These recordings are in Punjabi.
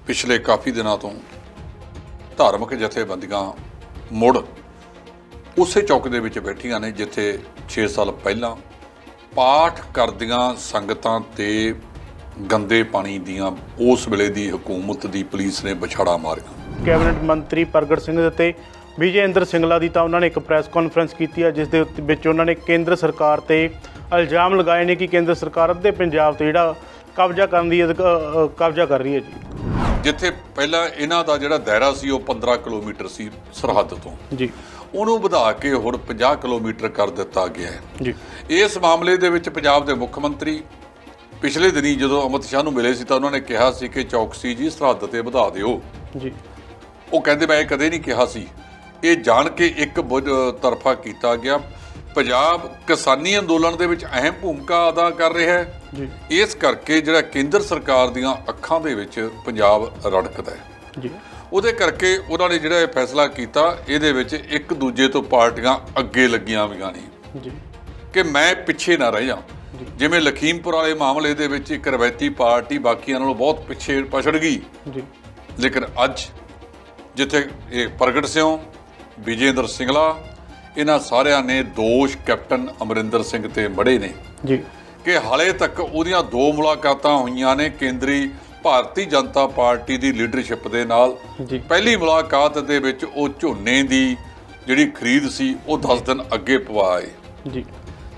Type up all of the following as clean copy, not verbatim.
पिछले काफ़ी दिनों तो धार्मिक जथेबंदियां मुड़ उसे चौक दे विच बैठियां ने जिथे 6 साल पहला पाठ करदियां संगतां ते गंदे पानी दियां उस वेले दी हुकूमत दी पुलिस ने बछाड़ा मारिया। कैबिनेट मंत्री प्रगट सिंह ते विजय इंद्र सिंगला दी तां उन्होंने एक प्रैस कॉन्फ्रेंस की है जिस दे विच उन्होंने केंद्र सरकार ते इल्जाम लगाए ने कि केंद्र सरकार अद्धे पंजाब ते जिहड़ा कब्जा कर रही है जी। जिथे पहला इन्हां दा जिहड़ा दायरा सी वो 15 किलोमीटर सी सरहद तो जी, ਉਹਨੂੰ ਵਧਾ ਕੇ ਹੁਣ 50 ਕਿਲੋਮੀਟਰ ਕਰ ਦਿੱਤਾ ਗਿਆ ਹੈ ਜੀ। ਇਸ ਮਾਮਲੇ ਦੇ ਵਿੱਚ ਪੰਜਾਬ ਦੇ ਮੁੱਖ ਮੰਤਰੀ ਪਿਛਲੇ ਦਿਨੀ ਜਦੋਂ ਅਮਿਤ ਸ਼ਾਹ ਨੂੰ ਮਿਲੇ ਸੀ ਤਾਂ ਉਹਨਾਂ ਨੇ ਕਿਹਾ ਸੀ ਕਿ ਚੌਕਸੀ ਜੀ ਸਰਹੱਦ ਤੇ ਵਧਾ ਦਿਓ ਜੀ। ਉਹ ਕਹਿੰਦੇ ਮੈਂ ਕਦੇ ਨਹੀਂ ਕਿਹਾ ਸੀ, ਇਹ ਜਾਣ ਕੇ ਇੱਕ ਤਰਫਾ ਕੀਤਾ ਗਿਆ। ਪੰਜਾਬ ਕਿਸਾਨੀ ਅੰਦੋਲਨ ਦੇ ਵਿੱਚ ਅਹਿਮ ਭੂਮਿਕਾ ਅਦਾ ਕਰ ਰਿਹਾ ਹੈ ਜੀ। ਇਸ ਕਰਕੇ ਜਿਹੜਾ ਕੇਂਦਰ ਸਰਕਾਰ ਦੀਆਂ ਅੱਖਾਂ ਦੇ ਵਿੱਚ ਪੰਜਾਬ ਰੜਕਦਾ ਹੈ ਜੀ। ਉਹਦੇ ਕਰਕੇ ਉਹਨਾਂ ਨੇ ਜਿਹੜਾ ਇਹ ਫੈਸਲਾ ਕੀਤਾ ਇਹਦੇ ਵਿੱਚ ਇੱਕ ਦੂਜੇ ਤੋਂ ਪਾਰਟੀਆਂ ਅੱਗੇ ਲੱਗੀਆਂ ਹੋਈਆਂ ਨੇ ਜੀ ਕਿ ਮੈਂ ਪਿੱਛੇ ਨਾ ਰਹਿ ਜਾ। ਜਿਵੇਂ ਲਖੀਮਪੁਰ ਵਾਲੇ ਮਾਮਲੇ ਦੇ ਵਿੱਚ ਇੱਕ ਰਵਾਇਤੀ ਪਾਰਟੀ ਬਾਕੀਆਂ ਨਾਲੋਂ ਬਹੁਤ ਪਿੱਛੇ ਪਛੜ ਗਈ ਜੀ, ਲੇਕਿਨ ਅੱਜ ਜਿੱਥੇ ਇਹ ਪ੍ਰਗਟ ਸਿੰਘ ਵਿਜੇ ਇੰਦਰ ਸਿੰਗਲਾ ਇਹਨਾਂ ਸਾਰਿਆਂ ਨੇ ਦੋਸ਼ ਕੈਪਟਨ ਅਮਰਿੰਦਰ ਸਿੰਘ ਤੇ ਮੜੇ ਨੇ ਜੀ ਕਿ ਹਾਲੇ ਤੱਕ ਉਹਦੀਆਂ 2 ਮੁਲਾਕਾਤਾਂ ਹੋਈਆਂ ਨੇ ਕੇਂਦਰੀ ਭਾਰਤੀ ਜਨਤਾ ਪਾਰਟੀ ਦੀ ਲੀਡਰਸ਼ਿਪ ਦੇ ਨਾਲ। ਪਹਿਲੀ ਮੁਲਾਕਾਤ ਦੇ ਵਿੱਚ ਉਹ ਝੋਨੇ ਦੀ ਜਿਹੜੀ ਖਰੀਦ ਸੀ ਉਹ 10 ਦਿਨ ਅੱਗੇ ਪਵਾਏ ਜੀ,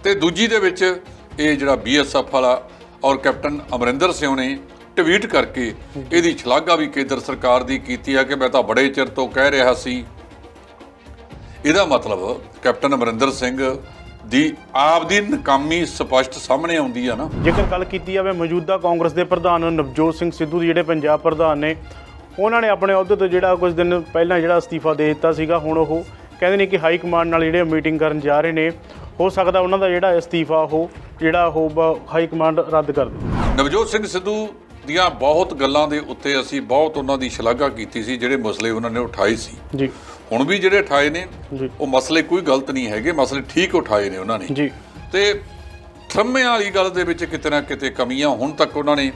ਤੇ ਦੂਜੀ ਦੇ ਵਿੱਚ ਇਹ ਜਿਹੜਾ BSF ਵਾਲਾ ਔਰ ਕੈਪਟਨ ਅਮਰਿੰਦਰ ਸਿੰਘ ਨੇ ਟਵੀਟ ਕਰਕੇ ਇਹਦੀ ਸ਼ਲਾਘਾ ਵੀ ਕੇਂਦਰ ਸਰਕਾਰ ਦੀ ਕੀਤੀ ਹੈ ਕਿ ਮੈਂ ਤਾਂ ਬੜੇ ਚਿਰ ਤੋਂ ਕਹਿ ਰਿਹਾ ਸੀ। ਇਹਦਾ ਮਤਲਬ ਕੈਪਟਨ ਅਮਰਿੰਦਰ ਸਿੰਘ ਦੀ ਆਪ ਦੀ ਨਾਕਾਮੀ ਸਪਸ਼ਟ ਸਾਹਮਣੇ ਆਉਂਦੀ ਆ ਨਾ। ਜੇਕਰ ਗੱਲ ਕੀਤੀ ਜਾਵੇ ਮੌਜੂਦਾ ਕਾਂਗਰਸ ਦੇ ਪ੍ਰਧਾਨ ਨਵਜੋਤ ਸਿੰਘ ਸਿੱਧੂ ਜਿਹੜੇ ਪੰਜਾਬ ਪ੍ਰਧਾਨ ਨੇ, ਉਹਨਾਂ ਨੇ ਆਪਣੇ ਅਹੁਦੇ ਤੋਂ ਜਿਹੜਾ ਕੁਝ ਦਿਨ ਪਹਿਲਾਂ ਜਿਹੜਾ ਅਸਤੀਫਾ ਦੇ ਦਿੱਤਾ ਸੀਗਾ, ਹੁਣ ਉਹ ਕਹਿੰਦੇ ਨੇ ਕਿ ਹਾਈ ਕਮਾਂਡ ਨਾਲ ਜਿਹੜੇ ਮੀਟਿੰਗ ਕਰਨ ਜਾ ਰਹੇ ਨੇ, ਹੋ ਸਕਦਾ ਉਹਨਾਂ ਦਾ ਜਿਹੜਾ ਅਸਤੀਫਾ ਉਹ ਹਾਈ ਕਮਾਂਡ ਰੱਦ ਕਰ ਦੇ। ਨਵਜੋਤ ਸਿੰਘ ਸਿੱਧੂ ਦੀਆਂ ਬਹੁਤ ਗੱਲਾਂ ਦੇ ਉੱਤੇ ਅਸੀਂ ਬਹੁਤ ਉਹਨਾਂ ਦੀ ਸ਼ਲਾਘਾ ਕੀਤੀ ਸੀ, ਜਿਹੜੇ ਮਸਲੇ ਉਹਨਾਂ ਨੇ ਉਠਾਏ ਸੀ ਜੀ। ਹੁਣ ਵੀ ਜਿਹੜੇ ਉਠਾਏ ਨੇ ਉਹ ਮਸਲੇ ਕੋਈ ਗਲਤ ਨਹੀਂ ਹੈਗੇ, ਮਸਲੇ ਠੀਕ ਉਠਾਏ ਨੇ ਉਹਨਾਂ ਨੇ ਜੀ। ਤੇ ਥੰਮਿਆਂ ਵਾਲੀ ਗੱਲ ਦੇ ਵਿੱਚ ਕਿਤੇ ਨਾ ਕਿਤੇ ਕਮੀਆਂ ਹੁਣ ਤੱਕ ਉਹਨਾਂ ਨੇ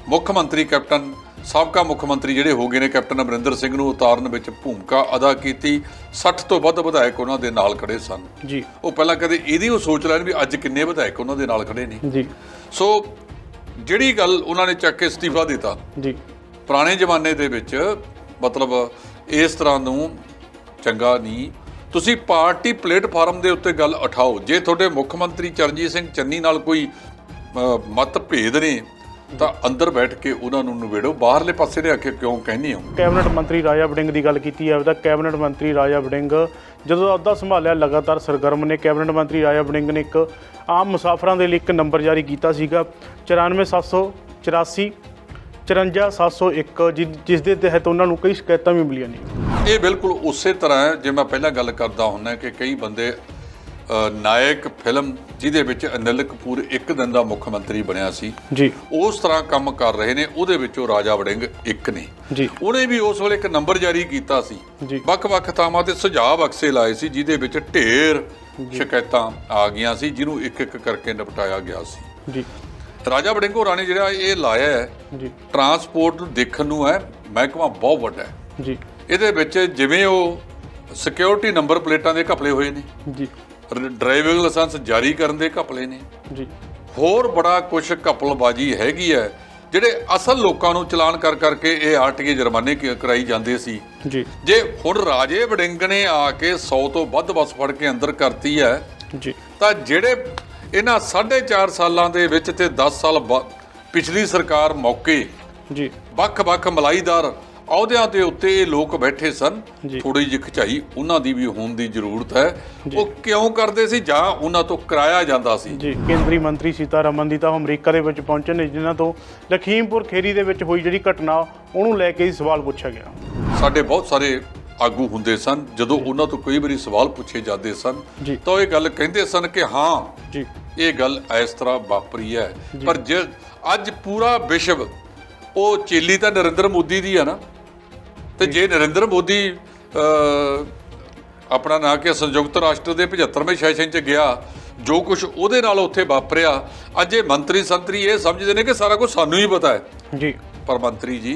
ਮੁੱਖ ਮੰਤਰੀ ਕੈਪਟਨ ਸਾਬਕਾ ਮੁੱਖ ਮੰਤਰੀ ਜਿਹੜੇ ਹੋ ਗਏ ਨੇ ਕੈਪਟਨ ਅਮਰਿੰਦਰ ਸਿੰਘ ਨੂੰ ਉਤਾਰਨ ਵਿੱਚ ਭੂਮਿਕਾ ਅਦਾ ਕੀਤੀ। 60 ਤੋਂ ਵੱਧ ਵਿਧਾਇਕ ਉਹਨਾਂ ਦੇ ਨਾਲ ਖੜੇ ਸਨ ਜੀ। ਉਹ ਪਹਿਲਾਂ ਕਦੇ ਇਹਦੀ ਉਹ ਸੋਚ ਲੈਣ ਵੀ ਅੱਜ ਕਿੰਨੇ ਵਿਧਾਇਕ ਉਹਨਾਂ ਦੇ ਨਾਲ ਖੜੇ ਨੇ ਜੀ। ਸੋ ਜਿਹੜੀ ਗੱਲ ਉਹਨਾਂ ਨੇ ਚੱਕ ਕੇ ਅਸਤੀਫਾ ਦਿੱਤਾ ਜੀ, ਪੁਰਾਣੇ ਜ਼ਮਾਨੇ ਦੇ ਵਿੱਚ ਮਤਲਬ ਇਸ ਤਰ੍ਹਾਂ ਨੂੰ ਚੰਗਾ ਨਹੀਂ। ਤੁਸੀਂ ਪਾਰਟੀ ਪਲੇਟਫਾਰਮ ਦੇ ਉੱਤੇ ਗੱਲ ਉਠਾਓ। ਜੇ ਤੁਹਾਡੇ ਮੁੱਖ ਮੰਤਰੀ ਚਰਨਜੀਤ ਸਿੰਘ ਚੰਨੀ ਨਾਲ ਕੋਈ ਮਤਭੇਦ ਨੇ ਤਾਂ ਅੰਦਰ ਬੈਠ ਕੇ ਉਹਨਾਂ ਨੂੰ ਨਿਬੇੜੋ, ਬਾਹਰਲੇ ਪਾਸੇ ਦੇ ਆ ਕੇ ਕਿਉਂ ਕਹਿੰਦੇ ਹੋ। ਕੈਬਨਿਟ ਮੰਤਰੀ ਰਾਜਾ ਵੜਿੰਗ ਦੀ ਗੱਲ ਕੀਤੀ ਜਾਵੇ ਤਾਂ ਕੈਬਨਿਟ ਮੰਤਰੀ ਰਾਜਾ ਵੜਿੰਗ ਜਦੋਂ ਅਹੁਦਾ ਸੰਭਾਲਿਆ ਲਗਾਤਾਰ ਸਰਗਰਮ ਨੇ। ਕੈਬਨਿਟ ਮੰਤਰੀ ਰਾਜਾ ਵੜਿੰਗ ਨੇ ਇੱਕ ਆਮ ਮੁਸਾਫਰਾਂ ਦੇ ਲਈ ਇੱਕ ਨੰਬਰ ਜਾਰੀ ਕੀਤਾ ਸੀਗਾ 94784 54701 ਜਿਸ ਦੇ ਤਹਿਤ ਉਹਨਾਂ ਨੂੰ ਕਈ ਸ਼ਿਕਾਇਤਾਂ ਵੀ ਮਿਲੀਆਂ ਨੇ। ਇਹ ਬਿਲਕੁਲ ਉਸੇ ਤਰ੍ਹਾਂ ਹੈ ਜੇ ਮੈਂ ਪਹਿਲਾਂ ਗੱਲ ਕਰਦਾ ਹੁੰਦਾ ਕਿ ਕਈ ਬੰਦੇ ਨਾਇਕ ਫਿਲਮ ਜਿਹਦੇ ਵਿੱਚ ਅਨਿਲ ਕਪੂਰ ਇੱਕ ਦਿਨ ਦਾ ਮੁੱਖ ਮੰਤਰੀ ਬਣਿਆ ਸੀ ਜੀ, ਉਸ ਤਰ੍ਹਾਂ ਕੰਮ ਕਰ ਰਹੇ ਨੇ। ਉਹਦੇ ਵਿੱਚੋਂ ਰਾਜਾ ਵੜਿੰਗ ਇੱਕ ਨੇ ਜੀ। ਉਹਨੇ ਵੀ ਉਸ ਵੇਲੇ ਇੱਕ ਨੰਬਰ ਜਾਰੀ ਕੀਤਾ ਸੀ, ਵੱਖ-ਵੱਖ ਥਾਵਾਂ ਤੇ ਸੁਝਾਅ ਬਕਸੇ ਲਾਏ ਸੀ ਜਿਹਦੇ ਵਿੱਚ ਢੇਰ ਸ਼ਿਕਾਇਤਾਂ ਆ ਗਈਆਂ ਸੀ ਜਿਹਨੂੰ ਇੱਕ-ਇੱਕ ਕਰਕੇ ਨਿਪਟਾਇਆ ਗਿਆ ਸੀ ਜੀ। ਰਾਜਾ ਵੜਿੰਗ ਹੋਰਾਂ ਨੇ ਜਿਹੜਾ ਇਹ ਲਾਇਆ ਹੈ ਜੀ ਟਰਾਂਸਪੋਰਟ ਨੂੰ ਦੇਖਣ ਨੂੰ ਹੈ ਮਹਿਕਮਾ ਬਹੁਤ ਵੱਡਾ ਹੈ ਜੀ। ਇਹਦੇ ਵਿੱਚ ਜਿਵੇਂ ਉਹ ਸਿਕਿਉਰਿਟੀ ਨੰਬਰ ਪਲੇਟਾਂ ਦੇ ਘਪਲੇ ਹੋਏ ਨੇ ਜੀ, ਡਰਾਈਵਿੰਗ ਲਾਇਸੈਂਸ ਜਾਰੀ ਕਰਨ ਦੇ ਘਪਲੇ ਨੇ ਜੀ, ਹੋਰ ਬੜਾ ਕੁਛ ਘਪਲਬਾਜੀ ਹੈਗੀ ਹੈ। ਜਿਹੜੇ ਅਸਲ ਲੋਕਾਂ ਨੂੰ ਚਲਾਨ ਕਰ ਕਰਕੇ ਇਹ RTA ਜੁਰਮਾਨੇ ਕਰਾਈ ਜਾਂਦੇ ਸੀ ਜੀ। ਜੇ ਹੁਣ ਰਾਜੇ ਵੜਿੰਗ ਨੇ ਆ ਕੇ 100 ਤੋਂ ਵੱਧ ਬੱਸ ਫੜ ਕੇ ਅੰਦਰ ਕਰਤੀ ਹੈ ਜੀ, ਤਾਂ ਜਿਹੜੇ ਇਹਨਾਂ 4.5 ਸਾਲਾਂ ਦੇ ਵਿੱਚ ਤੇ 10 ਸਾਲ ਪਿਛਲੀ ਸਰਕਾਰ ਮੌਕੇ ਜੀ ਵੱਖ-ਵੱਖ ਮਲਾਈਦਾਰ ਅਹੁਦਿਆਂ ਦੇ ਉੱਤੇ ਇਹ ਲੋਕ ਬੈਠੇ ਸਨ, ਥੋੜੀ ਜਿਹੀ ਖਿਚਾਈ ਉਹਨਾਂ ਦੀ ਵੀ ਹੋਣ ਦੀ ਜ਼ਰੂਰਤ ਹੈ। ਉਹ ਕਿਉਂ ਕਰਦੇ ਸੀ ਜਾਂ ਉਹਨਾਂ ਤੋਂ ਕਰਾਇਆ ਜਾਂਦਾ ਸੀ ਜੀ। ਕੇਂਦਰੀ ਮੰਤਰੀ ਸੀਤਾਰਮਨ ਦੀ ਤਾਂ ਅਮਰੀਕਾ ਦੇ ਵਿੱਚ ਪਹੁੰਚੇ ਨੇ, ਜਿਨ੍ਹਾਂ ਤੋਂ ਲਖੀਮਪੁਰ ਖੇਰੀ ਦੇ ਵਿੱਚ ਹੋਈ ਜਿਹੜੀ ਘਟਨਾ ਉਹਨੂੰ ਲੈ ਕੇ ਹੀ ਸਵਾਲ ਪੁੱਛਿਆ ਗਿਆ। ਸਾਡੇ ਬਹੁਤ ਸਾਰੇ ਆਗੂ ਹੁੰਦੇ ਸਨ, ਜਦੋਂ ਉਹਨਾਂ ਤੋਂ ਕਈ ਵਾਰੀ ਸਵਾਲ ਪੁੱਛੇ ਜਾਂਦੇ ਸਨ ਤਾਂ ਇਹ ਗੱਲ ਕਹਿੰਦੇ ਸਨ ਕਿ ਹਾਂ ਜੀ ਇਹ ਗੱਲ ਇਸ ਤਰ੍ਹਾਂ ਵਾਪਰੀ ਹੈ। ਪਰ ਜੇ ਅੱਜ ਪੂਰਾ ਵਿਸ਼ਵ ਉਹ ਚੇਲੀ ਤਾਂ ਨਰਿੰਦਰ ਮੋਦੀ ਦੀ ਆ ਨਾ, ਤੇ ਜੇ ਨਰਿੰਦਰ ਮੋਦੀ ਆਪਣਾ ਨਾਂ ਕਿ ਸੰਯੁਕਤ ਰਾਸ਼ਟਰ ਦੇ 75ਵੇਂ ਸੈਸ਼ਨ 'ਚ ਗਿਆ, ਜੋ ਕੁਛ ਉਹਦੇ ਨਾਲ ਉੱਥੇ ਵਾਪਰਿਆ, ਅੱਜ ਇਹ ਮੰਤਰੀ ਸੰਤਰੀ ਇਹ ਸਮਝਦੇ ਨੇ ਕਿ ਸਾਰਾ ਕੁਝ ਸਾਨੂੰ ਹੀ ਪਤਾ ਹੈ ਜੀ। ਪਰ ਮੰਤਰੀ ਜੀ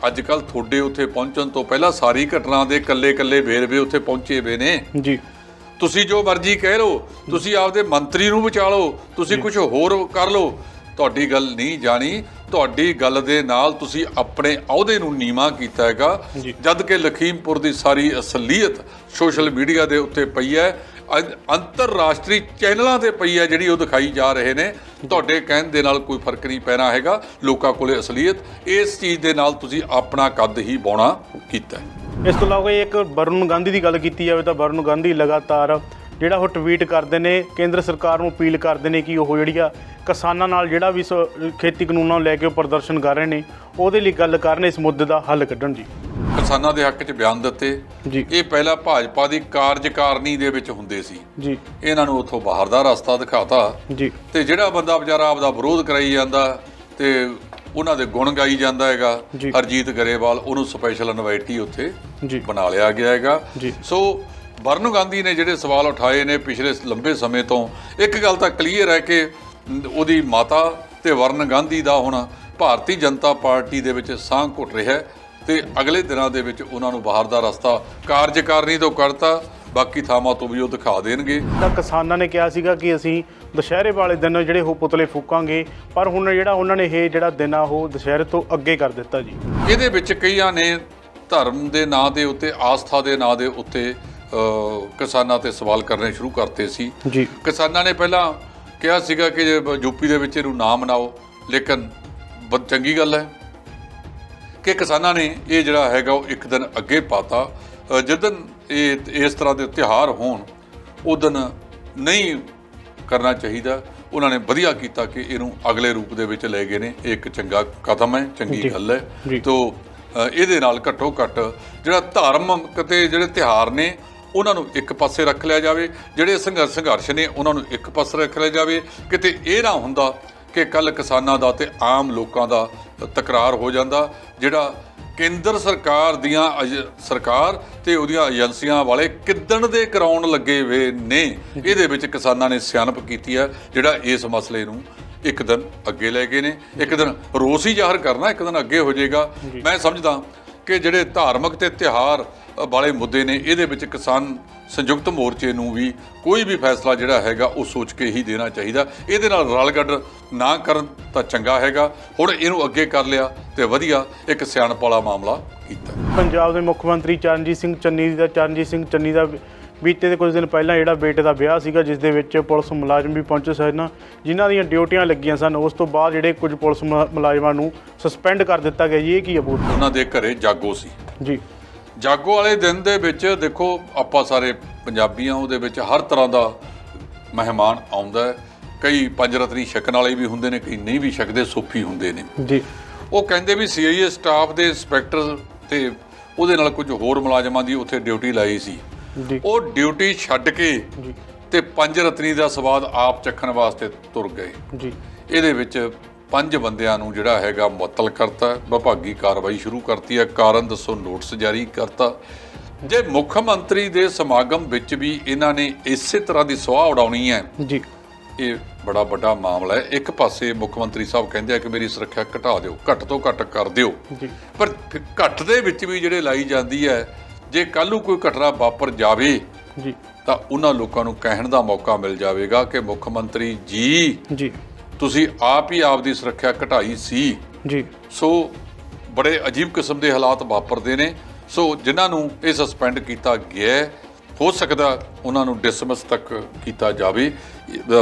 ਅੱਜ ਕੱਲ ਤੁਹਾਡੇ ਉੱਥੇ ਪਹੁੰਚਣ ਤੋਂ ਪਹਿਲਾਂ ਸਾਰੀ ਘਟਨਾ ਦੇ ਕੱਲੇ ਵੇਰਵੇ ਉੱਥੇ ਪਹੁੰਚੇ ਵੇ ਨੇ ਜੀ। ਤੁਸੀਂ ਜੋ ਮਰਜ਼ੀ ਕਹਿ ਲਓ, ਤੁਸੀਂ ਆਪਦੇ ਮੰਤਰੀ ਨੂੰ ਬਚਾ ਲਓ, ਤੁਸੀਂ ਕੁਝ ਹੋਰ ਕਰ ਲਓ, ਤੁਹਾਡੀ ਗੱਲ ਨਹੀਂ ਜਾਣੀ। ਤੁਹਾਡੀ ਗੱਲ ਦੇ ਨਾਲ ਤੁਸੀਂ ਆਪਣੇ ਅਹੁਦੇ ਨੂੰ ਨੀਵਾਂ ਕੀਤਾ ਹੈਗਾ, ਜਦ ਕਿ ਲਖੀਮਪੁਰ ਦੀ ਸਾਰੀ ਅਸਲੀਅਤ ਸੋਸ਼ਲ ਮੀਡੀਆ ਦੇ ਉੱਤੇ ਪਈ ਹੈ, ਅੰਤਰਰਾਸ਼ਟਰੀ ਚੈਨਲਾਂ ਤੇ ਪਈ ਹੈ, ਜਿਹੜੀ ਉਹ ਦਿਖਾਈ ਜਾ ਰਹੇ ਨੇ। ਤੁਹਾਡੇ ਕਹਿਣ ਦੇ ਨਾਲ ਕੋਈ ਫਰਕ ਨਹੀਂ ਪੈਣਾ ਹੈਗਾ, ਲੋਕਾਂ ਕੋਲੇ ਅਸਲੀਅਤ। ਇਸ ਚੀਜ਼ ਦੇ ਨਾਲ ਤੁਸੀਂ ਆਪਣਾ ਕੱਦ ਹੀ ਬੌਣਾ ਕੀਤਾ। ਇਸ ਤੋਂ ਇਲਾਵਾ ਇੱਕ ਵਰੁਣ ਗਾਂਧੀ ਦੀ ਗੱਲ ਕੀਤੀ ਜਾਵੇ ਤਾਂ ਵਰੁਣ ਗਾਂਧੀ ਲਗਾਤਾਰ ਜਿਹੜਾ ਉਹ ਟਵੀਟ ਕਰਦੇ ਨੇ, ਕੇਂਦਰ ਸਰਕਾਰ ਨੂੰ ਅਪੀਲ ਕਰਦੇ ਨੇ ਕਿ ਉਹ ਜਿਹੜੀ ਆ ਕਿਸਾਨਾਂ ਨਾਲ ਜਿਹੜਾ ਵੀ ਖੇਤੀ ਕਾਨੂੰਨਾਂ ਨੂੰ ਲੈ ਕੇ ਉਹ ਪ੍ਰਦਰਸ਼ਨ ਕਰ ਰਹੇ ਨੇ, ਉਹਦੇ ਲਈ ਗੱਲ ਕਰਨ, ਇਸ ਮੁੱਦੇ ਦਾ ਹੱਲ ਕੱਢਣ ਜੀ। ਕਿਸਾਨਾਂ ਦੇ ਹੱਕ 'ਚ ਬਿਆਨ ਦਿੱਤੇ ਜੀ। ਇਹ ਪਹਿਲਾਂ ਭਾਜਪਾ ਦੀ ਕਾਰਜਕਾਰਨੀ ਦੇ ਵਿੱਚ ਹੁੰਦੇ ਸੀ ਜੀ, ਇਹਨਾਂ ਨੂੰ ਉੱਥੋਂ ਬਾਹਰ ਦਾ ਰਸਤਾ ਦਿਖਾਤਾ ਜੀ। ਤੇ ਜਿਹੜਾ ਬੰਦਾ ਵਿਚਾਰਾ ਆਪਦਾ ਵਿਰੋਧ ਕਰਾਈ ਜਾਂਦਾ ਤੇ ਉਹਨਾਂ ਦੇ ਗੁਣ ਗਾਈ ਜਾਂਦਾ ਹੈਗਾ, ਹਰਜੀਤ ਗਰੇਵਾਲ, ਉਹਨੂੰ ਸਪੈਸ਼ਲ ਇਨਵਾਈਟੀ ਉੱਥੇ ਬਣਾ ਲਿਆ ਗਿਆ ਹੈਗਾ। ਸੋ ਵਰੁਣ ਗਾਂਧੀ ਨੇ ਜਿਹੜੇ ਸਵਾਲ ਉਠਾਏ ਨੇ ਪਿਛਲੇ ਲੰਬੇ ਸਮੇਂ ਤੋਂ, ਇੱਕ ਗੱਲ ਤਾਂ ਕਲੀਅਰ ਹੈ ਕਿ ਉਹਦੀ ਮਾਤਾ ਤੇ ਵਰੁਣ ਗਾਂਧੀ ਦਾ ਹੁਣ ਭਾਰਤੀ ਜਨਤਾ ਪਾਰਟੀ ਦੇ ਵਿੱਚ ਸਾਹ ਘੁੱਟ ਰਿਹਾ ਤੇ ਅਗਲੇ ਦਿਨਾਂ ਦੇ ਵਿੱਚ ਉਹਨਾਂ ਨੂੰ ਬਾਹਰ ਦਾ ਰਸਤਾ ਕਾਰਜਕਾਰਨੀ ਤੋਂ ਕੱਢਤਾ, ਬਾਕੀ ਥਾਵਾਂ ਤੋਂ ਵੀ ਉਹ ਦਿਖਾ ਦੇਣਗੇ। ਤਾਂ ਕਿਸਾਨਾਂ ਨੇ ਕਿਹਾ ਸੀਗਾ ਕਿ ਅਸੀਂ ਦੁਸ਼ਹਿਰੇ ਵਾਲੇ ਦਿਨ ਜਿਹੜੇ ਉਹ ਪੁਤਲੇ ਫੂਕਾਂਗੇ, ਪਰ ਹੁਣ ਜਿਹੜਾ ਉਹਨਾਂ ਨੇ ਇਹ ਜਿਹੜਾ ਦਿਨ ਆ ਉਹ ਦੁਸ਼ਹਿਰੇ ਤੋਂ ਅੱਗੇ ਕਰ ਦਿੱਤਾ ਜੀ। ਇਹਦੇ ਵਿੱਚ ਕਈਆਂ ਨੇ ਧਰਮ ਦੇ ਨਾਂ ਦੇ ਉੱਤੇ, ਆਸਥਾ ਦੇ ਨਾਂ ਦੇ ਉੱਤੇ ਕਿਸਾਨਾਂ ਤੇ ਸਵਾਲ ਕਰਨੇ ਸ਼ੁਰੂ ਕਰਤੇ ਸੀ ਜੀ। ਕਿਸਾਨਾਂ ਨੇ ਪਹਿਲਾਂ ਕਿਹਾ ਸੀਗਾ ਕਿ ਯੂਪੀ ਦੇ ਵਿੱਚ ਇਹਨੂੰ ਨਾ ਮਨਾਓ, ਲੇਕਿਨ ਚੰਗੀ ਗੱਲ ਹੈ ਕਿ ਕਿਸਾਨਾਂ ਨੇ ਇਹ ਜਿਹੜਾ ਹੈਗਾ ਉਹ ਇੱਕ ਦਿਨ ਅੱਗੇ ਪਾਤਾ। ਜਿੱਦਣ ਇਹ ਇਸ ਤਰ੍ਹਾਂ ਦੇ ਤਿਉਹਾਰ ਹੋਣ ਉਦੋਂ ਨਹੀਂ ਕਰਨਾ ਚਾਹੀਦਾ, ਉਹਨਾਂ ਨੇ ਵਧੀਆ ਕੀਤਾ ਕਿ ਇਹਨੂੰ ਅਗਲੇ ਰੂਪ ਦੇ ਵਿੱਚ ਲੈ ਗਏ ਨੇ। ਇਹ ਇੱਕ ਚੰਗਾ ਕਦਮ ਹੈ, ਚੰਗੀ ਗੱਲ ਹੈ। ਤੋ ਇਹਦੇ ਨਾਲ ਘੱਟੋ ਘੱਟ ਜਿਹੜਾ ਧਾਰਮਿਕ ਤੇ ਜਿਹੜੇ ਤਿਉਹਾਰ ਨੇ ਉਹਨਾਂ ਨੂੰ ਇੱਕ ਪਾਸੇ ਰੱਖ ਲਿਆ ਜਾਵੇ, ਜਿਹੜੇ ਸੰਘਰਸ਼ ਨੇ ਉਹਨਾਂ ਨੂੰ ਇੱਕ ਪਾਸੇ ਰੱਖ ਲਿਆ ਜਾਵੇ। ਕਿਤੇ ਇਹ ਨਾ ਹੁੰਦਾ ਕਿ ਕੱਲ੍ਹ ਕਿਸਾਨਾਂ ਦਾ ਤੇ ਆਮ ਲੋਕਾਂ ਦਾ ਤਕਰਾਰ ਹੋ ਜਾਂਦਾ। ਜਿਹੜਾ ਕੇਂਦਰ ਸਰਕਾਰ ਦੀਆਂ ਸਰਕਾਰ ਤੇ ਉਹਦੀਆਂ ਏਜੰਸੀਆਂ ਵਾਲੇ ਕਿੱਦਣ ਦੇ ਕਰਾਉਣ ਲੱਗੇ ਵੇ ਨੇ, ਇਹਦੇ ਵਿੱਚ ਕਿਸਾਨਾਂ ਨੇ ਸਿਆਣਪ ਕੀਤੀ ਹੈ, ਜਿਹੜਾ ਇਸ ਮਸਲੇ ਨੂੰ ਇੱਕ ਦਿਨ ਅੱਗੇ ਲੈ ਗਏ ਨੇ। ਇੱਕ ਦਿਨ ਰੋਸ ਹੀ ਜ਼ਾਹਰ ਕਰਨਾ, ਇੱਕ ਦਿਨ ਅੱਗੇ ਹੋ ਜਾਏਗਾ। ਮੈਂ ਸਮਝਦਾ ਕਿ ਜਿਹੜੇ ਧਾਰਮਿਕ ਤੇ ਤਿਉਹਾਰ ਵਾਲੇ ਮੁੱਦੇ ਨੇ, ਇਹਦੇ ਵਿੱਚ ਕਿਸਾਨ ਸੰਯੁਕਤ ਮੋਰਚੇ ਨੂੰ ਵੀ ਕੋਈ ਵੀ ਫੈਸਲਾ ਜਿਹੜਾ ਹੈਗਾ ਉਹ ਸੋਚ ਕੇ ਹੀ ਦੇਣਾ ਚਾਹੀਦਾ। ਇਹਦੇ ਨਾਲ ਰਲ ਗੱਡ ਨਾ ਕਰਨ ਤਾਂ ਚੰਗਾ ਹੈਗਾ। ਹੁਣ ਇਹਨੂੰ ਅੱਗੇ ਕਰ ਲਿਆ ਤੇ ਵਧੀਆ ਇੱਕ ਸਿਆਣਪ ਵਾਲਾ ਮਾਮਲਾ ਕੀਤਾ। ਪੰਜਾਬ ਦੇ ਮੁੱਖ ਮੰਤਰੀ ਚਰਨਜੀਤ ਸਿੰਘ ਚੰਨੀ ਦਾ ਬੀਤੇ ਦੇ ਕੁਝ ਦਿਨ ਪਹਿਲਾਂ ਜਿਹੜਾ ਬੇਟੇ ਦਾ ਵਿਆਹ ਸੀਗਾ, ਜਿਸ ਦੇ ਵਿੱਚ ਪੁਲਿਸ ਮੁਲਾਜ਼ਮ ਵੀ ਪਹੁੰਚੇ ਸਨ, ਜਿਨ੍ਹਾਂ ਦੀਆਂ ਡਿਊਟੀਆਂ ਲੱਗੀਆਂ ਸਨ। ਉਸ ਤੋਂ ਬਾਅਦ ਜਿਹੜੇ ਕੁਝ ਪੁਲਿਸ ਮੁਲਾਜ਼ਮਾਂ ਨੂੰ ਸਸਪੈਂਡ ਕਰ ਦਿੱਤਾ ਗਿਆ ਜੀ। ਇਹ ਕੀ ਅਬੂਤ? ਉਹਨਾਂ ਦੇ ਘਰੇ ਜਾਗੋ ਸੀ ਜੀ। ਜਾਗੋ ਵਾਲੇ ਦਿਨ ਦੇ ਵਿੱਚ ਦੇਖੋ, ਆਪਾਂ ਸਾਰੇ ਪੰਜਾਬੀਆਂ, ਉਹਦੇ ਵਿੱਚ ਹਰ ਤਰ੍ਹਾਂ ਦਾ ਮਹਿਮਾਨ ਆਉਂਦਾ ਹੈ। ਕਈ ਪੰਜ ਰਤਨੀ ਛਕਣ ਵਾਲੇ ਵੀ ਹੁੰਦੇ ਨੇ, ਕਈ ਨਹੀਂ ਵੀ ਛਕਦੇ, ਸੂਫੀ ਹੁੰਦੇ ਨੇ ਜੀ। ਉਹ ਕਹਿੰਦੇ ਵੀ CIA ਸਟਾਫ ਦੇ ਇੰਸਪੈਕਟਰ ਤੇ ਉਹਦੇ ਨਾਲ ਕੁਝ ਹੋਰ ਮੁਲਾਜ਼ਮਾਂ ਦੀ ਉੱਥੇ ਡਿਊਟੀ ਲਾਈ ਸੀ। ਉਹ ਡਿਊਟੀ ਛੱਡ ਕੇ ਤੇ ਪੰਜ ਰਤਨੀ ਦਾ ਸਵਾਦ ਆਪ ਚੱਖਣ ਵਾਸਤੇ ਤੁਰ ਗਏ ਜੀ। ਇਹਦੇ ਵਿੱਚ 5 ਬੰਦਿਆਂ ਨੂੰ ਜਿਹੜਾ ਹੈਗਾ ਮੁਅੱਤਲ ਕਰਤਾ, ਵਿਭਾਗੀ ਕਾਰਵਾਈ ਸ਼ੁਰੂ ਕਰਤੀ ਹੈ। ਕਾਰਨ ਦੱਸੋ ਨੋਟਿਸ ਜਾਰੀ ਕਰਤਾ। ਜੇ ਮੁੱਖ ਮੰਤਰੀ ਦੇ ਸਮਾਗਮ ਵਿੱਚ ਵੀ ਇਹਨਾਂ ਨੇ ਇਸੇ ਤਰ੍ਹਾਂ ਦੀ ਸੁਆਹ ਉਡਾਉਣੀ ਹੈ ਜੀ, ਇਹ ਬੜਾ ਵੱਡਾ ਮਾਮਲਾ ਹੈ। ਇੱਕ ਪਾਸੇ ਮੁੱਖ ਮੰਤਰੀ ਸਾਹਿਬ ਕਹਿੰਦੇ ਆ ਕਿ ਮੇਰੀ ਸੁਰੱਖਿਆ ਘਟਾ ਦਿਓ, ਘੱਟ ਤੋਂ ਘੱਟ ਕਰ ਦਿਓ, ਪਰ ਘੱਟ ਦੇ ਵਿੱਚ ਵੀ ਜਿਹੜੇ ਲਾਈ ਜਾਂਦੀ ਹੈ, ਜੇ ਕੱਲ੍ਹ ਨੂੰ ਕੋਈ ਘਟਨਾ ਵਾਪਰ ਜਾਵੇ ਜੀ ਤਾਂ ਉਹਨਾਂ ਲੋਕਾਂ ਨੂੰ ਕਹਿਣ ਦਾ ਮੌਕਾ ਮਿਲ ਜਾਵੇਗਾ ਕਿ ਮੁੱਖ ਮੰਤਰੀ ਜੀ ਤੁਸੀਂ ਆਪ ਹੀ ਆਪਦੀ ਸੁਰੱਖਿਆ ਘਟਾਈ ਸੀ ਜੀ। ਸੋ ਬੜੇ ਅਜੀਬ ਕਿਸਮ ਦੇ ਹਾਲਾਤ ਵਾਪਰਦੇ ਨੇ। ਸੋ ਜਿਨ੍ਹਾਂ ਨੂੰ ਇਹ ਸਸਪੈਂਡ ਕੀਤਾ ਗਿਆ, ਹੋ ਸਕਦਾ ਉਹਨਾਂ ਨੂੰ ਡਿਸਮਿਸ ਤੱਕ ਕੀਤਾ ਜਾਵੇ।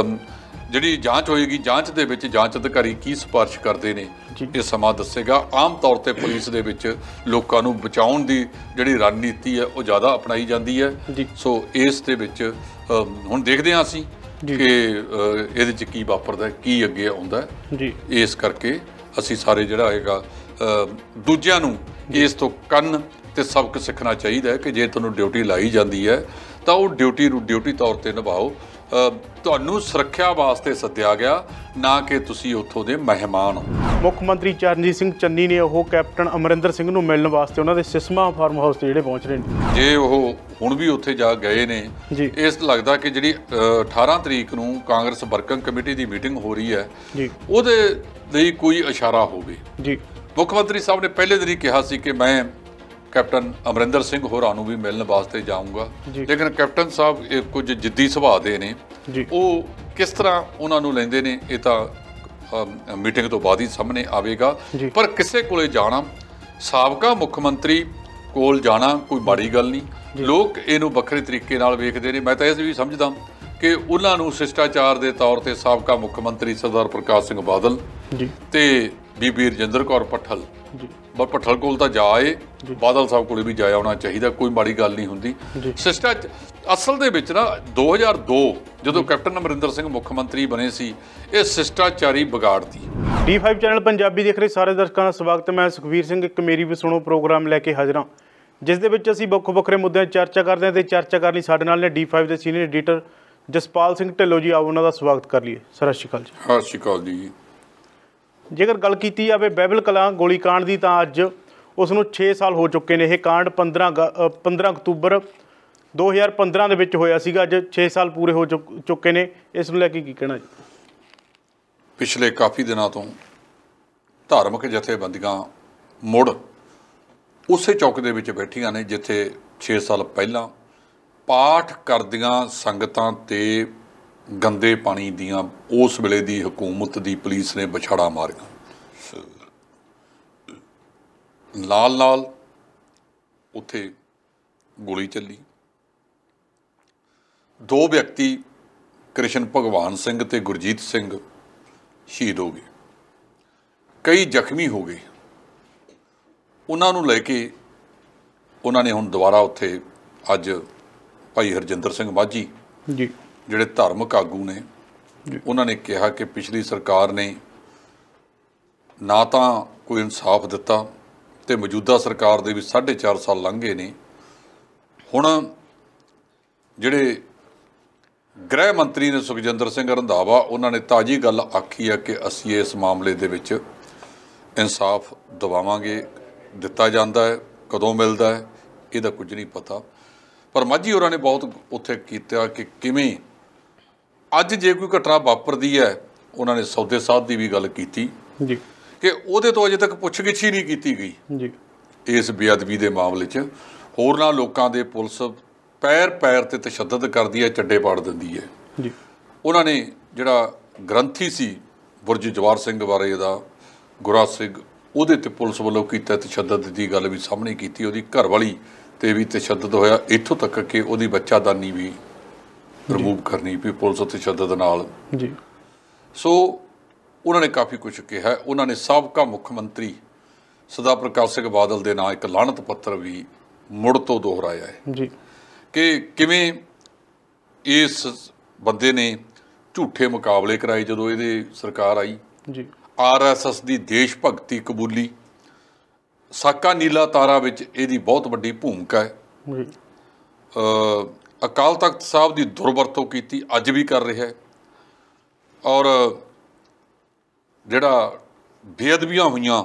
ਜਿਹੜੀ ਜਾਂਚ ਹੋਏਗੀ, ਜਾਂਚ ਦੇ ਵਿੱਚ ਜਾਂਚ ਅਧਿਕਾਰੀ ਕੀ ਸਿਫਾਰਿਸ਼ ਕਰਦੇ ਨੇ ਇਹ ਸਮਾਂ ਦੱਸੇਗਾ। ਆਮ ਤੌਰ ਤੇ ਪੁਲਿਸ ਦੇ ਵਿੱਚ ਲੋਕਾਂ ਨੂੰ ਬਚਾਉਣ ਦੀ ਜਿਹੜੀ ਰਣਨੀਤੀ ਹੈ ਉਹ ਜ਼ਿਆਦਾ ਅਪਣਾਈ ਜਾਂਦੀ ਹੈ। ਸੋ ਇਸ ਦੇ ਵਿੱਚ ਹੁਣ ਦੇਖਦੇ ਹਾਂ ਅਸੀਂ ਕਿ ਇਹਦੇ 'ਚ ਕੀ ਵਾਪਰਦਾ, ਕੀ ਅੱਗੇ ਆਉਂਦਾ ਜੀ। ਇਸ ਕਰਕੇ ਅਸੀਂ ਸਾਰੇ ਜਿਹੜਾ ਹੈਗਾ ਦੂਜਿਆਂ ਨੂੰ ਇਸ ਤੋਂ ਕੰਨ ਤੇ ਸਬਕ ਸਿੱਖਣਾ ਚਾਹੀਦਾ ਕਿ ਜੇ ਤੁਹਾਨੂੰ ਡਿਊਟੀ ਲਾਈ ਜਾਂਦੀ ਹੈ ਤਾਂ ਉਹ ਡਿਊਟੀ ਨੂੰ ਡਿਊਟੀ ਤੌਰ ਤੇ ਨਿਭਾਓ। ਤੁਹਾਨੂੰ ਸੁਰੱਖਿਆ ਵਾਸਤੇ ਸੱਦਿਆ ਗਿਆ, ਨਾ ਕਿ ਤੁਸੀਂ ਉੱਥੋਂ ਦੇ ਮਹਿਮਾਨ ਹੋ। ਮੁੱਖ ਮੰਤਰੀ ਚਰਨਜੀਤ ਸਿੰਘ ਚੰਨੀ ਨੇ ਉਹ ਕੈਪਟਨ ਅਮਰਿੰਦਰ ਸਿੰਘ ਨੂੰ ਮਿਲਣ ਵਾਸਤੇ ਉਹਨਾਂ ਦੇ ਸਿਸਮਾ ਫਾਰਮ ਹਾਊਸ ਤੇ ਜਿਹੜੇ ਪਹੁੰਚ ਰਹੇ ਨੇ। ਜੇ ਉਹ ਹੁਣ ਵੀ ਉੱਥੇ ਜਾ ਗਏ ਨੇ, ਇਸ ਲੱਗਦਾ ਕਿ ਜਿਹੜੀ 18 ਤਰੀਕ ਨੂੰ ਕਾਂਗਰਸ ਵਰਕਿੰਗ ਕਮੇਟੀ ਦੀ ਮੀਟਿੰਗ ਹੋ ਰਹੀ ਹੈ, ਉਹਦੇ ਲਈ ਕੋਈ ਇਸ਼ਾਰਾ ਹੋਵੇ ਜੀ। ਮੁੱਖ ਮੰਤਰੀ ਸਾਹਿਬ ਨੇ ਪਹਿਲੇ ਦਿਨ ਹੀ ਕਿਹਾ ਸੀ ਕਿ ਮੈਂ ਕੈਪਟਨ ਅਮਰਿੰਦਰ ਸਿੰਘ ਹੋਰਾਂ ਨੂੰ ਵੀ ਮਿਲਣ ਵਾਸਤੇ ਜਾਊਂਗਾ, ਲੇਕਿਨ ਕੈਪਟਨ ਸਾਹਿਬ ਇਹ ਕੁਝ ਜਿੱਦੀ ਸੁਭਾਅ ਦੇ ਨੇ, ਉਹ ਕਿਸ ਤਰ੍ਹਾਂ ਉਹਨਾਂ ਨੂੰ ਲੈਂਦੇ ਨੇ ਇਹ ਤਾਂ ਮੀਟਿੰਗ ਤੋਂ ਬਾਅਦ ਹੀ ਸਾਹਮਣੇ ਆਵੇਗਾ। ਪਰ ਕਿਸੇ ਕੋਲੇ ਜਾਣਾ, ਸਾਬਕਾ ਮੁੱਖ ਮੰਤਰੀ ਕੋਲ ਜਾਣਾ ਕੋਈ ਮਾੜੀ ਗੱਲ ਨਹੀਂ, ਲੋਕ ਇਹਨੂੰ ਵੱਖਰੇ ਤਰੀਕੇ ਨਾਲ ਵੇਖਦੇ ਨੇ। ਮੈਂ ਤਾਂ ਇਹ ਵੀ ਸਮਝਦਾ ਕਿ ਉਹਨਾਂ ਨੂੰ ਸ਼ਿਸ਼ਟਾਚਾਰ ਦੇ ਤੌਰ ਤੇ ਸਾਬਕਾ ਮੁੱਖ ਮੰਤਰੀ ਸਰਦਾਰ ਪ੍ਰਕਾਸ਼ ਸਿੰਘ ਬਾਦਲ ਤੇ ਬੀਬੀ ਰਜਿੰਦਰ ਕੌਰ ਭੱਠਲ ਭੱਠਲ ਕੋਲ ਤਾਂ ਜਾ ਆਏ, ਬਾਦਲ ਸਾਹਿਬ ਕੋਲ ਵੀ ਜਾਇਆ ਆਉਣਾ ਚਾਹੀਦਾ, ਕੋਈ ਮਾੜੀ ਗੱਲ ਨਹੀਂ ਹੁੰਦੀ। ਅਸਲ ਦੇ ਵਿੱਚ ਨਾ 2002 ਜਦੋਂ ਕੈਪਟਨ ਅਮਰਿੰਦਰ ਸਿੰਘ ਮੁੱਖ ਮੰਤਰੀ ਬਣੇ ਸੀ, ਇਹ ਸ਼ਿਸ਼ਟਾਚਾਰੀ ਵਿਗਾੜਤੀ। D5 ਚੈਨਲ ਪੰਜਾਬੀ ਦੇਖ ਰਹੇ ਸਾਰੇ ਦਰਸ਼ਕਾਂ ਦਾ ਸਵਾਗਤ ਹੈ। ਮੈਂ ਸੁਖਵੀਰ ਸਿੰਘ ਇੱਕ ਮੇਰੀ ਵੀ ਸੁਣੋ ਪ੍ਰੋਗਰਾਮ ਲੈ ਕੇ ਹਾਜ਼ਰ ਹਾਂ, ਜਿਸ ਦੇ ਵਿੱਚ ਅਸੀਂ ਵੱਖੋ ਵੱਖਰੇ ਮੁੱਦਿਆਂ 'ਤੇ ਚਰਚਾ ਕਰਦੇ ਹਾਂ। ਤੇ ਚਰਚਾ ਕਰਨ ਲਈ ਸਾਡੇ ਨਾਲ ਨੇ D5 ਦੇ ਸੀਨੀਅਰ ਐਡੀਟਰ ਜਸਪਾਲ ਸਿੰਘ ਢਿੱਲੋਂ ਜੀ। ਆਓ ਉਹਨਾਂ ਦਾ ਸਵਾਗਤ ਕਰ ਲਈਏ। ਸਤਿ ਸ਼੍ਰੀ ਅਕਾਲ ਜੀ। ਸਤਿ ਸ਼੍ਰੀ ਅਕਾਲ ਜੀ। ਜੇਕਰ ਗੱਲ ਕੀਤੀ ਜਾਵੇ ਬਾਈਬਲ ਕਲਾਂ ਗੋਲੀकांड ਦੀ, ਤਾਂ ਅੱਜ ਉਸ ਨੂੰ 6 ਸਾਲ ਹੋ ਚੁੱਕੇ ਨੇ। ਇਹ ਕਾਂਡ 15 ਅਕਤੂਬਰ 2015 ਦੇ ਵਿੱਚ ਹੋਇਆ ਸੀਗਾ। ਅੱਜ 6 ਸਾਲ ਪੂਰੇ ਹੋ ਚੁੱਕੇ ਨੇ। ਇਸ ਨੂੰ ਲੈ ਕੇ ਕੀ ਕਹਿਣਾ ਜੀ? ਪਿਛਲੇ ਕਾਫੀ ਦਿਨਾਂ ਤੋਂ ਧਾਰਮਿਕ ਜਥੇਬੰਦੀਆਂ ਮੁੜ ਉਸੇ ਚੌਕ ਦੇ ਵਿੱਚ ਬੈਠੀਆਂ ਨੇ ਜਿੱਥੇ 6 ਸਾਲ ਪਹਿਲਾਂ ਪਾਠ ਕਰਦੀਆਂ ਸੰਗਤਾਂ ਤੇ ਗੰਦੇ ਪਾਣੀ ਦੀਆਂ ਉਸ ਵੇਲੇ ਦੀ ਹਕੂਮਤ ਦੀ ਪੁਲਿਸ ਨੇ ਵਿਛਾੜਾ ਮਾਰੀਆਂ। ਨਾਲ ਉੱਥੇ ਗੋਲੀ ਚੱਲੀ। 2 ਵਿਅਕਤੀ ਕ੍ਰਿਸ਼ਨ ਭਗਵਾਨ ਸਿੰਘ ਤੇ ਗੁਰਜੀਤ ਸਿੰਘ ਸ਼ਹੀਦ ਹੋ ਗਏ, ਕਈ ਜ਼ਖਮੀ ਹੋ ਗਏ। ਉਹਨਾਂ ਨੂੰ ਲੈ ਕੇ ਉਹਨਾਂ ਨੇ ਹੁਣ ਦੁਬਾਰਾ ਉੱਥੇ ਅੱਜ ਭਾਈ ਹਰਜਿੰਦਰ ਸਿੰਘ ਮਾਝੀ ਜੀ ਜਿਹੜੇ ਧਾਰਮਿਕ ਆਗੂ ਨੇ, ਉਹਨਾਂ ਨੇ ਕਿਹਾ ਕਿ ਪਿਛਲੀ ਸਰਕਾਰ ਨੇ ਨਾ ਤਾਂ ਕੋਈ ਇਨਸਾਫ ਦਿੱਤਾ ਤੇ ਮੌਜੂਦਾ ਸਰਕਾਰ ਦੇ ਵੀ 4.5 ਸਾਲ ਲੰਘ ਗਏ ਨੇ। ਹੁਣ ਜਿਹੜੇ ਗ੍ਰਹਿ ਮੰਤਰੀ ਨੇ ਸੁਖਜਿੰਦਰ ਸਿੰਘ ਰੰਧਾਵਾ, ਉਹਨਾਂ ਨੇ ਤਾਜ਼ੀ ਗੱਲ ਆਖੀ ਹੈ ਕਿ ਅਸੀਂ ਇਸ ਮਾਮਲੇ ਦੇ ਵਿੱਚ ਇਨਸਾਫ ਦਿਵਾਵਾਂਗੇ। ਦਿੱਤਾ ਜਾਂਦਾ ਹੈ, ਕਦੋਂ ਮਿਲਦਾ ਹੈ ਇਹਦਾ ਕੁਝ ਨਹੀਂ ਪਤਾ। ਪਰ ਮਾਝੀ ਹੋਰਾਂ ਨੇ ਬਹੁਤ ਉੱਥੇ ਕੀਤਾ ਕਿ ਕਿਵੇਂ ਅੱਜ ਜੇ ਕੋਈ ਘਟਨਾ ਵਾਪਰਦੀ ਹੈ, ਉਹਨਾਂ ਨੇ ਸੌਦੇ ਸਾਧ ਦੀ ਵੀ ਗੱਲ ਕੀਤੀ ਜੀ ਕਿ ਉਹਦੇ ਤੋਂ ਅਜੇ ਤੱਕ ਪੁੱਛਗਿੱਛ ਹੀ ਨਹੀਂ ਕੀਤੀ ਗਈ ਜੀ। ਇਸ ਬੇਅਦਬੀ ਦੇ ਮਾਮਲੇ 'ਚ ਹੋਰਨਾਂ ਲੋਕਾਂ ਦੇ ਪੁਲਿਸ ਪੈਰ ਤੇ ਤਸ਼ੱਦਦ ਕਰਦੀ ਹੈ, ਚੱਡੇ ਪਾੜ ਦਿੰਦੀ ਹੈ ਜੀ। ਉਹਨਾਂ ਨੇ ਜਿਹੜਾ ਗ੍ਰੰਥੀ ਸੀ ਬੁਰਜ ਜਵਾਰ ਸਿੰਘ ਬਾਰੇ ਦਾ ਗੁਰਾ ਸਿੰਘ, ਉਹਦੇ ਤੇ ਪੁਲਿਸ ਵੱਲੋਂ ਕੀਤਾ ਤਸ਼ੱਦਦ ਦੀ ਗੱਲ ਵੀ ਸਾਹਮਣੇ ਕੀਤੀ। ਉਹਦੀ ਘਰਵਾਲੀ ਤੇ ਵੀ ਤਸ਼ੱਦਦ ਹੋਇਆ, ਇੱਥੋਂ ਤੱਕ ਕਿ ਉਹਦੀ ਬੱਚਾਦਾਨੀ ਵੀ ਰਿਮੂਵ ਕਰਨੀ ਵੀ ਪੁਲਿਸ ਤਸ਼ੱਦਦ ਨਾਲ ਜੀ। ਸੋ ਉਹਨਾਂ ਨੇ ਕਾਫੀ ਕੁਝ ਕਿਹਾ। ਉਹਨਾਂ ਨੇ ਸਾਬਕਾ ਮੁੱਖ ਮੰਤਰੀ ਸਰਦਾਰ ਪ੍ਰਕਾਸ਼ ਸਿੰਘ ਬਾਦਲ ਦੇ ਨਾਂ ਇੱਕ ਲਾਹਨਤ ਪੱਤਰ ਵੀ ਮੁੜ ਤੋਂ ਦੁਹਰਾਇਆ ਹੈ ਜੀ ਕਿ ਕਿਵੇਂ ਇਸ ਬੰਦੇ ਨੇ ਝੂਠੇ ਮੁਕਾਬਲੇ ਕਰਾਏ ਜਦੋਂ ਇਹਦੀ ਸਰਕਾਰ ਆਈ ਜੀ। RSS ਦੀ ਦੇਸ਼ ਭਗਤੀ ਕਬੂਲੀ, ਸਾਕਾ ਨੀਲਾ ਤਾਰਾ ਵਿੱਚ ਇਹਦੀ ਬਹੁਤ ਵੱਡੀ ਭੂਮਿਕਾ ਹੈ ਜੀ। ਅਕਾਲ ਤਖਤ ਸਾਹਿਬ ਦੀ ਦੁਰਵਰਤੋਂ ਕੀਤੀ, ਅੱਜ ਵੀ ਕਰ ਰਿਹਾ ਹੈ। ਔਰ ਜਿਹੜਾ ਬੇਅਦਬੀਆਂ ਹੋਈਆਂ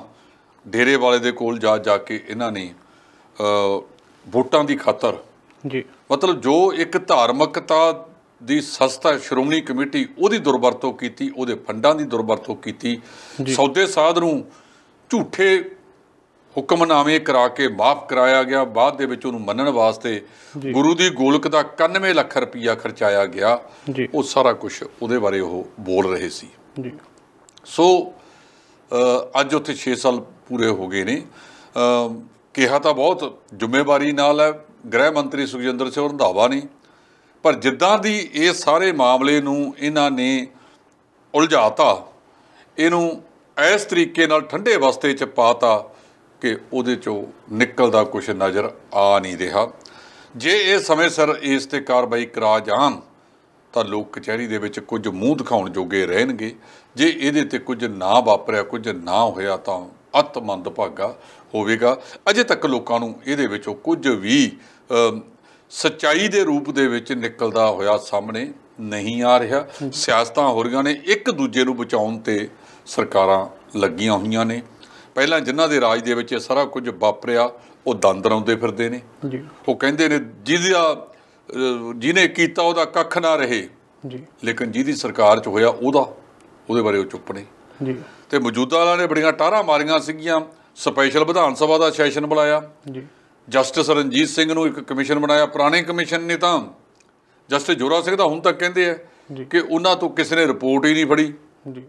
ਡੇਰੇ ਵਾਲੇ ਦੇ ਕੋਲ ਜਾ ਕੇ ਇਹਨਾਂ ਨੇ ਵੋਟਾਂ ਦੀ ਖਾਤਰ ਜੀ, ਮਤਲਬ ਜੋ ਇੱਕ ਧਾਰਮਿਕਤਾ ਦੀ ਸੰਸਥਾ ਸ਼੍ਰੋਮਣੀ ਕਮੇਟੀ, ਉਹਦੀ ਦੁਰਵਰਤੋਂ ਕੀਤੀ, ਉਹਦੇ ਫੰਡਾਂ ਦੀ ਦੁਰਵਰਤੋਂ ਕੀਤੀ। ਸੌਦੇ ਸਾਧ ਨੂੰ ਝੂਠੇ ਹੁਕਮਨਾਮੇ ਕਰਾ ਕੇ ਮਾਫ ਕਰਾਇਆ ਗਿਆ। ਬਾਅਦ ਦੇ ਵਿੱਚ ਉਹਨੂੰ ਮੰਨਣ ਵਾਸਤੇ ਗੁਰੂ ਦੀ ਗੋਲਕ ਦਾ 91 ਲੱਖ ਰੁਪਈਆ ਖਰਚਾਇਆ ਗਿਆ। ਉਹ ਸਾਰਾ ਕੁਝ ਉਹਦੇ ਬਾਰੇ ਉਹ ਬੋਲ ਰਹੇ ਸੀ ਜੀ। ਸੋ ਅੱਜ ਉੱਥੇ 6 ਸਾਲ ਪੂਰੇ ਹੋ ਗਏ ਨੇ। ਕਿਹਾ ਤਾਂ ਬਹੁਤ ਜ਼ਿੰਮੇਵਾਰੀ ਨਾਲ ਹੈ ਗ੍ਰਹਿ ਮੰਤਰੀ ਸੁਖਜਿੰਦਰ ਸਿੰਘ ਰੰਧਾਵਾ ਨੇ, ਪਰ ਜਿੱਦਾਂ ਦੀ ਇਹ ਸਾਰੇ ਮਾਮਲੇ ਨੂੰ ਇਹਨਾਂ ਨੇ ਉਲਝਾਤਾ, ਇਹਨੂੰ ਇਸ ਤਰੀਕੇ ਨਾਲ ਠੰਡੇ ਬਸਤੇ 'ਚ ਪਾਤਾ ਕਿ ਉਹਦੇ 'ਚੋਂ ਨਿਕਲਦਾ ਕੁਛ ਨਜ਼ਰ ਆ ਨਹੀਂ ਰਿਹਾ। ਜੇ ਇਹ ਸਮੇਂ ਸਿਰ ਇਸ 'ਤੇ ਕਾਰਵਾਈ ਕਰਾ ਜਾਣ ਤਾਂ ਲੋਕ ਕਚਹਿਰੀ ਦੇ ਵਿੱਚ ਕੁਝ ਮੂੰਹ ਦਿਖਾਉਣ ਜੋਗੇ ਰਹਿਣਗੇ। ਜੇ ਇਹਦੇ 'ਤੇ ਕੁਝ ਨਾ ਵਾਪਰਿਆ, ਕੁਝ ਨਾ ਹੋਇਆ ਤਾਂ ਅਤ ਮੰਦਭਾਗਾ ਹੋਵੇਗਾ। ਅਜੇ ਤੱਕ ਲੋਕਾਂ ਨੂੰ ਇਹਦੇ ਵਿੱਚੋਂ ਕੁਝ ਵੀ ਸੱਚਾਈ ਦੇ ਰੂਪ ਦੇ ਵਿੱਚ ਨਿਕਲਦਾ ਹੋਇਆ ਸਾਹਮਣੇ ਨਹੀਂ ਆ ਰਿਹਾ। ਸਿਆਸਤਾਂ ਹੋ ਰਹੀਆਂ ਨੇ, ਇੱਕ ਦੂਜੇ ਨੂੰ ਬਚਾਉਣ 'ਤੇ ਸਰਕਾਰਾਂ ਲੱਗੀਆਂ ਹੋਈਆਂ ਨੇ। ਪਹਿਲਾਂ ਜਿਨ੍ਹਾਂ ਦੇ ਰਾਜ ਦੇ ਵਿੱਚ ਇਹ ਸਾਰਾ ਕੁਝ ਵਾਪਰਿਆ ਉਹ ਦੰਦ ਰੌਂਦੇ ਫਿਰਦੇ ਨੇ। ਉਹ ਕਹਿੰਦੇ ਨੇ ਜਿਹਨੇ ਕੀਤਾ ਉਹਦਾ ਕੱਖ ਨਾ ਰਹੇ ਜੀ, ਲੇਕਿਨ ਜਿਹਦੀ ਸਰਕਾਰ 'ਚ ਹੋਇਆ ਉਹਦੇ ਬਾਰੇ ਉਹ ਚੁੱਪ ਨੇ। ਜੀ ਤੇ ਮੌਜੂਦਾ ਵਾਲਿਆਂ ਨੇ ਬੜੀਆਂ ਟਾਰਾਂ ਮਾਰੀਆਂ ਸੀਗੀਆਂ। ਸਪੈਸ਼ਲ ਵਿਧਾਨ ਸਭਾ ਦਾ ਸੈਸ਼ਨ ਬੁਲਾਇਆ ਜੀ, ਜਸਟਿਸ ਰਣਜੀਤ ਸਿੰਘ ਨੂੰ ਇੱਕ ਕਮਿਸ਼ਨ ਬਣਾਇਆ। ਪੁਰਾਣੇ ਕਮਿਸ਼ਨ ਨੇ ਤਾਂ ਜਸਟਿਸ ਜੋਰਾ ਸਿੰਘ ਦਾ ਹੁਣ ਤੱਕ ਕਹਿੰਦੇ ਆ ਕਿ ਉਹਨਾਂ ਤੋਂ ਕਿਸੇ ਨੇ ਰਿਪੋਰਟ ਹੀ ਨਹੀਂ ਫੜੀ। ਜੀ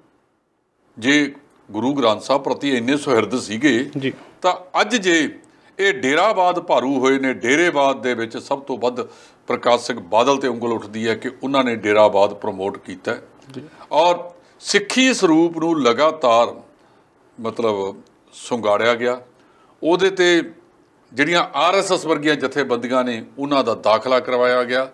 ਜੇ ਗੁਰੂ ਗ੍ਰੰਥ ਸਾਹਿਬ ਪ੍ਰਤੀ ਇੰਨੇ ਸੁਹਿਰਦ ਸੀਗੇ ਜੀ ਤਾਂ ਅੱਜ ਜੇ ਇਹ ਡੇਰਾਬਾਦ ਭਾਰੂ ਹੋਏ ਨੇ, ਡੇਰੇਬਾਦ ਦੇ ਵਿੱਚ ਸਭ ਤੋਂ ਵੱਧ ਪ੍ਰਕਾਸ਼ ਸਿੰਘ ਬਾਦਲ ਤੇ ਉਂਗਲ ਉੱਠਦੀ ਹੈ ਕਿ ਉਹਨਾਂ ਨੇ ਡੇਰਾਬਾਦ ਪ੍ਰਮੋਟ ਕੀਤਾ ਔਰ ਸਿੱਖੀ ਸਰੂਪ ਨੂੰ ਲਗਾਤਾਰ ਮਤਲਬ ਸੁੰਗਾੜਿਆ ਗਿਆ। ਉਹਦੇ ਤੇ ਜਿਹੜੀਆਂ RSS ਵਰਗੀਆਂ ਜਥੇਬੰਦੀਆਂ ਨੇ ਉਹਨਾਂ ਦਾ ਦਾਖਲਾ ਕਰਵਾਇਆ ਗਿਆ।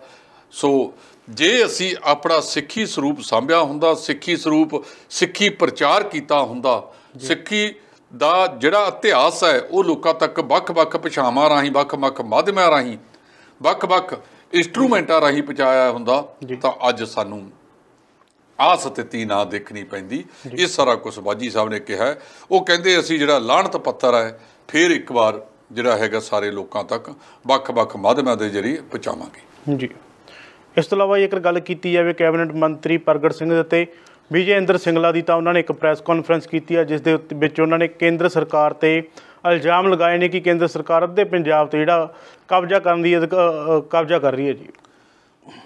ਸੋ ਜੇ ਅਸੀਂ ਆਪਣਾ ਸਿੱਖੀ ਸਰੂਪ ਸਾਂਭਿਆ ਹੁੰਦਾ, ਸਿੱਖੀ ਸਰੂਪ ਸਿੱਖੀ ਪ੍ਰਚਾਰ ਕੀਤਾ ਹੁੰਦਾ, ਸਿੱਖੀ ਦਾ ਜਿਹੜਾ ਇਤਿਹਾਸ ਹੈ ਉਹ ਲੋਕਾਂ ਤੱਕ ਵੱਖ-ਵੱਖ ਭਾਸ਼ਾਵਾਂ ਰਾਹੀਂ, ਵੱਖ-ਵੱਖ ਮਾਧਿਅਮਾਂ ਰਾਹੀਂ, ਵੱਖ-ਵੱਖ ਇੰਸਟਰੂਮੈਂਟਾਂ ਰਾਹੀਂ ਪਹੁੰਚਾਇਆ ਹੁੰਦਾ ਤਾਂ ਅੱਜ ਸਾਨੂੰ ਆਹ ਸਥਿਤੀ ਨਾ ਦੇਖਣੀ ਪੈਂਦੀ। ਇਹ ਸਾਰਾ ਕੁਛ ਬਾਜੀ ਸਾਹਿਬ ਨੇ ਕਿਹਾ। ਉਹ ਕਹਿੰਦੇ ਅਸੀਂ ਜਿਹੜਾ ਲਾਹਨਤ ਪੱਤਰ ਹੈ ਫਿਰ ਇੱਕ ਵਾਰ ਜਿਹੜਾ ਹੈਗਾ ਸਾਰੇ ਲੋਕਾਂ ਤੱਕ ਵੱਖ-ਵੱਖ ਮਾਧਿਅਮਾਂ ਦੇ ਜ਼ਰੀਏ ਪਹੁੰਚਾਵਾਂਗੇ। ਜੀ, ਇਸ ਤੋਂ ਇਲਾਵਾ ਜੇਕਰ ਗੱਲ ਕੀਤੀ ਜਾਵੇ ਕੈਬਨਿਟ ਮੰਤਰੀ ਪ੍ਰਗਟ ਸਿੰਘ ਅਤੇ ਵਿਜੇ ਇੰਦਰ ਸਿੰਗਲਾ ਦੀ, ਤਾਂ ਉਹਨਾਂ ਨੇ ਇੱਕ ਪ੍ਰੈਸ ਕਾਨਫਰੰਸ ਕੀਤੀ ਹੈ ਜਿਸ ਦੇ ਵਿੱਚ ਉਹਨਾਂ ਨੇ ਕੇਂਦਰ ਸਰਕਾਰ 'ਤੇ ਇਲਜ਼ਾਮ ਲਗਾਏ ਨੇ ਕਿ ਕੇਂਦਰ ਸਰਕਾਰ ਅੱਧੇ ਪੰਜਾਬ 'ਤੇ ਜਿਹੜਾ ਕਬਜ਼ਾ ਕਰ ਰਹੀ ਹੈ। ਜੀ,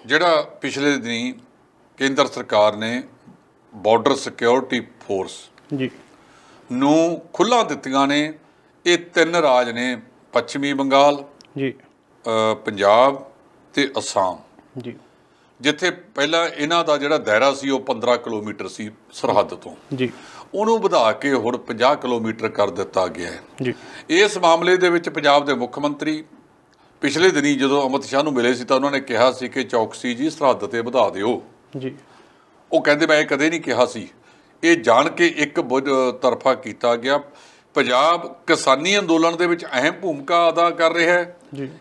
ਜਿਹੜਾ ਪਿਛਲੇ ਦਿਨੀ ਕੇਂਦਰ ਸਰਕਾਰ ਨੇ ਬਾਰਡਰ ਸਿਕਿਉਰਿਟੀ ਫੋਰਸ ਜੀ ਨੂੰ ਖੁੱਲ੍ਹਾਂ ਦਿੱਤੀਆਂ ਨੇ। ਇਹ 3 ਰਾਜ ਨੇ, ਪੱਛਮੀ ਬੰਗਾਲ ਜੀ, ਪੰਜਾਬ ਤੇ ਅਸਾਮ ਜੀ, ਜਿੱਥੇ ਪਹਿਲਾਂ ਇਹਨਾਂ ਦਾ ਜਿਹੜਾ ਦਾਇਰਾ ਸੀ ਉਹ 15 ਕਿਲੋਮੀਟਰ ਸੀ ਸਰਹੱਦ ਤੋਂ, ਜੀ, ਉਹਨੂੰ ਵਧਾ ਕੇ ਹੁਣ 50 ਕਿਲੋਮੀਟਰ ਕਰ ਦਿੱਤਾ ਗਿਆ ਹੈ। ਜੀ, ਇਸ ਮਾਮਲੇ ਦੇ ਵਿੱਚ ਪੰਜਾਬ ਦੇ ਮੁੱਖ ਮੰਤਰੀ ਪਿਛਲੇ ਦਿਨੀ ਜਦੋਂ ਅਮਿਤ ਸ਼ਾਹ ਨੂੰ ਮਿਲੇ ਸੀ ਤਾਂ ਉਹਨਾਂ ਨੇ ਕਿਹਾ ਸੀ ਕਿ ਚੌਕਸੀ ਜੀ ਸਰਹੱਦ ਤੇ ਵਧਾ ਦਿਓ। ਜੀ, ਉਹ ਕਹਿੰਦੇ ਮੈਂ ਕਦੇ ਨਹੀਂ ਕਿਹਾ ਸੀ, ਇਹ ਜਾਣ ਕੇ ਇੱਕ ਤਰਫਾ ਕੀਤਾ ਗਿਆ। ਪੰਜਾਬ ਕਿਸਾਨੀ ਅੰਦੋਲਨ ਦੇ ਵਿੱਚ ਅਹਿਮ ਭੂਮਿਕਾ ਅਦਾ ਕਰ ਰਿਹਾ ਹੈ।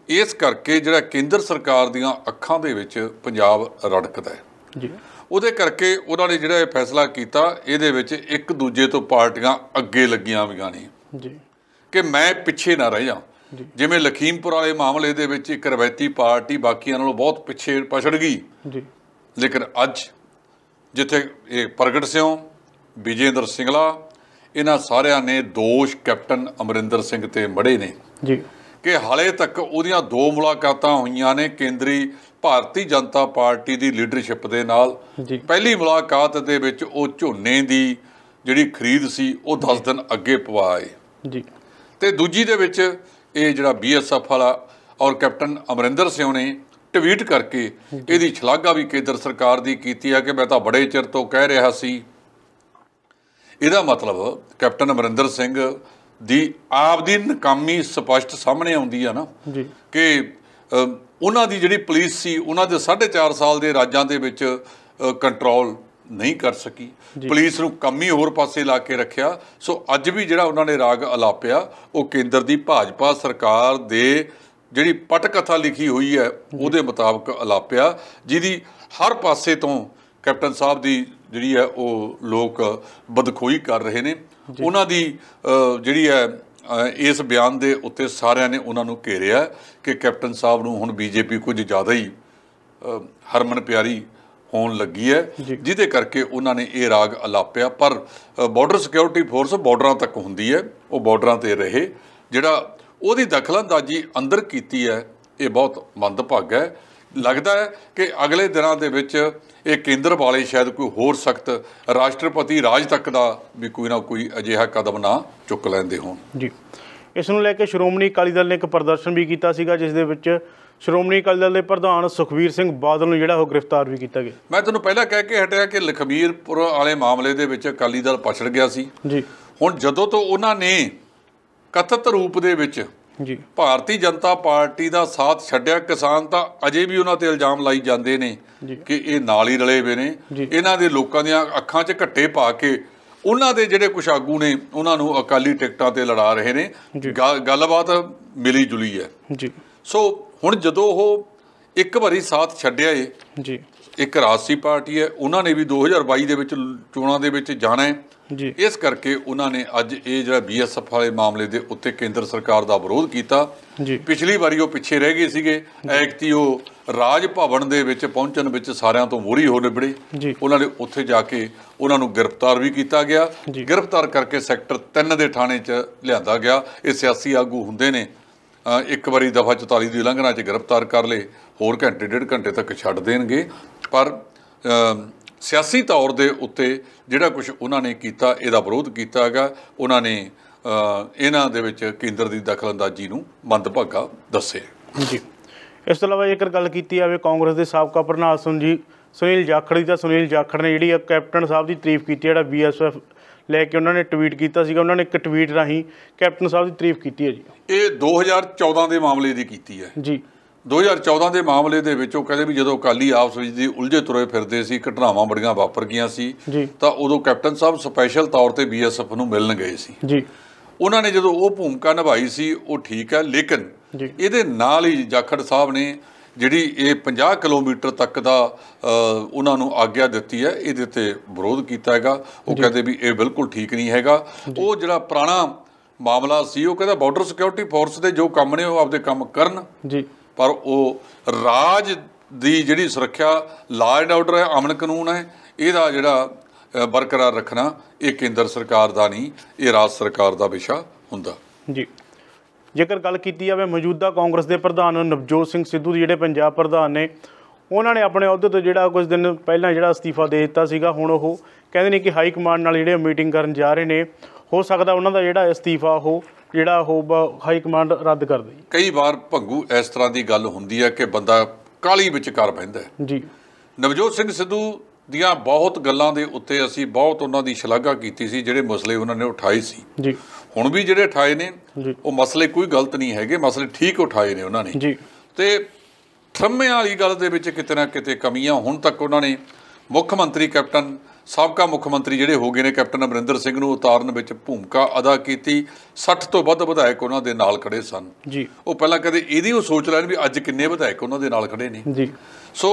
ਇਸ ਕਰਕੇ ਜਿਹੜਾ ਕੇਂਦਰ ਸਰਕਾਰ ਦੀਆਂ ਅੱਖਾਂ ਦੇ ਵਿੱਚ ਪੰਜਾਬ ਰੜਕਦਾ ਹੈ। ਜੀ, ਉਹਦੇ ਕਰਕੇ ਉਹਨਾਂ ਨੇ ਜਿਹੜਾ ਇਹ ਫੈਸਲਾ ਕੀਤਾ, ਇਹਦੇ ਵਿੱਚ ਇੱਕ ਦੂਜੇ ਤੋਂ ਪਾਰਟੀਆਂ ਅੱਗੇ ਲੱਗੀਆਂ ਹੋਈਆਂ ਨੇ ਜੀ ਕਿ ਮੈਂ ਪਿੱਛੇ ਨਾ ਰਹਿ ਜਾ। ਜਿਵੇਂ ਲਖੀਮਪੁਰ ਵਾਲੇ ਮਾਮਲੇ ਦੇ ਵਿੱਚ ਇੱਕ ਰਵਾਇਤੀ ਪਾਰਟੀ ਬਾਕੀਆਂ ਨਾਲੋਂ ਬਹੁਤ ਪਿੱਛੇ ਪਛੜ ਗਈ, ਲੇਕਿਨ ਅੱਜ ਜਿੱਥੇ ਇਹ ਪ੍ਰਗਟ ਸਿੰਘ, ਵਿਜੇ ਇੰਦਰ ਸਿੰਗਲਾ, ਇਹਨਾਂ ਸਾਰਿਆਂ ਨੇ ਦੋਸ਼ ਕੈਪਟਨ ਅਮਰਿੰਦਰ ਸਿੰਘ ਤੇ ਮੜੇ ਨੇ ਜੀ ਕਿ ਹਾਲੇ ਤੱਕ ਉਹਦੀਆਂ 2 ਮੁਲਾਕਾਤਾਂ ਹੋਈਆਂ ਨੇ ਕੇਂਦਰੀ ਭਾਰਤੀ ਜਨਤਾ ਪਾਰਟੀ ਦੀ ਲੀਡਰਸ਼ਿਪ ਦੇ ਨਾਲ। ਪਹਿਲੀ ਮੁਲਾਕਾਤ ਦੇ ਵਿੱਚ ਉਹ ਝੋਨੇ ਦੀ ਜਿਹੜੀ ਖਰੀਦ ਸੀ ਉਹ 10 ਦਿਨ ਅੱਗੇ ਪਵਾਏ ਜੀ, ਤੇ ਦੂਜੀ ਦੇ ਵਿੱਚ ਇਹ ਜਿਹੜਾ BSF ਵਾਲਾ ਔਰ ਕੈਪਟਨ ਅਮਰਿੰਦਰ ਸਿੰਘ ਨੇ ਟਵੀਟ ਕਰਕੇ ਇਹਦੀ ਸ਼ਲਾਘਾ ਵੀ ਕੇਂਦਰ ਸਰਕਾਰ ਦੀ ਕੀਤੀ ਹੈ ਕਿ ਮੈਂ ਤਾਂ ਬੜੇ ਚਿਰ ਤੋਂ ਕਹਿ ਰਿਹਾ ਸੀ। ਇਹਦਾ ਮਤਲਬ ਕੈਪਟਨ ਅਮਰਿੰਦਰ ਸਿੰਘ ਦੀ ਆਪਦੀ ਨਾਕਾਮੀ ਸਪਸ਼ਟ ਸਾਹਮਣੇ ਆਉਂਦੀ ਆ ਨਾ ਕਿ ਉਹਨਾਂ ਦੀ ਜਿਹੜੀ ਪੁਲਿਸ ਸੀ ਉਹਨਾਂ ਦੇ 4.5 ਸਾਲ ਦੇ ਰਾਜਾਂ ਦੇ ਵਿੱਚ ਕੰਟਰੋਲ ਨਹੀਂ ਕਰ ਸਕੀ, ਪੁਲਿਸ ਨੂੰ ਕੰਮ ਹੀ ਹੋਰ ਪਾਸੇ ਲਾ ਕੇ ਰੱਖਿਆ। ਸੋ ਅੱਜ ਵੀ ਜਿਹੜਾ ਉਹਨਾਂ ਨੇ ਰਾਗ ਅਲਾਪਿਆ ਉਹ ਕੇਂਦਰ ਦੀ ਭਾਜਪਾ ਸਰਕਾਰ ਦੇ ਜਿਹੜੀ ਪਟਕਥਾ ਲਿਖੀ ਹੋਈ ਹੈ ਉਹਦੇ ਮੁਤਾਬਕ ਅਲਾਪਿਆ, ਜਿਹਦੀ ਹਰ ਪਾਸੇ ਤੋਂ ਕੈਪਟਨ ਸਾਹਿਬ ਦੀ ਜਿਹੜੀ ਹੈ ਉਹ ਲੋਕ ਬਦਖੋਈ ਕਰ ਰਹੇ ਨੇ। ਉਹਨਾਂ ਦੀ ਜਿਹੜੀ ਹੈ ਇਸ ਬਿਆਨ ਦੇ ਉੱਤੇ ਸਾਰਿਆਂ ਨੇ ਉਹਨਾਂ ਨੂੰ ਘੇਰਿਆ ਕਿ ਕੈਪਟਨ ਸਾਹਿਬ ਨੂੰ ਹੁਣ BJP ਕੁਝ ਜ਼ਿਆਦਾ ਹੀ ਹਰਮਨ ਪਿਆਰੀ ਹੋਣ ਲੱਗੀ ਹੈ, ਜਿਹਦੇ ਕਰਕੇ ਉਹਨਾਂ ਨੇ ਇਹ ਰਾਗ ਅਲਾਪਿਆ। ਪਰ ਬਾਰਡਰ ਸਿਕਿਉਰਿਟੀ ਫੋਰਸ ਬਾਰਡਰਾਂ ਤੱਕ ਹੁੰਦੀ ਹੈ, ਉਹ ਬਾਰਡਰਾਂ 'ਤੇ ਰਹੇ। ਜਿਹੜਾ ਉਹਦੀ ਦਖਲਅੰਦਾਜ਼ੀ ਅੰਦਰ ਕੀਤੀ ਹੈ ਇਹ ਬਹੁਤ ਮੰਦਭਾਗਾ ਹੈ। ਲੱਗਦਾ ਹੈ ਕਿ ਅਗਲੇ ਦਿਨਾਂ ਦੇ ਵਿੱਚ ਇਹ ਕੇਂਦਰ ਵਾਲੇ ਸ਼ਾਇਦ ਕੋਈ ਹੋਰ ਸਖਤ ਰਾਸ਼ਟਰਪਤੀ ਰਾਜ ਤੱਕ ਦਾ ਵੀ ਕੋਈ ਨਾ ਕੋਈ ਅਜਿਹਾ ਕਦਮ ਨਾ ਚੁੱਕ ਲੈਂਦੇ ਹੋਣ। ਜੀ, ਇਸ ਨੂੰ ਲੈ ਕੇ ਸ਼੍ਰੋਮਣੀ ਅਕਾਲੀ ਦਲ ਨੇ ਇੱਕ ਪ੍ਰਦਰਸ਼ਨ ਵੀ ਕੀਤਾ ਸੀਗਾ ਜਿਸ ਦੇ ਵਿੱਚ ਸ਼੍ਰੋਮਣੀ ਅਕਾਲੀ ਦਲ ਦੇ ਪ੍ਰਧਾਨ ਸੁਖਬੀਰ ਸਿੰਘ ਬਾਦਲ ਨੂੰ ਜਿਹੜਾ ਉਹ ਗ੍ਰਿਫਤਾਰ ਵੀ ਕੀਤਾ ਗਿਆ। ਮੈਂ ਤੁਹਾਨੂੰ ਪਹਿਲਾਂ ਕਹਿ ਕੇ ਹਟਿਆ ਕਿ ਲਖਮੀਰਪੁਰ ਵਾਲੇ ਮਾਮਲੇ ਦੇ ਵਿੱਚ ਅਕਾਲੀ ਦਲ ਪਛੜ ਗਿਆ ਸੀ। ਜੀ, ਹੁਣ ਜਦੋਂ ਤੋਂ ਉਹਨਾਂ ਨੇ ਕਥਿਤ ਰੂਪ ਦੇ ਵਿੱਚ ਭਾਰਤੀ ਜਨਤਾ ਪਾਰਟੀ ਦਾ ਸਾਥ ਛੱਡਿਆ, ਕਿਸਾਨ ਤਾਂ ਅਜੇ ਵੀ ਉਹਨਾਂ ਤੇ ਇਲਜ਼ਾਮ ਲਾਈ ਜਾਂਦੇ ਨੇ ਕਿ ਇਹ ਨਾਲ ਹੀ ਰਲੇ ਹੋਏ ਨੇ। ਇਹਨਾਂ ਦੇ ਲੋਕਾਂ ਦੀਆਂ ਅੱਖਾਂ 'ਚ ਘੱਟੇ ਪਾ ਕੇ ਉਹਨਾਂ ਦੇ ਜਿਹੜੇ ਕੁਛ ਆਗੂ ਨੇ ਉਹਨਾਂ ਨੂੰ ਅਕਾਲੀ ਟਿਕਟਾਂ ਤੇ ਲੜਾ ਰਹੇ ਨੇ। ਗੱਲਬਾਤ ਮਿਲੀ ਜੁਲੀ ਹੈ। ਸੋ ਹੁਣ ਜਦੋਂ ਉਹ ਇੱਕ ਵਾਰੀ ਸਾਥ ਛੱਡਿਆ ਏ, ਇੱਕ ਰਾਜਸੀ ਪਾਰਟੀ ਹੈ, ਉਹਨਾਂ ਨੇ ਵੀ 2022 ਦੇ ਵਿੱਚ ਚੋਣਾਂ ਦੇ ਵਿੱਚ ਜਾਣਾ ਹੈ, ਜੀ। ਇਸ ਕਰਕੇ ਉਹਨਾਂ ਨੇ ਅੱਜ ਇਹ ਜਿਹੜਾ BSF ਵਾਲੇ ਮਾਮਲੇ ਦੇ ਉੱਤੇ ਕੇਂਦਰ ਸਰਕਾਰ ਦਾ ਵਿਰੋਧ ਕੀਤਾ ਜੀ। ਪਿਛਲੀ ਵਾਰੀ ਉਹ ਪਿੱਛੇ ਰਹਿ ਗਏ ਸੀਗੇ, ਐਕਤੀ ਉਹ ਰਾਜ ਭਵਨ ਦੇ ਵਿੱਚ ਪਹੁੰਚਣ ਵਿੱਚ ਸਾਰਿਆਂ ਤੋਂ ਮੋਹਰੀ ਹੋ ਨਿਬੜੇ। ਉਹਨਾਂ ਨੇ ਉੱਥੇ ਜਾ ਕੇ ਉਹਨਾਂ ਨੂੰ ਗ੍ਰਿਫਤਾਰ ਵੀ ਕੀਤਾ ਗਿਆ, ਗ੍ਰਿਫਤਾਰ ਕਰਕੇ ਸੈਕਟਰ 3 ਦੇ ਥਾਣੇ 'ਚ ਲਿਆਂਦਾ ਗਿਆ। ਇਹ ਸਿਆਸੀ ਆਗੂ ਹੁੰਦੇ ਨੇ, ਇੱਕ ਵਾਰੀ ਦਫਾ 44 ਦੀ ਉਲੰਘਣਾ 'ਚ ਗ੍ਰਿਫਤਾਰ ਕਰ ਲਏ, ਹੋਰ ਘੰਟੇ ਡੇਢ ਘੰਟੇ ਤੱਕ ਛੱਡ ਦੇਣਗੇ। ਪਰ ਸਿਆਸੀ ਤੌਰ ਦੇ ਉੱਤੇ ਜਿਹੜਾ ਕੁਝ ਉਹਨਾਂ ਨੇ ਕੀਤਾ, ਇਹਦਾ ਵਿਰੋਧ ਕੀਤਾ ਹੈਗਾ। ਉਹਨਾਂ ਨੇ ਇਹਨਾਂ ਦੇ ਵਿੱਚ ਕੇਂਦਰ ਦੀ ਦਖਲਅੰਦਾਜ਼ੀ ਨੂੰ ਮੰਦਭਾਗਾ ਦੱਸਿਆ ਜੀ। ਇਸ ਤੋਂ ਇਲਾਵਾ ਜੇਕਰ ਗੱਲ ਕੀਤੀ ਜਾਵੇ ਕਾਂਗਰਸ ਦੇ ਸਾਬਕਾ ਪ੍ਰਧਾਨ ਸੁਨੀਲ ਜਾਖੜ ਦੀ, ਤਾਂ ਸੁਨੀਲ ਜਾਖੜ ਨੇ ਜਿਹੜੀ ਕੈਪਟਨ ਸਾਹਿਬ ਦੀ ਤਾਰੀਫ ਕੀਤੀ, ਜਿਹੜਾ BSF ਲੈ ਕੇ ਉਹਨਾਂ ਨੇ ਟਵੀਟ ਕੀਤਾ ਸੀਗਾ। ਉਹਨਾਂ ਨੇ ਇੱਕ ਟਵੀਟ ਰਾਹੀਂ ਕੈਪਟਨ ਸਾਹਿਬ ਦੀ ਤਾਰੀਫ ਕੀਤੀ ਹੈ ਜੀ। ਇਹ 2014 ਦੇ ਮਾਮਲੇ ਦੀ ਕੀਤੀ ਹੈ ਜੀ। 2014 ਦੇ ਮਾਮਲੇ ਦੇ ਵਿੱਚ ਉਹ ਕਹਿੰਦੇ ਵੀ ਜਦੋਂ ਅਕਾਲੀ ਆਪਸ ਵਿੱਚ ਦੀ ਉਲਝੇ ਤੁਰੇ ਫਿਰਦੇ ਸੀ, ਘਟਨਾਵਾਂ ਬੜੀਆਂ ਵਾਪਰ ਗਈਆਂ ਸੀ, ਤਾਂ ਉਦੋਂ ਕੈਪਟਨ ਸਾਹਿਬ ਸਪੈਸ਼ਲ ਤੌਰ ਤੇ BSF ਨੂੰ ਮਿਲਣ ਗਏ ਸੀ ਜੀ। ਉਹਨਾਂ ਨੇ ਜਦੋਂ ਉਹ ਭੂਮਿਕਾ ਨਿਭਾਈ ਸੀ ਉਹ ਠੀਕ ਹੈ, ਲੇਕਿਨ ਇਹਦੇ ਨਾਲ ਹੀ ਜਾਖੜ ਸਾਹਿਬ ਨੇ ਜਿਹੜੀ ਇਹ 50 ਕਿਲੋਮੀਟਰ ਤੱਕ ਦਾ ਉਹਨਾਂ ਨੂੰ ਆਗਿਆ ਦਿੱਤੀ ਹੈ, ਇਹਦੇ ਤੇ ਵਿਰੋਧ ਕੀਤਾ ਹੈਗਾ। ਉਹ ਕਹਿੰਦੇ ਵੀ ਇਹ ਬਿਲਕੁਲ ਠੀਕ ਨਹੀਂ ਹੈਗਾ। ਉਹ ਜਿਹੜਾ ਪੁਰਾਣਾ ਮਾਮਲਾ ਸੀ, ਉਹ ਕਹਿੰਦਾ ਬਾਰਡਰ ਸਿਕਿਉਰਿਟੀ ਫੋਰਸ ਦੇ ਜੋ ਕੰਮ ਨੇ ਉਹ ਆਪਦੇ ਕੰਮ ਕਰਨ ਜੀ, ਪਰ ਉਹ ਰਾਜ ਦੀ ਜਿਹੜੀ ਸੁਰੱਖਿਆ, ਲਾਅ ਐਂਡ ਆਰਡਰ ਹੈ, ਅਮਨ ਕਾਨੂੰਨ ਹੈ, ਇਹਦਾ ਜਿਹੜਾ ਬਰਕਰਾਰ ਰੱਖਣਾ ਇਹ ਕੇਂਦਰ ਸਰਕਾਰ ਦਾ ਨਹੀਂ, ਇਹ ਰਾਜ ਸਰਕਾਰ ਦਾ ਵਿਸ਼ਾ ਹੁੰਦਾ ਜੀ। ਜੇਕਰ ਗੱਲ ਕੀਤੀ ਜਾਵੇ ਮੌਜੂਦਾ ਕਾਂਗਰਸ ਦੇ ਪ੍ਰਧਾਨ ਨਵਜੋਤ ਸਿੰਘ ਸਿੱਧੂ ਦੀ, ਜਿਹੜੇ ਪੰਜਾਬ ਪ੍ਰਧਾਨ ਨੇ, ਉਹਨਾਂ ਨੇ ਆਪਣੇ ਅਹੁਦੇ ਤੋਂ ਜਿਹੜਾ ਕੁਝ ਦਿਨ ਪਹਿਲਾਂ ਜਿਹੜਾ ਅਸਤੀਫਾ ਦੇ ਦਿੱਤਾ ਸੀਗਾ। ਹੁਣ ਉਹ ਕਹਿੰਦੇ ਨੇ ਕਿ ਹਾਈ ਕਮਾਂਡ ਨਾਲ ਜਿਹੜੇ ਮੀਟਿੰਗ ਕਰਨ ਜਾ ਰਹੇ ਨੇ, ਹੋ ਸਕਦਾ ਉਹਨਾਂ ਦਾ ਜਿਹੜਾ ਅਸਤੀਫਾ ਉਹ ਹਾਈ ਕਮਾਂਡ ਰੱਦ ਕਰ ਦੇ। ਕਈ ਵਾਰ ਭੰਗੂ ਇਸ ਤਰ੍ਹਾਂ ਦੀ ਗੱਲ ਹੁੰਦੀ ਹੈ ਕਿ ਬੰਦਾ ਕਾਹਲੀ ਵਿੱਚ ਕਰ ਪੈਂਦਾ ਜੀ। ਨਵਜੋਤ ਸਿੰਘ ਸਿੱਧੂ ਦੀਆਂ ਬਹੁਤ ਗੱਲਾਂ ਦੇ ਉੱਤੇ ਅਸੀਂ ਬਹੁਤ ਉਹਨਾਂ ਦੀ ਸ਼ਲਾਘਾ ਕੀਤੀ ਸੀ, ਜਿਹੜੇ ਮਸਲੇ ਉਹਨਾਂ ਨੇ ਉਠਾਏ ਸੀ ਜੀ। ਹੁਣ ਵੀ ਜਿਹੜੇ ਉਠਾਏ ਨੇ ਉਹ ਮਸਲੇ ਕੋਈ ਗਲਤ ਨਹੀਂ ਹੈਗੇ, ਮਸਲੇ ਠੀਕ ਉਠਾਏ ਨੇ ਉਹਨਾਂ ਨੇ ਜੀ। ਤੇ ਠਰਮਿਆਂ ਵਾਲੀ ਗੱਲ ਦੇ ਵਿੱਚ ਕਿਤੇ ਨਾ ਕਿਤੇ ਕਮੀਆਂ ਹੁਣ ਤੱਕ ਉਹਨਾਂ ਨੇ ਮੁੱਖ ਮੰਤਰੀ ਸਾਬਕਾ ਮੁੱਖ ਮੰਤਰੀ ਜਿਹੜੇ ਹੋ ਗਏ ਨੇ ਕੈਪਟਨ ਅਮਰਿੰਦਰ ਸਿੰਘ ਨੂੰ ਉਤਾਰਨ ਵਿੱਚ ਭੂਮਿਕਾ ਅਦਾ ਕੀਤੀ। 60 ਤੋਂ ਵੱਧ ਵਿਧਾਇਕ ਉਹਨਾਂ ਦੇ ਨਾਲ ਖੜੇ ਸਨ ਜੀ। ਉਹ ਪਹਿਲਾਂ ਕਦੇ ਇਹਦੀ ਉਹ ਸੋਚ ਲੈਣ ਵੀ ਅੱਜ ਕਿੰਨੇ ਵਿਧਾਇਕ ਉਹਨਾਂ ਦੇ ਨਾਲ ਖੜੇ ਨੇ ਜੀ। ਸੋ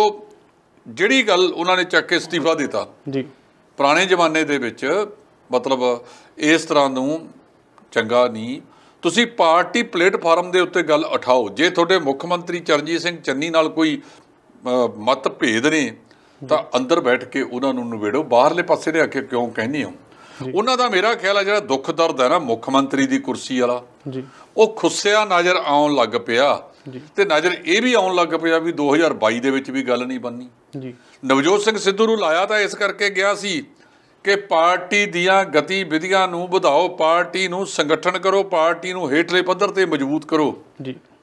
ਜਿਹੜੀ ਗੱਲ ਉਹਨਾਂ ਨੇ ਚੱਕ ਕੇ ਅਸਤੀਫਾ ਦਿੱਤਾ ਜੀ, ਪੁਰਾਣੇ ਜ਼ਮਾਨੇ ਦੇ ਵਿੱਚ ਮਤਲਬ ਇਸ ਤਰ੍ਹਾਂ ਨੂੰ ਚੰਗਾ ਨਹੀਂ। ਤੁਸੀਂ ਪਾਰਟੀ ਪਲੇਟਫਾਰਮ ਦੇ ਉੱਤੇ ਗੱਲ ਉਠਾਓ। ਜੇ ਤੁਹਾਡੇ ਮੁੱਖ ਮੰਤਰੀ ਚਰਨਜੀਤ ਸਿੰਘ ਚੰਨੀ ਨਾਲ ਕੋਈ ਮਤ ਭੇਦ ਨੇ ਤਾਂ ਅੰਦਰ ਬੈਠ ਕੇ ਉਹਨਾਂ ਨੂੰ ਨਿਬੇੜੋ, ਬਾਹਰਲੇ ਪਾਸੇ ਦੇ ਆ ਕੇ ਕਿਉਂ ਕਹਿੰਦੇ ਹੋ। ਉਹਨਾਂ ਦਾ ਮੇਰਾ ਖਿਆਲ ਹੈ ਜਿਹੜਾ ਦੁੱਖ ਦਰਦ ਹੈ ਨਾ ਮੁੱਖ ਮੰਤਰੀ ਦੀ ਕੁਰਸੀ ਵਾਲਾ, ਉਹ ਖੁੱਸਿਆ ਨਜ਼ਰ ਆਉਣ ਲੱਗ ਪਿਆ ਤੇ ਨਜ਼ਰ ਇਹ ਵੀ ਆਉਣ ਲੱਗ ਪਿਆ ਵੀ 2022 ਦੇ ਵਿੱਚ ਵੀ ਗੱਲ ਨਹੀਂ ਬਣਨੀ। ਨਵਜੋਤ ਸਿੰਘ ਸਿੱਧੂ ਨੂੰ ਲਾਇਆ ਤਾਂ ਇਸ ਕਰਕੇ ਗਿਆ ਸੀ ਕਿ ਪਾਰਟੀ ਦੀਆਂ ਗਤੀਵਿਧੀਆਂ ਨੂੰ ਵਧਾਓ, ਪਾਰਟੀ ਨੂੰ ਸੰਗਠਨ ਕਰੋ, ਪਾਰਟੀ ਨੂੰ ਹੇਠਲੇ ਪੱਧਰ ਤੇ ਮਜ਼ਬੂਤ ਕਰੋ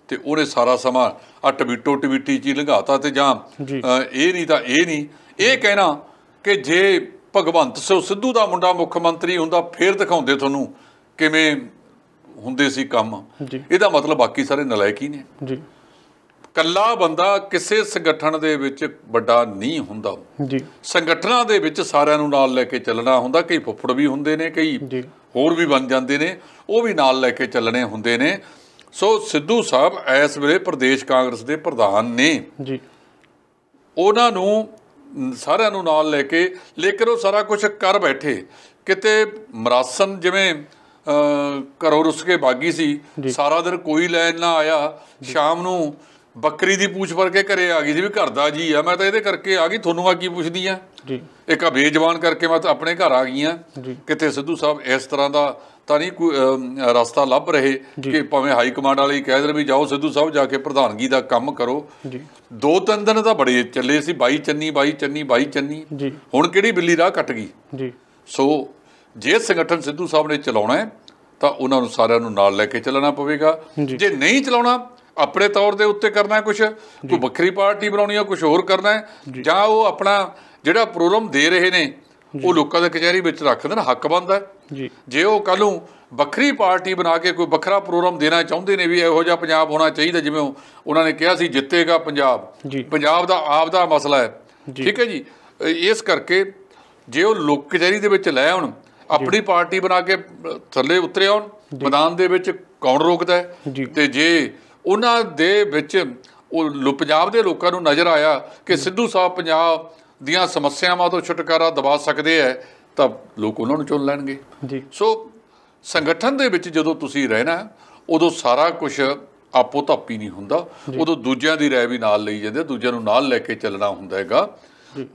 ਤੇ ਉਹਨੇ ਸਾਰਾ ਸਮਾਂ ਆ ਟਵੀਟੀ 'ਚ ਹੀ ਲੰਘਾਤਾ। ਤੇ ਜਾਂ ਇਹ ਨਹੀਂ ਤਾਂ ਇਹ ਨਹੀਂ, ਇਹ ਕਹਿਣਾ ਕਿ ਜੇ ਭਗਵੰਤ ਸਿੰਘ ਸਿੱਧੂ ਦਾ ਮੁੰਡਾ ਮੁੱਖ ਮੰਤਰੀ ਹੁੰਦਾ ਫੇਰ ਦਿਖਾਉਂਦੇ ਤੁਹਾਨੂੰ ਕਿਵੇਂ ਹੁੰਦੇ ਸੀ ਕੰਮ। ਇਹਦਾ ਮਤਲਬ ਬਾਕੀ ਸਾਰੇ ਨਲਾਇਕ ਹੀ ਨੇ। ਕੱਲਾ ਬੰਦਾ ਕਿਸੇ ਸੰਗਠਨ ਦੇ ਵਿੱਚ ਵੱਡਾ ਨਹੀਂ ਹੁੰਦਾ। ਸੰਗਠਨਾਂ ਦੇ ਵਿੱਚ ਸਾਰਿਆਂ ਨੂੰ ਨਾਲ ਲੈ ਕੇ ਚੱਲਣਾ ਹੁੰਦਾ। ਕਈ ਫੁੱਫੜ ਵੀ ਹੁੰਦੇ ਨੇ, ਕਈ ਹੋਰ ਵੀ ਬਣ ਜਾਂਦੇ ਨੇ, ਉਹ ਵੀ ਨਾਲ ਲੈ ਕੇ ਚੱਲਣੇ ਹੁੰਦੇ ਨੇ। ਸੋ ਸਿੱਧੂ ਸਾਹਿਬ ਇਸ ਵੇਲੇ ਪ੍ਰਦੇਸ਼ ਕਾਂਗਰਸ ਦੇ ਪ੍ਰਧਾਨ ਨੇ, ਉਹਨਾਂ ਨੂੰ ਸਾਰਿਆਂ ਨੂੰ ਨਾਲ ਲੈ ਕੇ, ਲੇਕਿਨ ਉਹ ਸਾਰਾ ਕੁਝ ਕਰ ਬੈਠੇ। ਕਿਤੇ ਮਰਾਸਨ ਜਿਵੇਂ ਘਰੋਂ ਰੁੱਸ ਕੇ ਬਾਗੀ ਸੀ, ਸਾਰਾ ਦਿਨ ਕੋਈ ਲੈਣ ਨਾ ਆਇਆ, ਸ਼ਾਮ ਨੂੰ ਬੱਕਰੀ ਦੀ ਪੂਛ ਫੜ ਕੇ ਘਰੇ ਆ ਗਈ ਸੀ ਵੀ ਘਰ ਦਾ ਜੀ ਆ, ਮੈਂ ਤਾਂ ਇਹਦੇ ਕਰਕੇ ਆ ਗਈ, ਤੁਹਾਨੂੰ ਆ ਕੀ ਪੁੱਛਦੀ ਆ। ਇੱਕ ਬੇਜਵਾਨ ਕਰਕੇ ਮੈਂ ਤਾਂ ਆਪਣੇ ਘਰ ਆ ਗਈ ਆ। ਕਿਤੇ ਸਿੱਧੂ ਸਾਹਿਬ ਇਸ ਤਰ੍ਹਾਂ ਦਾ ਤਾਂ ਨਹੀਂ ਕੋਈ ਰਸਤਾ ਲੱਭ ਰਹੇ ਕਿ ਭਾਵੇਂ ਹਾਈ ਕਮਾਂਡ ਵਾਲੇ ਕਹਿ ਦੇਣ ਵੀ ਜਾਓ ਸਿੱਧੂ ਸਾਹਿਬ ਜਾ ਕੇ ਪ੍ਰਧਾਨਗੀ ਦਾ ਕੰਮ ਕਰੋ। 2-3 ਦਿਨ ਤਾਂ ਬੜੇ ਚੱਲੇ ਸੀ, ਬਾਈ ਚੰਨੀ। ਹੁਣ ਕਿਹੜੀ ਬਿੱਲੀ ਰਾਹ ਕੱਟ ਗਈ। ਸੋ ਜੇ ਸੰਗਠਨ ਸਿੱਧੂ ਸਾਹਿਬ ਨੇ ਚਲਾਉਣਾ ਹੈ ਤਾਂ ਉਹਨਾਂ ਨੂੰ ਸਾਰਿਆਂ ਨੂੰ ਨਾਲ ਲੈ ਕੇ ਚੱਲਣਾ ਪਵੇਗਾ। ਜੇ ਨਹੀਂ ਚਲਾਉਣਾ, ਆਪਣੇ ਤੌਰ ਦੇ ਉੱਤੇ ਕਰਨਾ ਕੁਛ, ਕੋਈ ਵੱਖਰੀ ਪਾਰਟੀ ਬਣਾਉਣੀ ਆ, ਕੁਛ ਹੋਰ ਕਰਨਾ ਹੈ, ਜਾਂ ਉਹ ਆਪਣਾ ਜਿਹੜਾ ਪ੍ਰੋਗਰਾਮ ਦੇ ਰਹੇ ਨੇ ਉਹ ਲੋਕਾਂ ਦੇ ਕਚਹਿਰੀ ਵਿੱਚ ਰੱਖ ਦੇਣ, ਹੱਕ ਬਣਦਾ। ਜੇ ਉਹ ਕੱਲ੍ਹ ਨੂੰ ਵੱਖਰੀ ਪਾਰਟੀ ਬਣਾ ਕੇ ਕੋਈ ਵੱਖਰਾ ਪ੍ਰੋਗਰਾਮ ਦੇਣਾ ਚਾਹੁੰਦੇ ਨੇ ਵੀ ਇਹੋ ਜਿਹਾ ਪੰਜਾਬ ਹੋਣਾ ਚਾਹੀਦਾ ਜਿਵੇਂ ਉਹਨਾਂ ਨੇ ਕਿਹਾ ਸੀ ਜਿੱਤੇਗਾ ਪੰਜਾਬ ਦਾ ਆਪ ਦਾ ਮਸਲਾ ਹੈ, ਠੀਕ ਹੈ ਜੀ। ਇਸ ਕਰਕੇ ਜੇ ਉਹ ਲੋਕ ਕਚਹਿਰੀ ਦੇ ਵਿੱਚ ਲੈ ਆਉਣ, ਆਪਣੀ ਪਾਰਟੀ ਬਣਾ ਕੇ ਥੱਲੇ ਉਤਰੇ ਆਉਣ, ਮੈਦਾਨ ਦੇ ਵਿੱਚ ਕੌਣ ਰੋਕਦਾ ਹੈ। ਤੇ ਜੇ ਉਹਨਾਂ ਦੇ ਵਿੱਚ ਉਹ ਪੰਜਾਬ ਦੇ ਲੋਕਾਂ ਨੂੰ ਨਜ਼ਰ ਆਇਆ ਕਿ ਸਿੱਧੂ ਸਾਹਿਬ ਪੰਜਾਬ ਦੀਆਂ ਸਮੱਸਿਆਵਾਂ ਤੋਂ ਛੁਟਕਾਰਾ ਦਿਵਾ ਸਕਦੇ ਹੈ ਤਾਂ ਲੋਕ ਉਹਨਾਂ ਨੂੰ ਚੁਣ ਲੈਣਗੇ ਜੀ। ਸੋ ਸੰਗਠਨ ਦੇ ਵਿੱਚ ਜਦੋਂ ਤੁਸੀਂ ਰਹਿਣਾ ਉਦੋਂ ਸਾਰਾ ਕੁਝ ਆਪੋ ਧਾਪੀ ਨਹੀਂ ਹੁੰਦਾ, ਉਦੋਂ ਦੂਜਿਆਂ ਦੀ ਰਾਏ ਵੀ ਨਾਲ ਲਈ ਜਾਂਦੇ, ਦੂਜਿਆਂ ਨੂੰ ਨਾਲ ਲੈ ਕੇ ਚੱਲਣਾ ਹੁੰਦਾ ਹੈਗਾ।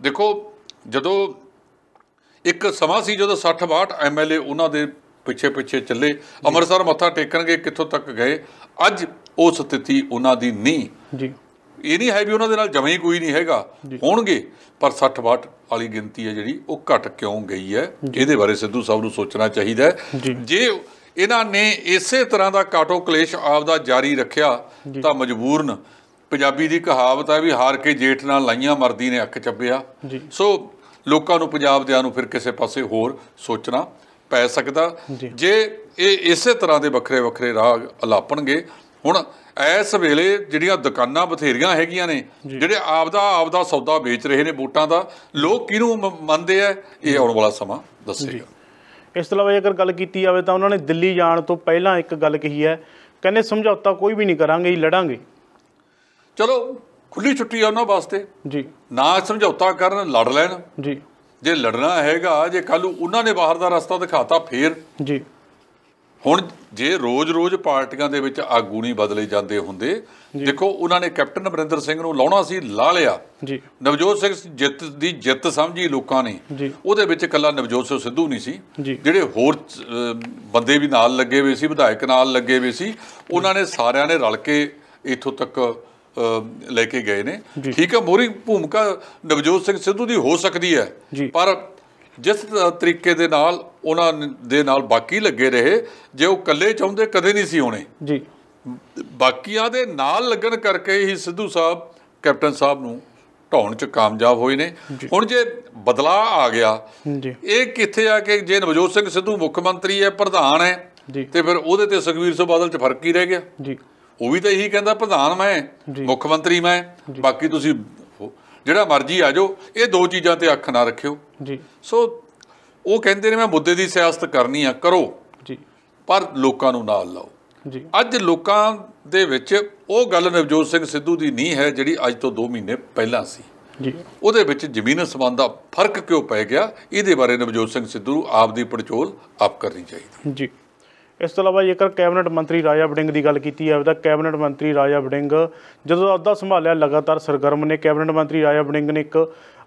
ਦੇਖੋ ਜਦੋਂ ਇੱਕ ਸਮਾਂ ਸੀ ਜਦੋਂ 60-62 MLA ਉਹਨਾਂ ਦੇ ਪਿੱਛੇ ਪਿੱਛੇ ਚੱਲੇ, ਅੰਮ੍ਰਿਤਸਰ ਮੱਥਾ ਟੇਕਣਗੇ ਕਿੱਥੋਂ ਤੱਕ ਗਏ। ਅੱਜ ਉਹ ਸਥਿਤੀ ਉਹਨਾਂ ਦੀ ਨਹੀਂ ਜੀ। ਇਹ ਨਹੀਂ ਹੈ ਵੀ ਉਹਨਾਂ ਦੇ ਨਾਲ ਜਮਾਂ ਹੀ ਕੋਈ ਨਹੀਂ ਹੈਗਾ, ਹੋਣਗੇ, ਪਰ 60-62 ਵਾਲੀ ਗਿਣਤੀ ਹੈ ਜਿਹੜੀ ਉਹ ਘਟ ਕਿਉਂ ਗਈ ਹੈ, ਇਹਦੇ ਬਾਰੇ ਸਿੱਧੂ ਸਾਹਿਬ ਨੂੰ ਸੋਚਣਾ ਚਾਹੀਦਾ ਹੈ। ਜੇ ਇਹਨਾਂ ਨੇ ਇਸੇ ਤਰ੍ਹਾਂ ਦਾ ਕਾਟੋ ਕਲੇਸ਼ ਆਪਦਾ ਜਾਰੀ ਰੱਖਿਆ ਤਾਂ ਮਜਬੂਰਨ, ਪੰਜਾਬੀ ਦੀ ਕਹਾਵਤ ਹੈ ਵੀ ਹਾਰ ਕੇ ਜੇਠ ਨਾਲ ਲਾਈਆਂ ਮਰਦੀ ਨੇ ਅੱਖ ਚੱਬਿਆ। ਸੋ ਲੋਕਾਂ ਨੂੰ, ਪੰਜਾਬ ਦਿਆਂ ਨੂੰ ਫਿਰ ਕਿਸੇ ਪਾਸੇ ਹੋਰ ਸੋਚਣਾ ਪੈ ਸਕਦਾ ਜੇ ਇਹ ਇਸੇ ਤਰ੍ਹਾਂ ਦੇ ਵੱਖਰੇ ਵੱਖਰੇ ਰਾਹ ਅਲਾਪਣਗੇ। ਹੁਣ ਇਸ ਵੇਲੇ ਜਿਹੜੀਆਂ ਦੁਕਾਨਾਂ ਬਥੇਰੀਆਂ ਹੈਗੀਆਂ ਨੇ, ਜਿਹੜੇ ਆਪਦਾ ਸੌਦਾ ਵੇਚ ਰਹੇ ਨੇ ਵੋਟਾਂ ਦਾ, ਲੋਕ ਕਿਹਨੂੰ ਮੰਨਦੇ ਆ, ਇਹ ਆਉਣ ਵਾਲਾ ਸਮਾਂ ਦੱਸੇਗਾ। ਇਸ ਤੋਂ ਇਲਾਵਾ ਜੇਕਰ ਗੱਲ ਕੀਤੀ ਜਾਵੇ ਤਾਂ ਉਹਨਾਂ ਨੇ ਦਿੱਲੀ ਜਾਣ ਤੋਂ ਪਹਿਲਾਂ ਇੱਕ ਗੱਲ ਕਹੀ ਹੈ, ਕਹਿੰਦੇ ਸਮਝੌਤਾ ਕੋਈ ਵੀ ਨਹੀਂ ਕਰਾਂਗੇ, ਲੜਾਂਗੇ। ਚਲੋ ਖੁੱਲੀ ਛੁੱਟੀ ਆ ਉਹਨਾਂ ਵਾਸਤੇ ਜੀ, ਨਾ ਸਮਝੌਤਾ ਕਰਨ, ਲੜ ਲੈਣ ਜੀ। ਜੇ ਲੜਨਾ ਹੈਗਾ, ਜੇ ਕੱਲ੍ਹ ਨੂੰ ਉਹਨਾਂ ਨੇ ਬਾਹਰ ਦਾ ਰਸਤਾ ਦਿਖਾਤਾ ਫੇਰ ਜੀ। ਹੁਣ ਜੇ ਰੋਜ਼-ਰੋਜ਼ ਪਾਰਟੀਆਂ ਦੇ ਵਿੱਚ ਆਗੂ ਨਹੀਂ ਬਦਲੇ ਜਾਂਦੇ ਹੁੰਦੇ, ਦੇਖੋ ਉਹਨਾਂ ਨੇ ਕੈਪਟਨ ਅਮਰਿੰਦਰ ਸਿੰਘ ਨੂੰ ਲਾਉਣਾ ਸੀ, ਲਾ ਲਿਆ ਜੀ। ਨਵਜੋਤ ਸਿੰਘ ਜਿੱਤ ਸਮਝੀ ਲੋਕਾਂ ਨੇ, ਉਹਦੇ ਵਿੱਚ ਇਕੱਲਾ ਨਵਜੋਤ ਸਿੰਘ ਸਿੱਧੂ ਨਹੀਂ ਸੀ, ਜਿਹੜੇ ਹੋਰ ਬੰਦੇ ਵੀ ਨਾਲ ਲੱਗੇ ਹੋਏ ਸੀ, ਵਿਧਾਇਕ ਨਾਲ ਲੱਗੇ ਹੋਏ ਸੀ, ਉਹਨਾਂ ਨੇ ਸਾਰਿਆਂ ਨੇ ਰਲ ਕੇ ਇੱਥੋਂ ਤੱਕ ਲੈ ਕੇ ਗਏ ਨੇ। ਠੀਕ ਹੈ, ਮੋਹਰੀ ਭੂਮਿਕਾ ਨਵਜੋਤ ਸਿੰਘ ਸਿੱਧੂ ਦੀ ਹੋ ਸਕਦੀ ਹੈ, ਪਰ ਜਿਸ ਤਰੀਕੇ ਦੇ ਨਾਲ ਉਹਨਾਂ ਦੇ ਨਾਲ ਬਾਕੀ ਲੱਗੇ ਰਹੇ, ਜੇ ਉਹ ਇਕੱਲੇ ਚਾਹੁੰਦੇ ਕਦੇ ਨਹੀਂ ਸੀ ਹੋਣੇ ਜੀ। ਬਾਕੀਆਂ ਦੇ ਨਾਲ ਲੱਗਣ ਕਰਕੇ ਹੀ ਸਿੱਧੂ ਸਾਹਿਬ ਕੈਪਟਨ ਸਾਹਿਬ ਨੂੰ ਢਾਉਣ 'ਚ ਕਾਮਯਾਬ ਹੋਏ ਨੇ। ਹੁਣ ਜੇ ਬਦਲਾਅ ਆ ਗਿਆ, ਇਹ ਕਿੱਥੇ ਆ ਕਿ ਜੇ ਨਵਜੋਤ ਸਿੰਘ ਸਿੱਧੂ ਮੁੱਖ ਮੰਤਰੀ ਹੈ, ਪ੍ਰਧਾਨ ਹੈ, ਤੇ ਫਿਰ ਉਹਦੇ ਤੇ ਸੁਖਬੀਰ ਸਿੰਘ ਬਾਦਲ 'ਚ ਫਰਕ ਹੀ ਰਹਿ ਗਿਆ ਜੀ। ਉਹ ਵੀ ਤਾਂ ਇਹੀ ਕਹਿੰਦਾ, ਪ੍ਰਧਾਨ ਮੈਂ, ਮੁੱਖ ਮੰਤਰੀ ਮੈਂ, ਬਾਕੀ ਤੁਸੀਂ ਜਿਹੜਾ ਮਰਜ਼ੀ ਆ ਜਾਓ, ਇਹ ਦੋ ਚੀਜ਼ਾਂ ਤੇ ਅੱਖ ਨਾ ਰੱਖਿਓ ਜੀ। ਸੋ ਉਹ ਕਹਿੰਦੇ ਨੇ ਮੈਂ ਮੁੱਦੇ ਦੀ ਸਿਆਸਤ ਕਰਨੀ ਆ, ਕਰੋ ਜੀ, ਪਰ ਲੋਕਾਂ ਨੂੰ ਨਾਲ ਲਾਓ ਜੀ। ਅੱਜ ਲੋਕਾਂ ਦੇ ਵਿੱਚ ਉਹ ਗੱਲ ਨਵਜੋਤ ਸਿੰਘ ਸਿੱਧੂ ਦੀ ਨਹੀਂ ਹੈ ਜਿਹੜੀ ਅੱਜ ਤੋਂ 2 ਮਹੀਨੇ ਪਹਿਲਾਂ ਸੀ ਜੀ। ਉਹਦੇ ਵਿੱਚ ਜ਼ਮੀਨ ਅਸਮਾਨ ਦਾ ਫਰਕ ਕਿਉਂ ਪੈ ਗਿਆ, ਇਹਦੇ ਬਾਰੇ ਨਵਜੋਤ ਸਿੰਘ ਸਿੱਧੂ ਨੂੰ ਆਪ ਦੀ ਪੜਚੋਲ ਆਪ ਕਰਨੀ ਚਾਹੀਦੀ ਜੀ। ਇਸ ਤੋਂ ਇਲਾਵਾ ਜੇਕਰ ਕੈਬਨਿਟ ਮੰਤਰੀ ਰਾਜਾ ਵੜਿੰਗ ਦੀ ਗੱਲ ਕੀਤੀ ਜਾਵੇ ਤਾਂ ਕੈਬਨਿਟ ਮੰਤਰੀ ਰਾਜਾ ਵੜਿੰਗ ਜਦੋਂ ਅਹੁਦਾ ਸੰਭਾਲਿਆ ਲਗਾਤਾਰ ਸਰਗਰਮ ਨੇ। ਕੈਬਨਿਟ ਮੰਤਰੀ ਰਾਜਾ ਵੜਿੰਗ ਨੇ ਇੱਕ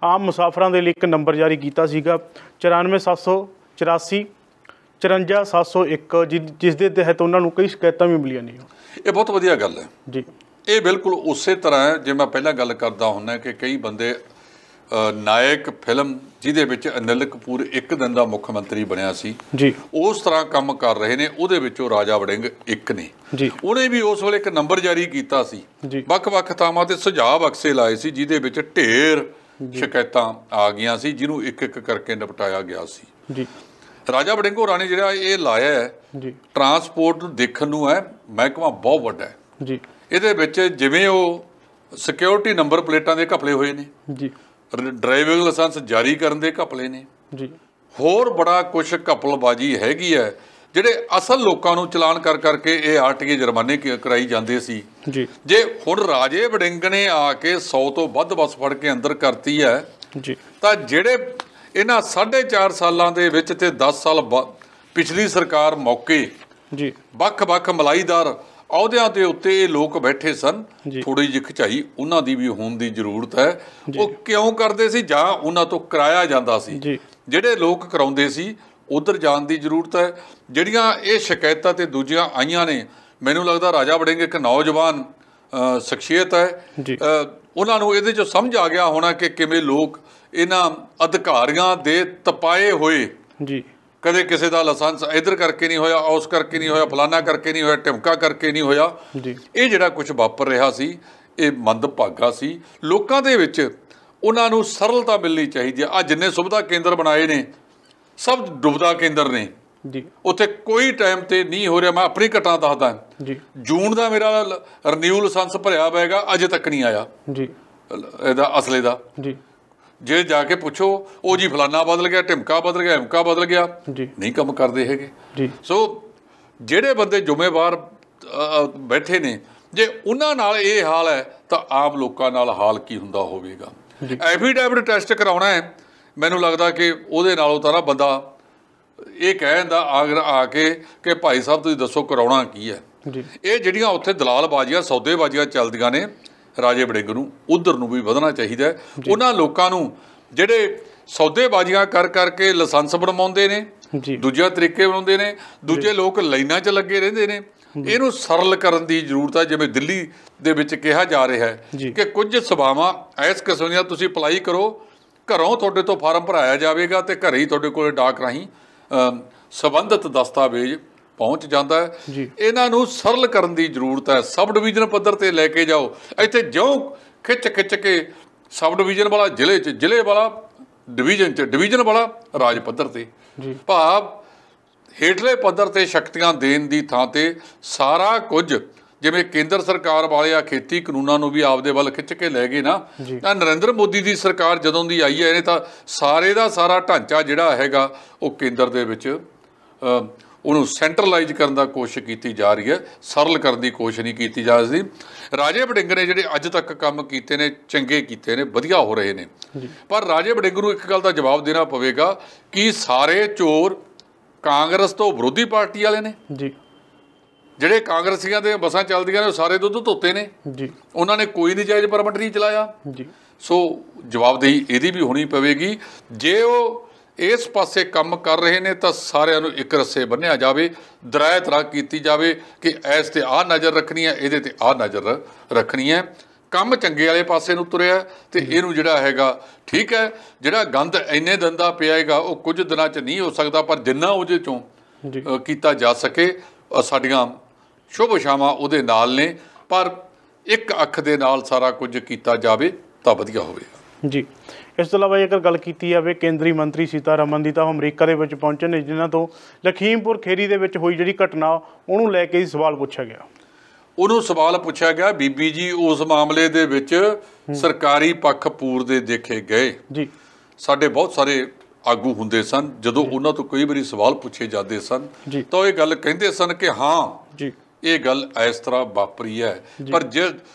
ਆਮ ਮੁਸਾਫਰਾਂ ਦੇ ਲਈ ਇੱਕ ਨੰਬਰ ਜਾਰੀ ਕੀਤਾ ਸੀਗਾ 94784 54701, ਜਿਸ ਦੇ ਤਹਿਤ ਉਹਨਾਂ ਨੂੰ ਕਈ ਸ਼ਿਕਾਇਤਾਂ ਵੀ ਮਿਲੀਆਂ ਨੇ। ਇਹ ਬਹੁਤ ਵਧੀਆ ਗੱਲ ਹੈ ਜੀ। ਇਹ ਬਿਲਕੁਲ ਉਸੇ ਤਰ੍ਹਾਂ ਹੈ ਜੇ ਮੈਂ ਪਹਿਲਾਂ ਗੱਲ ਕਰਦਾ ਹੁੰਦਾ ਕਿ ਕਈ ਬੰਦੇ ਨਾਇਕ ਫਿਲਮ ਜਿਹਦੇ ਵਿੱਚ ਅਨਿਲ ਕਪੂਰ ਇੱਕ ਦਿਨ ਦਾ ਮੁੱਖ ਮੰਤਰੀ ਬਣਿਆ ਸੀ ਜੀ, ਉਸ ਤਰ੍ਹਾਂ ਕੰਮ ਕਰ ਰਹੇ ਨੇ। ਉਹਦੇ ਵਿੱਚੋਂ ਰਾਜਾ ਵੜਿੰਗ ਇੱਕ ਨੇ ਜੀ। ਉਹਨੇ ਵੀ ਉਸ ਵੇਲੇ ਇੱਕ ਨੰਬਰ ਜਾਰੀ ਕੀਤਾ ਸੀ, ਵੱਖ-ਵੱਖ ਥਾਵਾਂ ਤੇ ਸੁਝਾਅ ਬਕਸੇ ਲਾਏ ਸੀ, ਜਿਹਦੇ ਵਿੱਚ ਢੇਰ ਸ਼ਿਕਾਇਤਾਂ ਆ ਗਈਆਂ ਸੀ, ਜਿਹਨੂੰ ਇੱਕ-ਇੱਕ ਕਰਕੇ ਨਿਪਟਾਇਆ ਗਿਆ ਸੀ ਜੀ। ਰਾਜਾ ਵੜਿੰਗ ਹੋਰਾਂ ਨੇ ਜਿਹੜਾ ਇਹ ਲਾਇਆ ਹੈ ਜੀ, ਟਰਾਂਸਪੋਰਟ ਨੂੰ ਦੇਖਣ ਨੂੰ ਹੈ ਮਹਿਕਮਾ ਬਹੁਤ ਵੱਡਾ ਹੈ ਜੀ। ਇਹਦੇ ਵਿੱਚ ਜਿਵੇਂ ਉਹ ਸਿਕਿਉਰਿਟੀ ਨੰਬਰ ਪਲੇਟਾਂ ਦੇ ਘਪਲੇ ਹੋਏ ਨੇ ਜੀ, ਡਰਾਈਵਿੰਗ ਲਾਇਸੈਂਸ ਜਾਰੀ ਕਰਨ ਦੇ ਘਪਲੇ ਨੇ ਜੀ, ਹੋਰ ਬੜਾ ਕੁਛ ਘਪਲਬਾਜੀ ਹੈਗੀ ਹੈ। ਜਿਹੜੇ ਅਸਲ ਲੋਕਾਂ ਨੂੰ ਚਲਾਨ ਕਰ ਕਰਕੇ ਇਹ RTA ਜੁਰਮਾਨੇ ਕਰਾਈ ਜਾਂਦੇ ਸੀ ਜੀ। ਜੇ ਹੁਣ ਰਾਜੇ ਵੜਿੰਗ ਨੇ ਆ ਕੇ 100 ਤੋਂ ਵੱਧ ਬੱਸ ਫੜ ਕੇ ਅੰਦਰ ਕਰਤੀ ਹੈ ਜੀ, ਤਾਂ ਜਿਹੜੇ ਇਹਨਾਂ 4.5 ਸਾਲਾਂ ਦੇ ਵਿੱਚ ਤੇ 10 ਸਾਲ ਪਿਛਲੀ ਸਰਕਾਰ ਮੌਕੇ ਜੀ ਵੱਖ-ਵੱਖ ਮਲਾਈਦਾਰ ਅਹੁਦਿਆਂ ਦੇ ਉੱਤੇ ਇਹ ਲੋਕ ਬੈਠੇ ਸਨ, ਥੋੜ੍ਹੀ ਜਿਹੀ ਖਿਚਾਈ ਉਹਨਾਂ ਦੀ ਵੀ ਹੋਣ ਦੀ ਜ਼ਰੂਰਤ ਹੈ। ਉਹ ਕਿਉਂ ਕਰਦੇ ਸੀ, ਜਾਂ ਉਹਨਾਂ ਤੋਂ ਕਰਾਇਆ ਜਾਂਦਾ ਸੀ? ਜਿਹੜੇ ਲੋਕ ਕਰਾਉਂਦੇ ਸੀ ਉੱਧਰ ਜਾਣ ਦੀ ਜ਼ਰੂਰਤ ਹੈ। ਜਿਹੜੀਆਂ ਇਹ ਸ਼ਿਕਾਇਤਾਂ ਤੇ ਦੂਜੀਆਂ ਆਈਆਂ ਨੇ, ਮੈਨੂੰ ਲੱਗਦਾ ਰਾਜਾ ਵੜਿੰਗ ਇੱਕ ਨੌਜਵਾਨ ਸ਼ਖਸੀਅਤ ਹੈ, ਉਹਨਾਂ ਨੂੰ ਇਹਦੇ 'ਚੋਂ ਸਮਝ ਆ ਗਿਆ ਹੋਣਾ ਕਿ ਕਿਵੇਂ ਲੋਕ ਇਹਨਾਂ ਅਧਿਕਾਰੀਆਂ ਦੇ ਤਪਾਏ ਹੋਏ ਜੀ, ਕਦੇ ਕਿਸੇ ਦਾ ਲਾਇਸੈਂਸ ਇੱਧਰ ਕਰਕੇ ਨਹੀਂ ਹੋਇਆ, ਉਸ ਕਰਕੇ ਨਹੀਂ ਹੋਇਆ, ਫਲਾਨਾ ਕਰਕੇ ਨਹੀਂ ਹੋਇਆ, ਢਿਮਕਾ ਕਰਕੇ ਨਹੀਂ ਹੋਇਆ ਜੀ। ਇਹ ਜਿਹੜਾ ਕੁਝ ਵਾਪਰ ਰਿਹਾ ਸੀ ਇਹ ਮੰਦਭਾਗਾ ਸੀ। ਲੋਕਾਂ ਦੇ ਵਿੱਚ ਉਹਨਾਂ ਨੂੰ ਸਰਲਤਾ ਮਿਲਣੀ ਚਾਹੀਦੀ ਹੈ। ਆ ਜਿੰਨੇ ਸੁਵਿਧਾ ਕੇਂਦਰ ਬਣਾਏ ਨੇ ਸਭ ਡੁਬਦਾ ਕੇਂਦਰ ਨੇ ਜੀ, ਉੱਥੇ ਕੋਈ ਟਾਈਮ ਤੇ ਨਹੀਂ ਹੋ ਰਿਹਾ। ਮੈਂ ਆਪਣੀ ਘਟਨਾ ਦੱਸਦਾ ਜੀ, ਜੂਨ ਦਾ ਮੇਰਾ ਰਿਨਿਊ ਲਾਇਸੈਂਸ ਭਰਿਆ ਹੋਏਗਾ, ਅਜੇ ਤੱਕ ਨਹੀਂ ਆਇਆ ਜੀ, ਇਹਦਾ ਅਸਲੇ ਦਾ ਜੀ। ਜੇ ਜਾ ਕੇ ਪੁੱਛੋ, ਉਹ ਜੀ ਫਲਾਨਾ ਬਦਲ ਗਿਆ, ਢਿਮਕਾ ਬਦਲ ਗਿਆ, ਹਿਮਕਾ ਬਦਲ ਗਿਆ ਜੀ, ਨਹੀਂ ਕੰਮ ਕਰਦੇ ਹੈਗੇ ਜੀ। ਸੋ ਜਿਹੜੇ ਬੰਦੇ ਜ਼ਿੰਮੇਵਾਰ ਬੈਠੇ ਨੇ, ਜੇ ਉਹਨਾਂ ਨਾਲ ਇਹ ਹਾਲ ਹੈ ਤਾਂ ਆਮ ਲੋਕਾਂ ਨਾਲ ਹਾਲ ਕੀ ਹੁੰਦਾ ਹੋਵੇਗਾ। ਐਫੀਡੈਵਿਟ ਟੈਸਟ ਕਰਾਉਣਾ ਹੈ, ਮੈਨੂੰ ਲੱਗਦਾ ਕਿ ਉਹਦੇ ਨਾਲੋਂ ਤਾਂ ਨਾ ਬੰਦਾ ਇਹ ਕਹਿ ਦਿੰਦਾ ਅਗਰ ਆ ਕੇ ਕਿ ਭਾਈ ਸਾਹਿਬ ਤੁਸੀਂ ਦੱਸੋ ਕਰਾਉਣਾ ਕੀ ਹੈ। ਇਹ ਜਿਹੜੀਆਂ ਉੱਥੇ ਦਲਾਲਬਾਜ਼ੀਆਂ ਸੌਦੇਬਾਜ਼ੀਆਂ ਚੱਲਦੀਆਂ ਨੇ ਰਾਜੇ ਵੜਿੰਗ ਨੂੰ ਉਧਰ ਨੂੰ ਵੀ ਵਧਣਾ ਚਾਹੀਦਾ। ਉਹਨਾਂ ਲੋਕਾਂ ਨੂੰ ਜਿਹੜੇ ਸੌਦੇਬਾਜ਼ੀਆਂ ਕਰ ਕਰਕੇ ਲਾਇਸੈਂਸ ਬਣਵਾਉਂਦੇ ਨੇ, ਦੂਜੇ ਤਰੀਕੇ ਬਣਾਉਂਦੇ ਨੇ, ਦੂਜੇ ਲੋਕ ਲਾਈਨਾਂ 'ਚ ਲੱਗੇ ਰਹਿੰਦੇ ਨੇ, ਇਹਨੂੰ ਸਰਲ ਕਰਨ ਦੀ ਜ਼ਰੂਰਤ ਹੈ। ਜਿਵੇਂ ਦਿੱਲੀ ਦੇ ਵਿੱਚ ਕਿਹਾ ਜਾ ਰਿਹਾ ਹੈ ਕਿ ਕੁਝ ਸਭਾਵਾਂ ਇਸ ਕਿਸਮ ਦੀਆਂ ਤੁਸੀਂ ਅਪਲਾਈ ਕਰੋ, ਘਰੋਂ ਤੁਹਾਡੇ ਤੋਂ ਫਾਰਮ ਭਰਾਇਆ ਜਾਵੇਗਾ ਅਤੇ ਘਰੇ ਹੀ ਤੁਹਾਡੇ ਕੋਲ ਡਾਕ ਰਾਹੀਂ ਸੰਬੰਧਿਤ ਦਸਤਾਵੇਜ਼ ਪਹੁੰਚ ਜਾਂਦਾ ਹੈ। ਇਹਨਾਂ ਨੂੰ ਸਰਲ ਕਰਨ ਦੀ ਜ਼ਰੂਰਤ ਹੈ। ਸਬ ਡਿਵੀਜ਼ਨ ਪੱਧਰ 'ਤੇ ਲੈ ਕੇ ਜਾਓ। ਇੱਥੇ ਜਿਉਂ ਖਿੱਚ ਕੇ ਸਬ ਡਿਵੀਜ਼ਨ ਵਾਲਾ ਜ਼ਿਲ੍ਹੇ 'ਚ, ਜ਼ਿਲ੍ਹੇ ਵਾਲਾ ਡਿਵੀਜ਼ਨ 'ਚ, ਡਿਵੀਜ਼ਨ ਵਾਲਾ ਰਾਜ ਪੱਧਰ 'ਤੇ, ਭਾਵ ਹੇਠਲੇ ਪੱਧਰ 'ਤੇ ਸ਼ਕਤੀਆਂ ਦੇਣ ਦੀ ਥਾਂ 'ਤੇ ਸਾਰਾ ਕੁਝ ਜਿਵੇਂ ਕੇਂਦਰ ਸਰਕਾਰ ਵਾਲੇ ਆ ਖੇਤੀ ਕਾਨੂੰਨਾਂ ਨੂੰ ਵੀ ਆਪਦੇ ਵੱਲ ਖਿੱਚ ਕੇ ਲੈ ਗਏ ਨਾ। ਤਾਂ ਨਰਿੰਦਰ ਮੋਦੀ ਦੀ ਸਰਕਾਰ ਜਦੋਂ ਦੀ ਆਈ ਹੈ ਇਹਨੇ ਤਾਂ ਸਾਰੇ ਦਾ ਸਾਰਾ ਢਾਂਚਾ ਜਿਹੜਾ ਹੈਗਾ ਉਹ ਕੇਂਦਰ ਦੇ ਵਿੱਚ ਉਹਨੂੰ ਸੈਂਟਰਲਾਈਜ਼ ਕਰਨ ਦਾ ਕੋਸ਼ਿਸ਼ ਕੀਤੀ ਜਾ ਰਹੀ ਹੈ, ਸਰਲ ਕਰਨ ਦੀ ਕੋਸ਼ਿਸ਼ ਨਹੀਂ ਕੀਤੀ ਜਾ ਰਹੀ। ਰਾਜੇ ਵੜਿੰਗ ਨੇ ਜਿਹੜੇ ਅੱਜ ਤੱਕ ਕੰਮ ਕੀਤੇ ਨੇ ਚੰਗੇ ਕੀਤੇ ਨੇ, ਵਧੀਆ ਹੋ ਰਹੇ ਨੇ, ਪਰ ਰਾਜੇ ਵੜਿੰਗ ਨੂੰ ਇੱਕ ਗੱਲ ਦਾ ਜਵਾਬ ਦੇਣਾ ਪਵੇਗਾ ਕਿ ਸਾਰੇ ਚੋਰ ਕਾਂਗਰਸ ਤੋਂ ਵਿਰੋਧੀ ਪਾਰਟੀ ਵਾਲੇ ਨੇ। ਜਿਹੜੇ ਕਾਂਗਰਸੀਆਂ ਦੇ ਬੱਸਾਂ ਚੱਲਦੀਆਂ ਨੇ ਉਹ ਸਾਰੇ ਦੁੱਧ ਧੋਤੇ ਨੇ, ਉਹਨਾਂ ਨੇ ਕੋਈ ਨਜਾਇਜ਼ ਪਰਮਿਟ ਨਹੀਂ ਚਲਾਇਆ। ਸੋ ਜਵਾਬਦੇਹੀ ਇਹਦੀ ਵੀ ਹੋਣੀ ਪਵੇਗੀ। ਜੇ ਉਹ ਇਸ ਪਾਸੇ ਕੰਮ ਕਰ ਰਹੇ ਨੇ ਤਾਂ ਸਾਰਿਆਂ ਨੂੰ ਇੱਕ ਰੱਸੇ ਬੰਨ੍ਹਿਆ ਜਾਵੇ, ਦਰਾਇ ਤਰਾ ਕੀਤੀ ਜਾਵੇ ਕਿ ਇਸ 'ਤੇ ਆਹ ਨਜ਼ਰ ਰੱਖਣੀ ਹੈ, ਇਹਦੇ 'ਤੇ ਆਹ ਨਜ਼ਰ ਰੱਖਣੀ ਹੈ। ਕੰਮ ਚੰਗੇ ਵਾਲੇ ਪਾਸੇ ਨੂੰ ਤੁਰਿਆ ਅਤੇ ਇਹਨੂੰ ਜਿਹੜਾ ਹੈਗਾ ਠੀਕ ਹੈ। ਜਿਹੜਾ ਗੰਦ ਇੰਨੇ ਦਿਨ ਦਾ ਪਿਆ ਹੈਗਾ ਉਹ ਕੁਝ ਦਿਨਾਂ 'ਚ ਨਹੀਂ ਹੋ ਸਕਦਾ, ਪਰ ਜਿੰਨਾ ਉਹਦੇ 'ਚੋਂ ਕੀਤਾ ਜਾ ਸਕੇ ਸਾਡੀਆਂ ਸ਼ੁਭ ਇਛਾਵਾਂ ਉਹਦੇ ਨਾਲ ਨੇ, ਪਰ ਇੱਕ ਅੱਖ ਦੇ ਨਾਲ ਸਾਰਾ ਕੁਝ ਕੀਤਾ ਜਾਵੇ ਤਾਂ ਵਧੀਆ ਹੋਵੇਗਾ। ਜੀ, ਇਸ ਤੋਂ ਇਲਾਵਾ ਜੇਕਰ ਗੱਲ ਕੀਤੀ ਜਾਵੇ ਕੇਂਦਰੀ ਮੰਤਰੀ ਸੀਤਾਰਮਨ ਦੀ, ਤਾਂ ਉਹ ਅਮਰੀਕਾ ਦੇ ਵਿੱਚ ਪਹੁੰਚੇ ਨੇ, ਜਿਨ੍ਹਾਂ ਤੋਂ ਲਖੀਮਪੁਰ ਖੀਰੀ ਦੇ ਵਿੱਚ ਹੋਈ ਜਿਹੜੀ ਘਟਨਾ ਉਹਨੂੰ ਲੈ ਕੇ ਸਵਾਲ ਪੁੱਛਿਆ ਗਿਆ। ਉਹਨੂੰ ਸਵਾਲ ਪੁੱਛਿਆ ਗਿਆ, ਬੀਬੀ ਜੀ ਉਸ ਮਾਮਲੇ ਦੇ ਵਿੱਚ ਸਰਕਾਰੀ ਪੱਖ ਪੂਰਦੇ ਦੇਖੇ ਗਏ। ਸਾਡੇ ਬਹੁਤ ਸਾਰੇ ਆਗੂ ਹੁੰਦੇ ਸਨ, ਜਦੋਂ ਉਹਨਾਂ ਤੋਂ ਕਈ ਵਾਰੀ ਸਵਾਲ ਪੁੱਛੇ ਜਾਂਦੇ ਸਨ ਤਾਂ ਉਹ ਇਹ ਗੱਲ ਕਹਿੰਦੇ ਸਨ ਕਿ ਹਾਂ ਇਹ ਗੱਲ ਇਸ ਤਰ੍ਹਾਂ ਵਾਪਰੀ ਹੈ। ਪਰ ਜੇ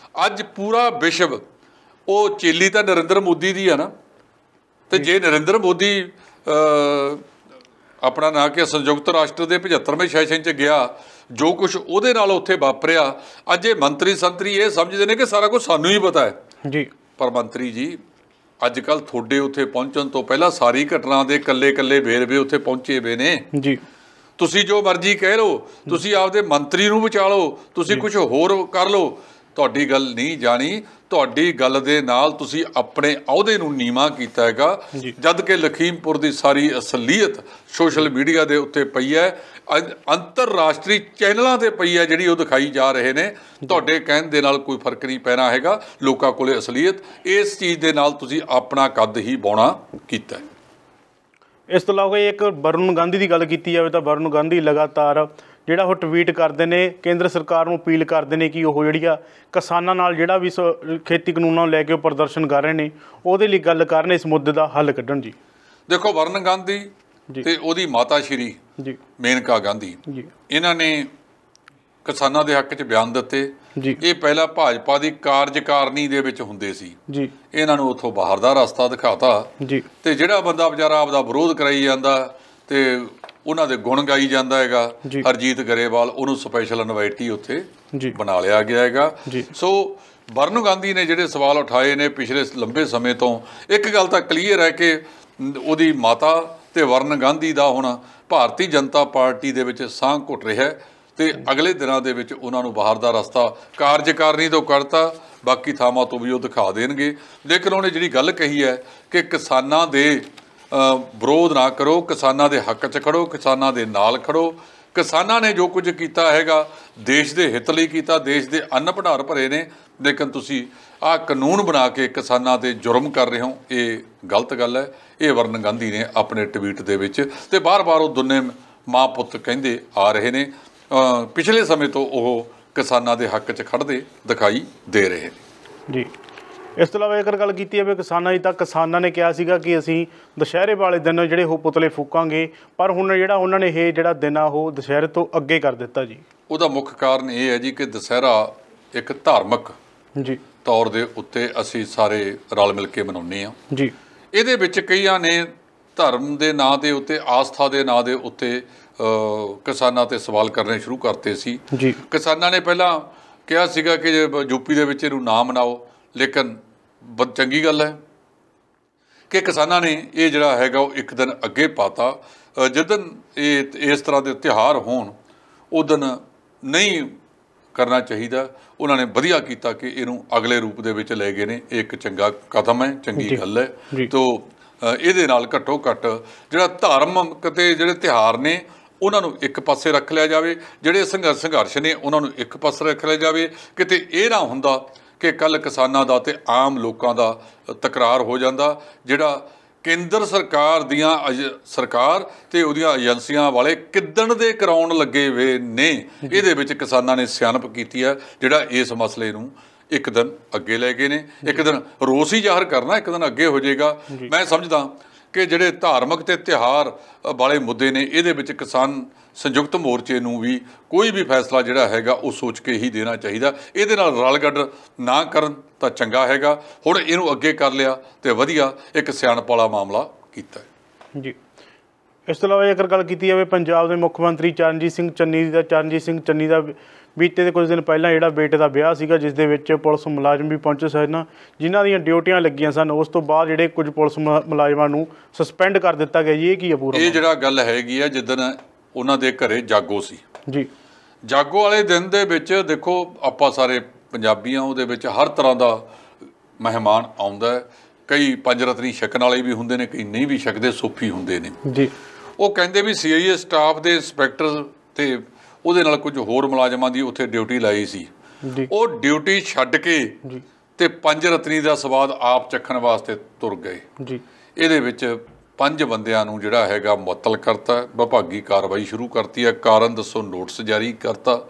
ਅੱਜ ਪੂਰਾ ਵਿਸ਼ਵ ਉਹ ਚੇਲੀ ਤਾਂ ਨਰਿੰਦਰ ਮੋਦੀ ਦੀ ਆ ਨਾ, ਤੇ ਜੇ ਨਰਿੰਦਰ ਮੋਦੀ ਆਪਣਾ ਨਾਂ ਕਿ ਸੰਯੁਕਤ ਰਾਸ਼ਟਰ ਦੇ 75ਵੇਂ ਸੈਸ਼ਨ 'ਚ ਗਿਆ, ਜੋ ਕੁਛ ਉਹਦੇ ਨਾਲ ਉੱਥੇ ਵਾਪਰਿਆ, ਅੱਜ ਇਹ ਮੰਤਰੀ ਸੰਤਰੀ ਇਹ ਸਮਝਦੇ ਨੇ ਕਿ ਸਾਰਾ ਕੁਝ ਸਾਨੂੰ ਹੀ ਪਤਾ ਹੈ। ਪਰ ਮੰਤਰੀ ਜੀ ਅੱਜ ਕੱਲ੍ਹ ਤੁਹਾਡੇ ਉੱਥੇ ਪਹੁੰਚਣ ਤੋਂ ਪਹਿਲਾਂ ਸਾਰੀ ਘਟਨਾ ਦੇ ਇਕੱਲੇ ਵੇਰਵੇ ਉੱਥੇ ਪਹੁੰਚੇ ਵੇ ਨੇ। ਤੁਸੀਂ ਜੋ ਮਰਜ਼ੀ ਕਹਿ ਲਓ, ਤੁਸੀਂ ਆਪਦੇ ਮੰਤਰੀ ਨੂੰ ਬਚਾ ਲਓ, ਤੁਸੀਂ ਕੁਝ ਹੋਰ ਕਰ ਲਓ, ਤੁਹਾਡੀ ਗੱਲ ਨਹੀਂ ਜਾਣੀ। ਤੁਹਾਡੀ ਗੱਲ ਦੇ ਨਾਲ ਤੁਸੀਂ ਆਪਣੇ ਅਹੁਦੇ ਨੂੰ ਨੀਵਾਂ ਕੀਤਾ ਹੈਗਾ, ਜਦ ਕਿ ਲਖੀਮਪੁਰ ਦੀ ਸਾਰੀ ਅਸਲੀਅਤ ਸੋਸ਼ਲ ਮੀਡੀਆ ਦੇ ਉੱਤੇ ਪਈ ਹੈ, ਅੰਤਰਰਾਸ਼ਟਰੀ ਚੈਨਲਾਂ 'ਤੇ ਪਈ ਹੈ, ਜਿਹੜੀ ਉਹ ਦਿਖਾਈ ਜਾ ਰਹੇ ਨੇ। ਤੁਹਾਡੇ ਕਹਿਣ ਦੇ ਨਾਲ ਕੋਈ ਫਰਕ ਨਹੀਂ ਪੈਣਾ ਹੈਗਾ, ਲੋਕਾਂ ਕੋਲੇ ਅਸਲੀਅਤ। ਇਸ ਚੀਜ਼ ਦੇ ਨਾਲ ਤੁਸੀਂ ਆਪਣਾ ਕੱਦ ਹੀ ਬੌਣਾ ਕੀਤਾ। ਇਸ ਤੋਂ ਇਲਾਵਾ ਇੱਕ ਵਰੁਣ ਗਾਂਧੀ ਦੀ ਗੱਲ ਕੀਤੀ ਜਾਵੇ ਤਾਂ ਵਰੁਣ ਗਾਂਧੀ ਲਗਾਤਾਰ ਜਿਹੜਾ ਉਹ ਟਵੀਟ ਕਰਦੇ ਨੇ, ਕੇਂਦਰ ਸਰਕਾਰ ਨੂੰ ਅਪੀਲ ਕਰਦੇ ਨੇ ਕਿ ਉਹ ਜਿਹੜੀ ਆ ਕਿਸਾਨਾਂ ਨਾਲ ਜਿਹੜਾ ਵੀ ਖੇਤੀ ਕਾਨੂੰਨਾਂ ਨੂੰ ਲੈ ਕੇ ਉਹ ਪ੍ਰਦਰਸ਼ਨ ਕਰ ਰਹੇ ਨੇ ਉਹਦੇ ਲਈ ਗੱਲ ਕਰਨ, ਇਸ ਮੁੱਦੇ ਦਾ ਹੱਲ ਕੱਢਣ। ਜੀ ਦੇਖੋ, ਵਰੁਣ ਗਾਂਧੀ ਤੇ ਉਹਦੀ ਮਾਤਾ ਸ਼੍ਰੀ ਮੇਨਕਾ ਗਾਂਧੀ, ਇਹਨਾਂ ਨੇ ਕਿਸਾਨਾਂ ਦੇ ਹੱਕ 'ਚ ਬਿਆਨ ਦਿੱਤੇ। ਇਹ ਪਹਿਲਾਂ ਭਾਜਪਾ ਦੀ ਕਾਰਜਕਾਰਨੀ ਦੇ ਵਿੱਚ ਹੁੰਦੇ ਸੀ, ਇਹਨਾਂ ਨੂੰ ਉੱਥੋਂ ਬਾਹਰ ਦਾ ਰਸਤਾ ਦਿਖਾਤਾ, ਤੇ ਜਿਹੜਾ ਬੰਦਾ ਵਿਚਾਰਾ ਆਪਦਾ ਵਿਰੋਧ ਕਰਾਈ ਜਾਂਦਾ ਤੇ ਉਹਨਾਂ ਦੇ ਗੁਣ ਗਾਈ ਜਾਂਦਾ ਹੈਗਾ, ਹਰਜੀਤ ਗਰੇਵਾਲ, ਉਹਨੂੰ ਸਪੈਸ਼ਲ ਇਨਵਾਈਟੀ ਉੱਥੇ ਬਣਾ ਲਿਆ ਗਿਆ ਹੈਗਾ। ਸੋ ਵਰੁਣ ਗਾਂਧੀ ਨੇ ਜਿਹੜੇ ਸਵਾਲ ਉਠਾਏ ਨੇ ਪਿਛਲੇ ਲੰਬੇ ਸਮੇਂ ਤੋਂ, ਇੱਕ ਗੱਲ ਤਾਂ ਕਲੀਅਰ ਹੈ ਕਿ ਉਹਦੀ ਮਾਤਾ ਤੇ ਵਰੁਣ ਗਾਂਧੀ ਦਾ ਹੁਣ ਭਾਰਤੀ ਜਨਤਾ ਪਾਰਟੀ ਦੇ ਵਿੱਚ ਸਾਹ ਘੁੱਟ ਰਿਹਾ, ਤੇ ਅਗਲੇ ਦਿਨਾਂ ਦੇ ਵਿੱਚ ਉਹਨਾਂ ਨੂੰ ਬਾਹਰ ਦਾ ਰਸਤਾ ਕਾਰਜਕਾਰਨੀ ਤੋਂ ਕਰਤਾ, ਬਾਕੀ ਥਾਵਾਂ ਤੋਂ ਵੀ ਉਹ ਦਿਖਾ ਦੇਣਗੇ। ਲੇਕਿਨ ਉਹਨੇ ਜਿਹੜੀ ਗੱਲ ਕਹੀ ਹੈ ਕਿ ਕਿਸਾਨਾਂ ਦੇ ਵਿਰੋਧ ਨਾ ਕਰੋ, ਕਿਸਾਨਾਂ ਦੇ ਹੱਕ 'ਚ ਖੜੋ, ਕਿਸਾਨਾਂ ਦੇ ਨਾਲ ਖੜੋ। ਕਿਸਾਨਾਂ ਨੇ ਜੋ ਕੁਝ ਕੀਤਾ ਹੈਗਾ ਦੇਸ਼ ਦੇ ਹਿੱਤ ਲਈ ਕੀਤਾ, ਦੇਸ਼ ਦੇ ਅੰਨ ਭੰਡਾਰ ਭਰੇ ਨੇ, ਲੇਕਿਨ ਤੁਸੀਂ ਆਹ ਕਾਨੂੰਨ ਬਣਾ ਕੇ ਕਿਸਾਨਾਂ 'ਤੇ ਜੁਰਮ ਕਰ ਰਹੇ ਹੋ, ਇਹ ਗਲਤ ਗੱਲ ਹੈ। ਇਹ ਵਰੁਣ ਗਾਂਧੀ ਨੇ ਆਪਣੇ ਟਵੀਟ ਦੇ ਵਿੱਚ, ਤੇ ਬਾਰ-ਬਾਰ ਉਹ ਦੋਨੇ ਮਾਂ ਪੁੱਤ ਕਹਿੰਦੇ ਆ ਰਹੇ ਨੇ, ਪਿਛਲੇ ਸਮੇਂ ਤੋਂ ਉਹ ਕਿਸਾਨਾਂ ਦੇ ਹੱਕ 'ਚ ਖੜ੍ਹਦੇ ਦਿਖਾਈ ਦੇ ਰਹੇ ਨੇ। ਇਸ ਤੋਂ ਇਲਾਵਾ ਜੇਕਰ ਗੱਲ ਕੀਤੀ ਜਾਵੇ ਕਿਸਾਨਾਂ ਦੀ, ਤਾਂ ਕਿਸਾਨਾਂ ਨੇ ਕਿਹਾ ਸੀਗਾ ਕਿ ਅਸੀਂ ਦੁਸਹਿਰੇ ਵਾਲੇ ਦਿਨ ਜਿਹੜੇ ਉਹ ਪੁਤਲੇ ਫੂਕਾਂਗੇ, ਪਰ ਹੁਣ ਜਿਹੜਾ ਉਹਨਾਂ ਨੇ ਇਹ ਜਿਹੜਾ ਦਿਨ ਆ ਉਹ ਦੁਸਹਿਰੇ ਤੋਂ ਅੱਗੇ ਕਰ ਦਿੱਤਾ। ਉਹਦਾ ਮੁੱਖ ਕਾਰਨ ਇਹ ਹੈ ਜੀ ਕਿ ਦੁਸਹਿਰਾ ਇੱਕ ਧਾਰਮਿਕ ਤੌਰ ਦੇ ਉੱਤੇ ਅਸੀਂ ਸਾਰੇ ਰਲ ਮਿਲ ਕੇ ਮਨਾਉਂਦੇ ਹਾਂ। ਇਹਦੇ ਵਿੱਚ ਕਈਆਂ ਨੇ ਧਰਮ ਦੇ ਨਾਂ ਦੇ ਉੱਤੇ, ਆਸਥਾ ਦੇ ਨਾਂ ਦੇ ਉੱਤੇ ਕਿਸਾਨਾਂ ਤੇ ਸਵਾਲ ਕਰਨੇ ਸ਼ੁਰੂ ਕਰਤੇ ਸੀ ਜੀ। ਕਿਸਾਨਾਂ ਨੇ ਪਹਿਲਾਂ ਕਿਹਾ ਸੀਗਾ ਕਿ ਯੂਪੀ ਦੇ ਵਿੱਚ ਇਹਨੂੰ ਨਾ ਮਨਾਓ, ਲੇਕਿਨ ਚੰਗੀ ਗੱਲ ਹੈ ਕਿ ਕਿਸਾਨਾਂ ਨੇ ਇਹ ਜਿਹੜਾ ਹੈਗਾ ਉਹ ਇੱਕ ਦਿਨ ਅੱਗੇ ਪਾਤਾ। ਜਿੱਦਣ ਇਹ ਇਸ ਤਰ੍ਹਾਂ ਦੇ ਤਿਉਹਾਰ ਹੋਣ ਉਦਣ ਨਹੀਂ ਕਰਨਾ ਚਾਹੀਦਾ। ਉਹਨਾਂ ਨੇ ਵਧੀਆ ਕੀਤਾ ਕਿ ਇਹਨੂੰ ਅਗਲੇ ਰੂਪ ਦੇ ਵਿੱਚ ਲੈ ਗਏ ਨੇ। ਇਹ ਇੱਕ ਚੰਗਾ ਕਦਮ ਹੈ, ਚੰਗੀ ਗੱਲ ਹੈ। ਤੋ ਇਹਦੇ ਨਾਲ ਘੱਟੋ ਘੱਟ ਜਿਹੜਾ ਧਾਰਮਿਕ ਅਤੇ ਜਿਹੜੇ ਤਿਉਹਾਰ ਨੇ ਉਹਨਾਂ ਨੂੰ ਇੱਕ ਪਾਸੇ ਰੱਖ ਲਿਆ ਜਾਵੇ, ਜਿਹੜੇ ਸੰਘਰਸ਼ ਨੇ ਉਹਨਾਂ ਨੂੰ ਇੱਕ ਪਾਸੇ ਰੱਖ ਲਿਆ ਜਾਵੇ। ਕਿਤੇ ਇਹ ਨਾ ਹੁੰਦਾ ਕਿ ਕੱਲ੍ਹ ਕਿਸਾਨਾਂ ਦਾ ਅਤੇ ਆਮ ਲੋਕਾਂ ਦਾ ਤਕਰਾਰ ਹੋ ਜਾਂਦਾ। ਜਿਹੜਾ ਕੇਂਦਰ ਸਰਕਾਰ ਦੀਆਂ ਸਰਕਾਰ ਤੇ ਉਹਦੀਆਂ ਏਜੰਸੀਆਂ ਵਾਲੇ ਕਿੱਦਣ ਦੇ ਕਰਾਉਣ ਲੱਗੇ ਵੇ ਨੇ, ਇਹਦੇ ਵਿੱਚ ਕਿਸਾਨਾਂ ਨੇ ਸਿਆਣਪ ਕੀਤੀ ਹੈ। ਜਿਹੜਾ ਇਸ ਮਸਲੇ ਨੂੰ ਇੱਕ ਦਿਨ ਅੱਗੇ ਲੈ ਗਏ ਨੇ। ਇੱਕ ਦਿਨ ਰੋਸ ਹੀ ਜ਼ਾਹਰ ਕਰਨਾ, ਇੱਕ ਦਿਨ ਅੱਗੇ ਹੋ ਜਾਏਗਾ। ਮੈਂ ਸਮਝਦਾ ਕਿ ਜਿਹੜੇ ਧਾਰਮਿਕ ਤੇ ਤਿਉਹਾਰ ਵਾਲੇ ਮੁੱਦੇ ਨੇ ਇਹਦੇ ਵਿੱਚ ਕਿਸਾਨ ਸੰਯੁਕਤ ਮੋਰਚੇ ਨੂੰ ਵੀ ਕੋਈ ਵੀ ਫੈਸਲਾ ਜਿਹੜਾ ਹੈਗਾ ਉਹ ਸੋਚ ਕੇ ਹੀ ਦੇਣਾ ਚਾਹੀਦਾ। ਇਹਦੇ ਨਾਲ ਰਲ ਗੱਡ ਨਾ ਕਰਨ ਤਾਂ ਚੰਗਾ ਹੈਗਾ। ਹੁਣ ਇਹਨੂੰ ਅੱਗੇ ਕਰ ਲਿਆ ਤੇ ਵਧੀਆ ਇੱਕ ਸਿਆਣਪ ਵਾਲਾ ਮਾਮਲਾ ਕੀਤਾ ਹੈ ਜੀ। ਇਸ ਤੋਂ ਇਲਾਵਾ ਜੇਕਰ ਗੱਲ ਕੀਤੀ ਜਾਵੇ ਪੰਜਾਬ ਦੇ ਮੁੱਖ ਮੰਤਰੀ ਚਰਨਜੀਤ ਸਿੰਘ ਚੰਨੀ ਦਾ ਬੀਤੇ ਦੇ ਕੁਝ ਦਿਨ ਪਹਿਲਾਂ ਜਿਹੜਾ ਬੇਟੇ ਦਾ ਵਿਆਹ ਸੀਗਾ, ਜਿਸ ਦੇ ਵਿੱਚ ਪੁਲਿਸ ਮੁਲਾਜ਼ਮ ਵੀ ਪਹੁੰਚੇ ਸਨ ਜਿਨ੍ਹਾਂ ਦੀਆਂ ਡਿਊਟੀਆਂ ਲੱਗੀਆਂ ਸਨ। ਉਸ ਤੋਂ ਬਾਅਦ ਜਿਹੜੇ ਕੁਝ ਪੁਲਿਸ ਮੁਲਾਜ਼ਮਾਂ ਨੂੰ ਸਸਪੈਂਡ ਕਰ ਦਿੱਤਾ ਗਿਆ ਜੀ। ਇਹ ਕੀ ਹੈ ਪੂਰਾ? ਇਹ ਜਿਹੜਾ ਗੱਲ ਹੈਗੀ ਹੈ, ਜਿੱਦਣ ਉਹਨਾਂ ਦੇ ਘਰੇ ਜਾਗੋ ਸੀ ਜੀ, ਜਾਗੋ ਵਾਲੇ ਦਿਨ ਦੇ ਵਿੱਚ ਦੇਖੋ ਆਪਾਂ ਸਾਰੇ ਪੰਜਾਬੀਆਂ ਉਹਦੇ ਵਿੱਚ ਹਰ ਤਰ੍ਹਾਂ ਦਾ ਮਹਿਮਾਨ ਆਉਂਦਾ ਹੈ। ਕਈ ਪੰਜ ਰਤਨੀ ਛਕਣ ਵਾਲੇ ਵੀ ਹੁੰਦੇ ਨੇ, ਕਈ ਨਹੀਂ ਵੀ ਛਕਦੇ, ਸੂਫੀ ਹੁੰਦੇ ਨੇ ਜੀ। ਉਹ ਕਹਿੰਦੇ ਵੀ CIA ਸਟਾਫ ਦੇ ਇੰਸਪੈਕਟਰ ਤੇ ਉਹਦੇ ਨਾਲ ਕੁਝ ਹੋਰ ਮੁਲਾਜ਼ਮਾਂ ਦੀ ਉੱਥੇ ਡਿਊਟੀ ਲਾਈ ਸੀ। ਉਹ ਡਿਊਟੀ ਛੱਡ ਕੇ ਤੇ ਪੰਜ ਰਤਨੀ ਦਾ ਸਵਾਦ ਆਪ ਚੱਖਣ ਵਾਸਤੇ ਤੁਰ ਗਏ ਜੀ। ਇਹਦੇ ਵਿੱਚ 5 ਬੰਦਿਆਂ ਨੂੰ ਜਿਹੜਾ ਹੈਗਾ ਮੁਅੱਤਲ ਕਰਤਾ, ਵਿਭਾਗੀ ਕਾਰਵਾਈ ਸ਼ੁਰੂ ਕਰਤੀ ਹੈ। ਕਾਰਨ ਦੱਸੋ ਨੋਟਿਸ ਜਾਰੀ ਕਰਤਾ।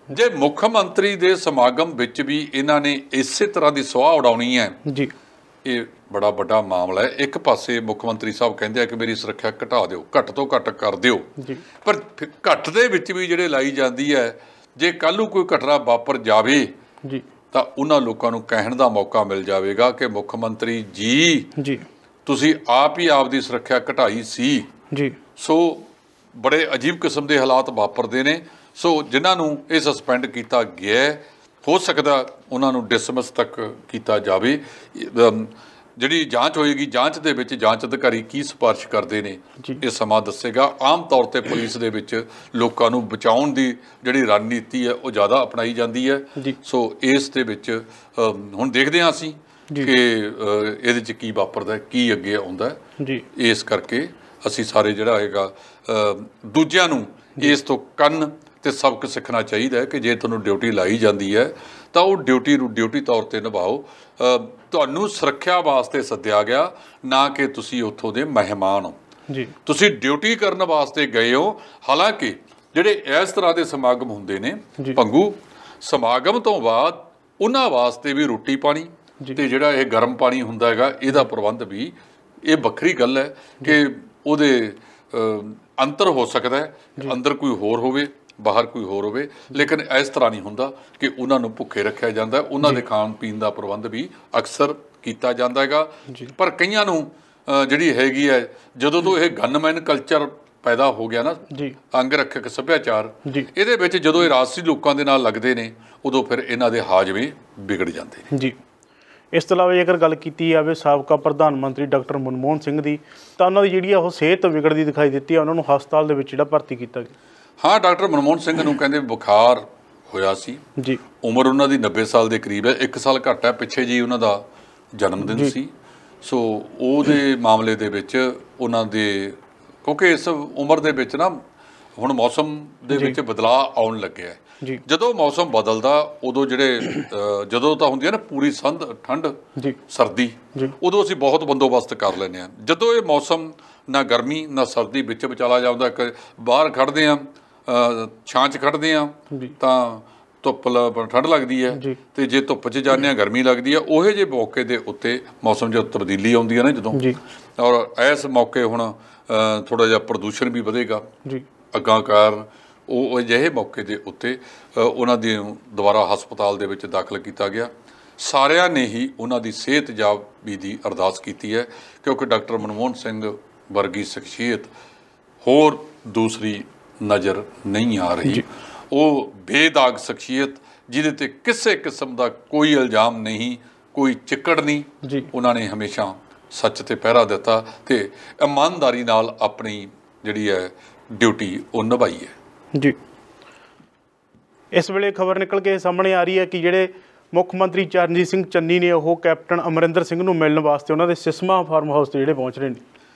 ਜੇ ਮੁੱਖ ਮੰਤਰੀ ਦੇ ਸਮਾਗਮ ਵਿੱਚ ਵੀ ਇਹਨਾਂ ਨੇ ਇਸੇ ਤਰ੍ਹਾਂ ਦੀ ਸੁਆਹ ਉਡਾਉਣੀ ਹੈ ਜੀ, ਇਹ ਬੜਾ ਵੱਡਾ ਮਾਮਲਾ ਹੈ। ਇੱਕ ਪਾਸੇ ਮੁੱਖ ਮੰਤਰੀ ਸਾਹਿਬ ਕਹਿੰਦੇ ਆ ਕਿ ਮੇਰੀ ਸੁਰੱਖਿਆ ਘਟਾ ਦਿਓ, ਘੱਟ ਤੋਂ ਘੱਟ ਕਰ ਦਿਓ, ਪਰ ਘੱਟ ਦੇ ਵਿੱਚ ਵੀ ਜਿਹੜੇ ਲਾਈ ਜਾਂਦੀ ਹੈ, ਜੇ ਕੱਲ੍ਹ ਨੂੰ ਕੋਈ ਘਟਨਾ ਵਾਪਰ ਜਾਵੇ ਜੀ ਤਾਂ ਉਹਨਾਂ ਲੋਕਾਂ ਨੂੰ ਕਹਿਣ ਦਾ ਮੌਕਾ ਮਿਲ ਜਾਵੇਗਾ ਕਿ ਮੁੱਖ ਮੰਤਰੀ ਜੀ ਤੁਸੀਂ ਆਪ ਹੀ ਆਪਦੀ ਸੁਰੱਖਿਆ ਘਟਾਈ ਸੀ ਜੀ। ਸੋ ਬੜੇ ਅਜੀਬ ਕਿਸਮ ਦੇ ਹਾਲਾਤ ਵਾਪਰਦੇ ਨੇ। ਸੋ ਜਿਨ੍ਹਾਂ ਨੂੰ ਇਹ ਸਸਪੈਂਡ ਕੀਤਾ ਗਿਆ, ਹੋ ਸਕਦਾ ਉਹਨਾਂ ਨੂੰ ਡਿਸਮਿਸ ਤੱਕ ਕੀਤਾ ਜਾਵੇ। ਜਿਹੜੀ ਜਾਂਚ ਹੋਏਗੀ, ਜਾਂਚ ਦੇ ਵਿੱਚ ਜਾਂਚ ਅਧਿਕਾਰੀ ਕੀ ਸਿਫਾਰਿਸ਼ ਕਰਦੇ ਨੇ ਇਹ ਸਮਾਂ ਦੱਸੇਗਾ। ਆਮ ਤੌਰ 'ਤੇ ਪੁਲਿਸ ਦੇ ਵਿੱਚ ਲੋਕਾਂ ਨੂੰ ਬਚਾਉਣ ਦੀ ਜਿਹੜੀ ਰਣਨੀਤੀ ਹੈ ਉਹ ਜ਼ਿਆਦਾ ਅਪਣਾਈ ਜਾਂਦੀ ਹੈ। ਸੋ ਇਸ ਦੇ ਵਿੱਚ ਹੁਣ ਦੇਖਦੇ ਹਾਂ ਅਸੀਂ ਕਿ ਇਹਦੇ 'ਚ ਕੀ ਵਾਪਰਦਾ, ਕੀ ਅੱਗੇ ਆਉਂਦਾ। ਇਸ ਕਰਕੇ ਅਸੀਂ ਸਾਰੇ ਜਿਹੜਾ ਹੈਗਾ ਦੂਜਿਆਂ ਨੂੰ ਇਸ ਤੋਂ ਕੰਨ ਤੇ ਸਬਕ ਸਿੱਖਣਾ ਚਾਹੀਦਾ ਹੈ ਕਿ ਜੇ ਤੁਹਾਨੂੰ ਡਿਊਟੀ ਲਾਈ ਜਾਂਦੀ ਹੈ ਤਾਂ ਉਹ ਡਿਊਟੀ ਨੂੰ ਡਿਊਟੀ ਤੌਰ 'ਤੇ ਨਿਭਾਓ। ਤੁਹਾਨੂੰ ਸੁਰੱਖਿਆ ਵਾਸਤੇ ਸੱਦਿਆ ਗਿਆ, ਨਾ ਕਿ ਤੁਸੀਂ ਉੱਥੋਂ ਦੇ ਮਹਿਮਾਨ ਹੋ। ਤੁਸੀਂ ਡਿਊਟੀ ਕਰਨ ਵਾਸਤੇ ਗਏ ਹੋ। ਹਾਲਾਂਕਿ ਜਿਹੜੇ ਇਸ ਤਰ੍ਹਾਂ ਦੇ ਸਮਾਗਮ ਹੁੰਦੇ ਨੇ ਭੰਗੂ, ਸਮਾਗਮ ਤੋਂ ਬਾਅਦ ਉਹਨਾਂ ਵਾਸਤੇ ਵੀ ਰੋਟੀ ਪਾਣੀ ਤੇ ਜਿਹੜਾ ਇਹ ਗਰਮ ਪਾਣੀ ਹੁੰਦਾ ਹੈਗਾ ਇਹਦਾ ਪ੍ਰਬੰਧ ਵੀ, ਇਹ ਵੱਖਰੀ ਗੱਲ ਹੈ ਕਿ ਉਹਦੇ ਅੰਤਰ ਹੋ ਸਕਦਾ ਹੈ, ਅੰਦਰ ਕੋਈ ਹੋਰ ਹੋਵੇ, ਬਾਹਰ ਕੋਈ ਹੋਰ ਹੋਵੇ, ਲੇਕਿਨ ਇਸ ਤਰ੍ਹਾਂ ਨਹੀਂ ਹੁੰਦਾ ਕਿ ਉਹਨਾਂ ਨੂੰ ਭੁੱਖੇ ਰੱਖਿਆ ਜਾਂਦਾ। ਉਹਨਾਂ ਦੇ ਖਾਣ ਪੀਣ ਦਾ ਪ੍ਰਬੰਧ ਵੀ ਅਕਸਰ ਕੀਤਾ ਜਾਂਦਾ ਹੈਗਾ। ਪਰ ਕਈਆਂ ਨੂੰ ਜਿਹੜੀ ਹੈਗੀ ਹੈ, ਜਦੋਂ ਤੋਂ ਇਹ ਗਨਮੈਨ ਕਲਚਰ ਪੈਦਾ ਹੋ ਗਿਆ ਨਾ, ਅੰਗ ਰੱਖਿਅਕ ਸੱਭਿਆਚਾਰ, ਇਹਦੇ ਵਿੱਚ ਜਦੋਂ ਇਹ ਰਾਜਸੀ ਲੋਕਾਂ ਦੇ ਨਾਲ ਲੱਗਦੇ ਨੇ ਉਦੋਂ ਫਿਰ ਇਹਨਾਂ ਦੇ ਹਾਜ਼ਮੇ ਵਿਗੜ ਜਾਂਦੇ ਨੇ ਜੀ। ਇਸ ਤੋਂ ਇਲਾਵਾ ਜੇਕਰ ਗੱਲ ਕੀਤੀ ਜਾਵੇ ਸਾਬਕਾ ਪ੍ਰਧਾਨ ਮੰਤਰੀ ਡਾਕਟਰ ਮਨਮੋਹਨ ਸਿੰਘ ਦੀ, ਤਾਂ ਉਹਨਾਂ ਦੀ ਜਿਹੜੀ ਉਹ ਸਿਹਤ ਵਿਗੜਦੀ ਦਿਖਾਈ ਦਿੱਤੀ ਹੈ। ਉਹਨਾਂ ਨੂੰ ਹਸਪਤਾਲ ਦੇ ਵਿੱਚ ਜਿਹੜਾ ਭਰਤੀ ਕੀਤਾ ਗਿਆ। ਹਾਂ, ਡਾਕਟਰ ਮਨਮੋਹਨ ਸਿੰਘ ਨੂੰ ਕਹਿੰਦੇ ਬੁਖਾਰ ਹੋਇਆ ਸੀ ਜੀ। ਉਮਰ ਉਹਨਾਂ ਦੀ 90 ਸਾਲ ਦੇ ਕਰੀਬ ਹੈ, 1 ਸਾਲ ਘੱਟ ਹੈ। ਪਿੱਛੇ ਜੀ ਉਹਨਾਂ ਦਾ ਜਨਮ ਦਿਨ ਸੀ। ਸੋ ਉਹਦੇ ਮਾਮਲੇ ਦੇ ਵਿੱਚ ਉਹਨਾਂ ਦੇ, ਕਿਉਂਕਿ ਇਸ ਉਮਰ ਦੇ ਵਿੱਚ ਨਾ ਹੁਣ ਮੌਸਮ ਦੇ ਵਿੱਚ ਬਦਲਾਅ ਆਉਣ ਲੱਗਿਆ ਹੈ। ਜਦੋਂ ਮੌਸਮ ਬਦਲਦਾ ਉਦੋਂ ਜਿਹੜੇ ਜਦੋਂ ਤਾਂ ਹੁੰਦੀ ਹੈ ਨਾ ਪੂਰੀ ਠੰਡ ਸਰਦੀ, ਉਦੋਂ ਅਸੀਂ ਬਹੁਤ ਬੰਦੋਬਸਤ ਕਰ ਲੈਂਦੇ ਹਾਂ। ਜਦੋਂ ਇਹ ਮੌਸਮ ਨਾ ਗਰਮੀ ਨਾ ਸਰਦੀ ਵਿੱਚ ਵਿਚਾਲਾ ਜਾਂਦਾ, ਬਾਹਰ ਖੜ੍ਹਦੇ ਹਾਂ, ਛਾਂ 'ਚ ਖੜ੍ਹਦੇ ਹਾਂ ਤਾਂ ਧੁੱਪ ਠੰਡ ਲੱਗਦੀ ਹੈ, ਤੇ ਜੇ ਧੁੱਪ 'ਚ ਜਾਂਦੇ ਹਾਂ ਗਰਮੀ ਲੱਗਦੀ ਹੈ। ਉਹੇ ਜਿਹੇ ਮੌਕੇ ਦੇ ਉੱਤੇ ਮੌਸਮ 'ਚ ਤਬਦੀਲੀ ਆਉਂਦੀ ਹੈ ਨਾ ਜਦੋਂ, ਔਰ ਇਸ ਮੌਕੇ ਹੁਣ ਥੋੜ੍ਹਾ ਜਿਹਾ ਪ੍ਰਦੂਸ਼ਣ ਵੀ ਵਧੇਗਾ ਅੱਗਾਂ ਕਾਰਨ। ਉਹ ਅਜਿਹੇ ਮੌਕੇ ਦੇ ਉੱਤੇ ਉਹਨਾਂ ਦੀ ਦੁਬਾਰਾ ਹਸਪਤਾਲ ਦੇ ਵਿੱਚ ਦਾਖਲ ਕੀਤਾ ਗਿਆ। ਸਾਰਿਆਂ ਨੇ ਹੀ ਉਹਨਾਂ ਦੀ ਸਿਹਤਯਾਬੀ ਦੀ ਅਰਦਾਸ ਕੀਤੀ ਹੈ, ਕਿਉਂਕਿ ਡਾਕਟਰ ਮਨਮੋਹਨ ਸਿੰਘ ਵਰਗੀ ਸ਼ਖਸੀਅਤ ਹੋਰ ਦੂਸਰੀ ਨਜ਼ਰ ਨਹੀਂ ਆ ਰਹੀ। ਉਹ ਬੇਦਾਗ ਸ਼ਖਸੀਅਤ ਜਿਹਦੇ ਤੇ ਕਿਸੇ ਕਿਸਮ ਦਾ ਕੋਈ ਇਲਜ਼ਾਮ ਨਹੀਂ, ਕੋਈ ਚਿੱਕੜ ਨਹੀਂ। ਉਹਨਾਂ ਨੇ ਹਮੇਸ਼ਾ ਸੱਚ ਤੇ ਪਹਿਰਾ ਦਿੱਤਾ ਤੇ ਇਮਾਨਦਾਰੀ ਨਾਲ ਆਪਣੀ ਜਿਹੜੀ ਹੈ ਡਿਊਟੀ ਉਹ ਨਿਭਾਈ ਹੈ। ਜੀ, ਇਸ ਵੇਲੇ ਖਬਰ ਨਿਕਲ ਕੇ ਸਾਹਮਣੇ ਆ ਰਹੀ ਹੈ ਕਿ ਜਿਹੜੇ ਮੁੱਖ ਮੰਤਰੀ ਚਰਨਜੀਤ ਸਿੰਘ ਚੰਨੀ ਨੇ ਉਹ ਕੈਪਟਨ ਅਮਰਿੰਦਰ ਸਿੰਘ ਨੂੰ ਮਿਲਣ ਵਾਸਤੇ ਉਹਨਾਂ ਦੇ ਸਿਸਮਾ ਫਾਰਮ ਹਾਊਸ ਤੇ ਜਿਹੜੇ ਪਹੁੰਚ ਰਹੇ ਨੇ।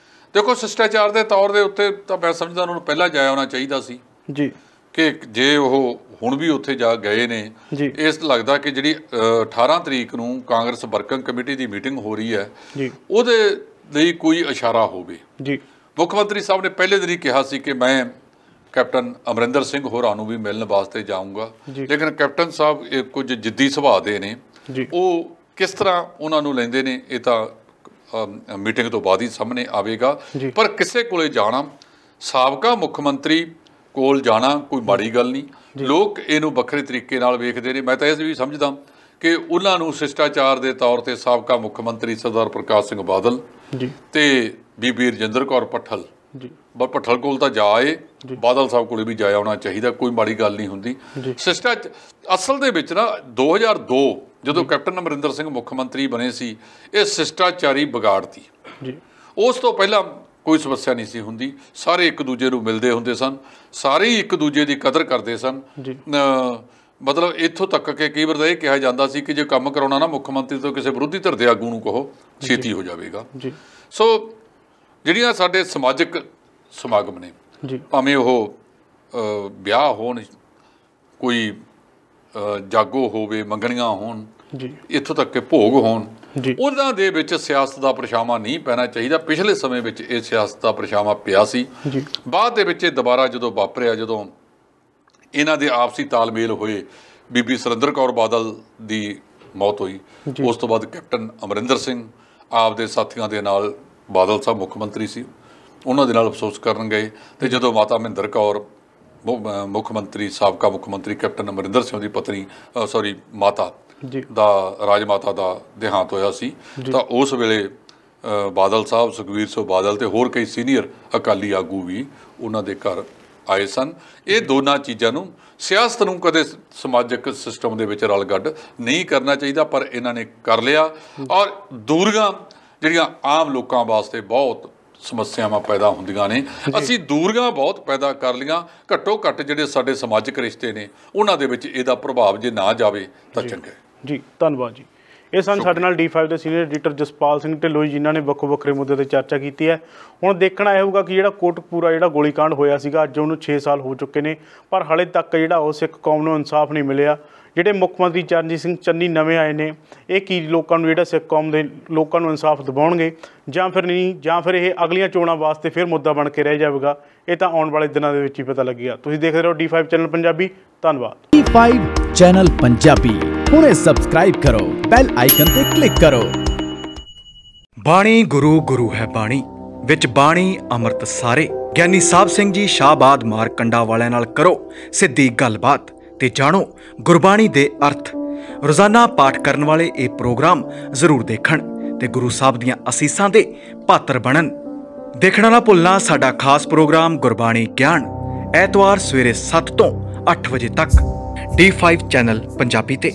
ਦੇਖੋ, ਸ਼ਿਸ਼ਟਾਚਾਰ ਦੇ ਤੌਰ ਦੇ ਉੱਤੇ ਤਾਂ ਮੈਂ ਸਮਝਦਾ ਉਹਨਾਂ ਨੂੰ ਪਹਿਲਾਂ ਜਾਇਆ ਆਉਣਾ ਚਾਹੀਦਾ ਸੀ ਜੀ, ਕਿ ਜੇ ਉਹ ਹੁਣ ਵੀ ਉੱਥੇ ਜਾ ਗਏ ਨੇ। ਇਸ ਲੱਗਦਾ ਕਿ ਜਿਹੜੀ 18 ਤਰੀਕ ਨੂੰ ਕਾਂਗਰਸ ਵਰਕਿੰਗ ਕਮੇਟੀ ਦੀ ਮੀਟਿੰਗ ਹੋ ਰਹੀ ਹੈ ਉਹਦੇ ਲਈ ਕੋਈ ਇਸ਼ਾਰਾ ਹੋਵੇ। ਮੁੱਖ ਮੰਤਰੀ ਸਾਹਿਬ ਨੇ ਪਹਿਲੇ ਦਿਨ ਹੀ ਕਿਹਾ ਸੀ ਕਿ ਮੈਂ ਕੈਪਟਨ ਅਮਰਿੰਦਰ ਸਿੰਘ ਹੋਰਾਂ ਨੂੰ ਵੀ ਮਿਲਣ ਵਾਸਤੇ ਜਾਊਂਗਾ, ਲੇਕਿਨ ਕੈਪਟਨ ਸਾਹਿਬ ਇਹ ਕੁਝ ਜਿੱਦੀ ਸੁਭਾਅ ਦੇ ਨੇ। ਉਹ ਕਿਸ ਤਰ੍ਹਾਂ ਉਹਨਾਂ ਨੂੰ ਲੈਂਦੇ ਨੇ ਇਹ ਤਾਂ ਮੀਟਿੰਗ ਤੋਂ ਬਾਅਦ ਹੀ ਸਾਹਮਣੇ ਆਵੇਗਾ। ਪਰ ਕਿਸੇ ਕੋਲੇ ਜਾਣਾ, ਸਾਬਕਾ ਮੁੱਖ ਮੰਤਰੀ ਕੋਲ ਜਾਣਾ ਕੋਈ ਮਾੜੀ ਗੱਲ ਨਹੀਂ। ਲੋਕ ਇਹਨੂੰ ਵੱਖਰੇ ਤਰੀਕੇ ਨਾਲ ਵੇਖਦੇ ਨੇ। ਮੈਂ ਤਾਂ ਇਹ ਵੀ ਸਮਝਦਾ ਕਿ ਉਹਨਾਂ ਨੂੰ ਸ਼ਿਸ਼ਟਾਚਾਰ ਦੇ ਤੌਰ ਤੇ ਸਾਬਕਾ ਮੁੱਖ ਮੰਤਰੀ ਸਰਦਾਰ ਪ੍ਰਕਾਸ਼ ਸਿੰਘ ਬਾਦਲ ਤੇ ਬੀਬੀ ਰਜਿੰਦਰ ਕੌਰ ਭੱਠਲ ਭੱਠਲ ਕੋਲ ਤਾਂ ਜਾ ਆਏ, ਬਾਦਲ ਸਾਹਿਬ ਕੋਲ ਵੀ ਜਾਇਆ ਆਉਣਾ ਚਾਹੀਦਾ, ਕੋਈ ਮਾੜੀ ਗੱਲ ਨਹੀਂ ਹੁੰਦੀ। ਅਸਲ ਦੇ ਵਿੱਚ ਨਾ 2002 ਜਦੋਂ ਕੈਪਟਨ ਅਮਰਿੰਦਰ ਸਿੰਘ ਮੁੱਖ ਮੰਤਰੀ ਬਣੇ ਸੀ, ਇਹ ਸ਼ਿਸ਼ਟਾਚਾਰੀ ਵਿਗਾੜਤੀ। ਉਸ ਤੋਂ ਪਹਿਲਾਂ ਕੋਈ ਸਮੱਸਿਆ ਨਹੀਂ ਸੀ ਹੁੰਦੀ, ਸਾਰੇ ਇੱਕ ਦੂਜੇ ਨੂੰ ਮਿਲਦੇ ਹੁੰਦੇ ਸਨ, ਸਾਰੇ ਹੀ ਇੱਕ ਦੂਜੇ ਦੀ ਕਦਰ ਕਰਦੇ ਸਨ। ਮਤਲਬ ਇੱਥੋਂ ਤੱਕ ਕਿ ਕਈ ਵਾਰ ਤਾਂ ਇਹ ਕਿਹਾ ਜਾਂਦਾ ਸੀ ਕਿ ਜੇ ਕੰਮ ਕਰਾਉਣਾ ਨਾ ਮੁੱਖ ਮੰਤਰੀ ਤੋਂ ਕਿਸੇ ਵਿਰੋਧੀ ਧਿਰ ਦੇ ਆਗੂ ਨੂੰ ਕਹੋ, ਛੇਤੀ ਹੋ ਜਾਵੇਗਾ। ਸੋ ਜਿਹੜੀਆਂ ਸਾਡੇ ਸਮਾਜਿਕ ਸਮਾਗਮ ਨੇ, ਭਾਵੇਂ ਉਹ ਵਿਆਹ ਹੋਣ, ਕੋਈ ਜਾਗੋ ਹੋਵੇ, ਮੰਗਣੀਆਂ ਹੋਣ, ਇੱਥੋਂ ਤੱਕ ਕਿ ਭੋਗ ਹੋਣ, ਉਹਨਾਂ ਦੇ ਵਿੱਚ ਸਿਆਸਤ ਦਾ ਪਰਛਾਵਾਂ ਨਹੀਂ ਪੈਣਾ ਚਾਹੀਦਾ। ਪਿਛਲੇ ਸਮੇਂ ਵਿੱਚ ਇਹ ਸਿਆਸਤ ਦਾ ਪਰਛਾਵਾਂ ਪਿਆ ਸੀ, ਬਾਅਦ ਦੇ ਵਿੱਚ ਇਹ ਦੁਬਾਰਾ ਜਦੋਂ ਵਾਪਰਿਆ, ਜਦੋਂ ਇਹਨਾਂ ਦੇ ਆਪਸੀ ਤਾਲਮੇਲ ਹੋਏ, ਬੀਬੀ ਸੁਰਿੰਦਰ ਕੌਰ ਬਾਦਲ ਦੀ ਮੌਤ ਹੋਈ, ਉਸ ਤੋਂ ਬਾਅਦ ਕੈਪਟਨ ਅਮਰਿੰਦਰ ਸਿੰਘ ਆਪਦੇ ਸਾਥੀਆਂ ਦੇ ਨਾਲ, ਬਾਦਲ ਸਾਹਿਬ ਮੁੱਖ ਮੰਤਰੀ ਸੀ, ਉਹਨਾਂ ਦੇ ਨਾਲ ਅਫਸੋਸ ਕਰਨ ਗਏ। ਅਤੇ ਜਦੋਂ ਮਾਤਾ ਮਹਿੰਦਰ ਕੌਰ ਮੁੱਖ ਮੰਤਰੀ, ਸਾਬਕਾ ਮੁੱਖ ਮੰਤਰੀ ਕੈਪਟਨ ਅਮਰਿੰਦਰ ਸਿੰਘ ਦੀ ਪਤਨੀ ਮਾਤਾ ਦਾ, ਰਾਜ ਮਾਤਾ ਦਾ ਦੇਹਾਂਤ ਹੋਇਆ ਸੀ, ਤਾਂ ਉਸ ਵੇਲੇ ਬਾਦਲ ਸਾਹਿਬ, ਸੁਖਬੀਰ ਸਿੰਘ ਬਾਦਲ ਤੇ ਹੋਰ ਕਈ ਸੀਨੀਅਰ ਅਕਾਲੀ ਆਗੂ ਵੀ ਉਹਨਾਂ ਦੇ ਘਰ ਆਏ ਸਨ। ਇਹ ਦੋਨਾਂ ਚੀਜ਼ਾਂ ਨੂੰ, ਸਿਆਸਤ ਨੂੰ ਕਦੇ ਸਮਾਜਿਕ ਸਿਸਟਮ ਦੇ ਵਿੱਚ ਰਲ ਗੱਡ ਨਹੀਂ ਕਰਨਾ ਚਾਹੀਦਾ, ਪਰ ਇਹਨਾਂ ਨੇ ਕਰ ਲਿਆ। ਔਰ ਦੂਰੀਆਂ ਜਿਹੜੀਆਂ ਆਮ ਲੋਕਾਂ ਵਾਸਤੇ ਬਹੁਤ ਸਮੱਸਿਆਵਾਂ ਪੈਦਾ ਹੁੰਦੀਆਂ ਨੇ, ਅਸੀਂ ਦੂਰੀਆਂ ਬਹੁਤ ਪੈਦਾ ਕਰ ਲਈਆਂ। ਘੱਟੋ ਘੱਟ ਜਿਹੜੇ ਸਾਡੇ ਸਮਾਜਿਕ ਰਿਸ਼ਤੇ ਨੇ ਉਹਨਾਂ ਦੇ ਵਿੱਚ ਇਹਦਾ ਪ੍ਰਭਾਵ ਜੇ ਨਾ ਜਾਵੇ ਤਾਂ ਚੰਗਾ ਜੀ। ਧੰਨਵਾਦ ਜੀ। ਇਹ ਸਨ ਸਾਡੇ ਨਾਲ D5 ਦੇ ਸੀਨੀਅਰ ਐਡੀਟਰ ਜਸਪਾਲ ਸਿੰਘ ਢਿੱਲੋਂ, ਜਿਨ੍ਹਾਂ ਨੇ ਵੱਖੋ ਵੱਖਰੇ ਮੁੱਦੇ 'ਤੇ ਚਰਚਾ ਕੀਤੀ ਹੈ। ਹੁਣ ਦੇਖਣਾ ਇਹ ਹੋਊਗਾ ਕਿ ਜਿਹੜਾ ਕੋਟਕਪੂਰਾ ਜਿਹੜਾ ਗੋਲੀकांड ਹੋਇਆ ਸੀਗਾ, ਅੱਜ ਉਹਨੂੰ 6 ਸਾਲ ਹੋ ਚੁੱਕੇ ਨੇ, ਪਰ ਹਾਲੇ ਤੱਕ ਜਿਹੜਾ ਉਹ ਸਿੱਖ ਕੌਮ ਨੂੰ ਇਨਸਾਫ ਨਹੀਂ ਮਿਲਿਆ। ਜਿਹੜੇ ਮੁੱਖ ਮੰਤਰੀ ਚਰਨਜੀਤ ਸਿੰਘ ਚੰਨੀ ਨਵੇਂ ਆਏ ਨੇ, ਇਹ ਕੀ ਲੋਕਾਂ ਨੂੰ, ਜਿਹੜਾ ਸਿੱਖ ਕੌਮ ਦੇ ਲੋਕਾਂ ਨੂੰ ਇਨਸਾਫ ਦਿਵਾਉਣਗੇ ਜਾਂ ਫਿਰ ਨਹੀਂ, ਜਾਂ ਫਿਰ ਇਹ ਅਗਲੀਆਂ ਚੋਣਾਂ ਵਾਸਤੇ ਫਿਰ ਮੁੱਦਾ ਬਣ ਕੇ ਰਹਿ ਜਾਵੇਗਾ, ਇਹ ਤਾਂ ਆਉਣ ਵਾਲੇ ਦਿਨਾਂ ਦੇ ਵਿੱਚ ਹੀ ਪਤਾ ਲੱਗੇਗਾ। ਤੁਸੀਂ ਦੇਖਦੇ ਰਹੋ D5 ਚੈਨਲ ਪੰਜਾਬੀ। ਧੰਨਵਾਦ। D5 ਚੈਨਲ ਪੰਜਾਬੀ ਹੁਣੇ ਸਬਸਕ੍ਰਾਈਬ ਕਰੋ, ਬੈਲ ਆਈਕਨ ਤੇ ਕਲਿੱਕ ਕਰੋ। ਬਾਣੀ ਗੁਰੂ ਗੁਰੂ ਹੈ ਬਾਣੀ, ਵਿੱਚ ਬਾਣੀ ਅੰਮ੍ਰਿਤ ਸਾਰੇ। ਗਿਆਨੀ ਸਾਹਿਬ ਸਿੰਘ ਜੀ ਸ਼ਾਹਬਾਦ ਮਾਰਕੰਡਾ ਵਾਲਿਆਂ ਨਾਲ ਕਰੋ ਸਿੱਧੀ ਗੱਲਬਾਤ ਤੇ ਜਾਣੋ ਗੁਰਬਾਣੀ ਦੇ ਅਰਥ। ਰੋਜ਼ਾਨਾ ਪਾਠ ਕਰਨ ਵਾਲੇ ਇਹ ਪ੍ਰੋਗਰਾਮ ਜ਼ਰੂਰ ਦੇਖਣ ਤੇ ਗੁਰੂ ਸਾਹਿਬ ਦੀਆਂ ਅਸੀਸਾਂ ਦੇ ਪਾਤਰ ਬਣਨ। ਦੇਖਣਾ ਨਾ ਭੁੱਲਣਾ ਸਾਡਾ ਖਾਸ ਪ੍ਰੋਗਰਾਮ ਗੁਰਬਾਣੀ ਗਿਆਨ, ਐਤਵਾਰ ਸਵੇਰੇ 7 ਤੋਂ 8 ਵਜੇ ਤੱਕ D5 ਚੈਨਲ ਪੰਜਾਬੀ ਤੇ।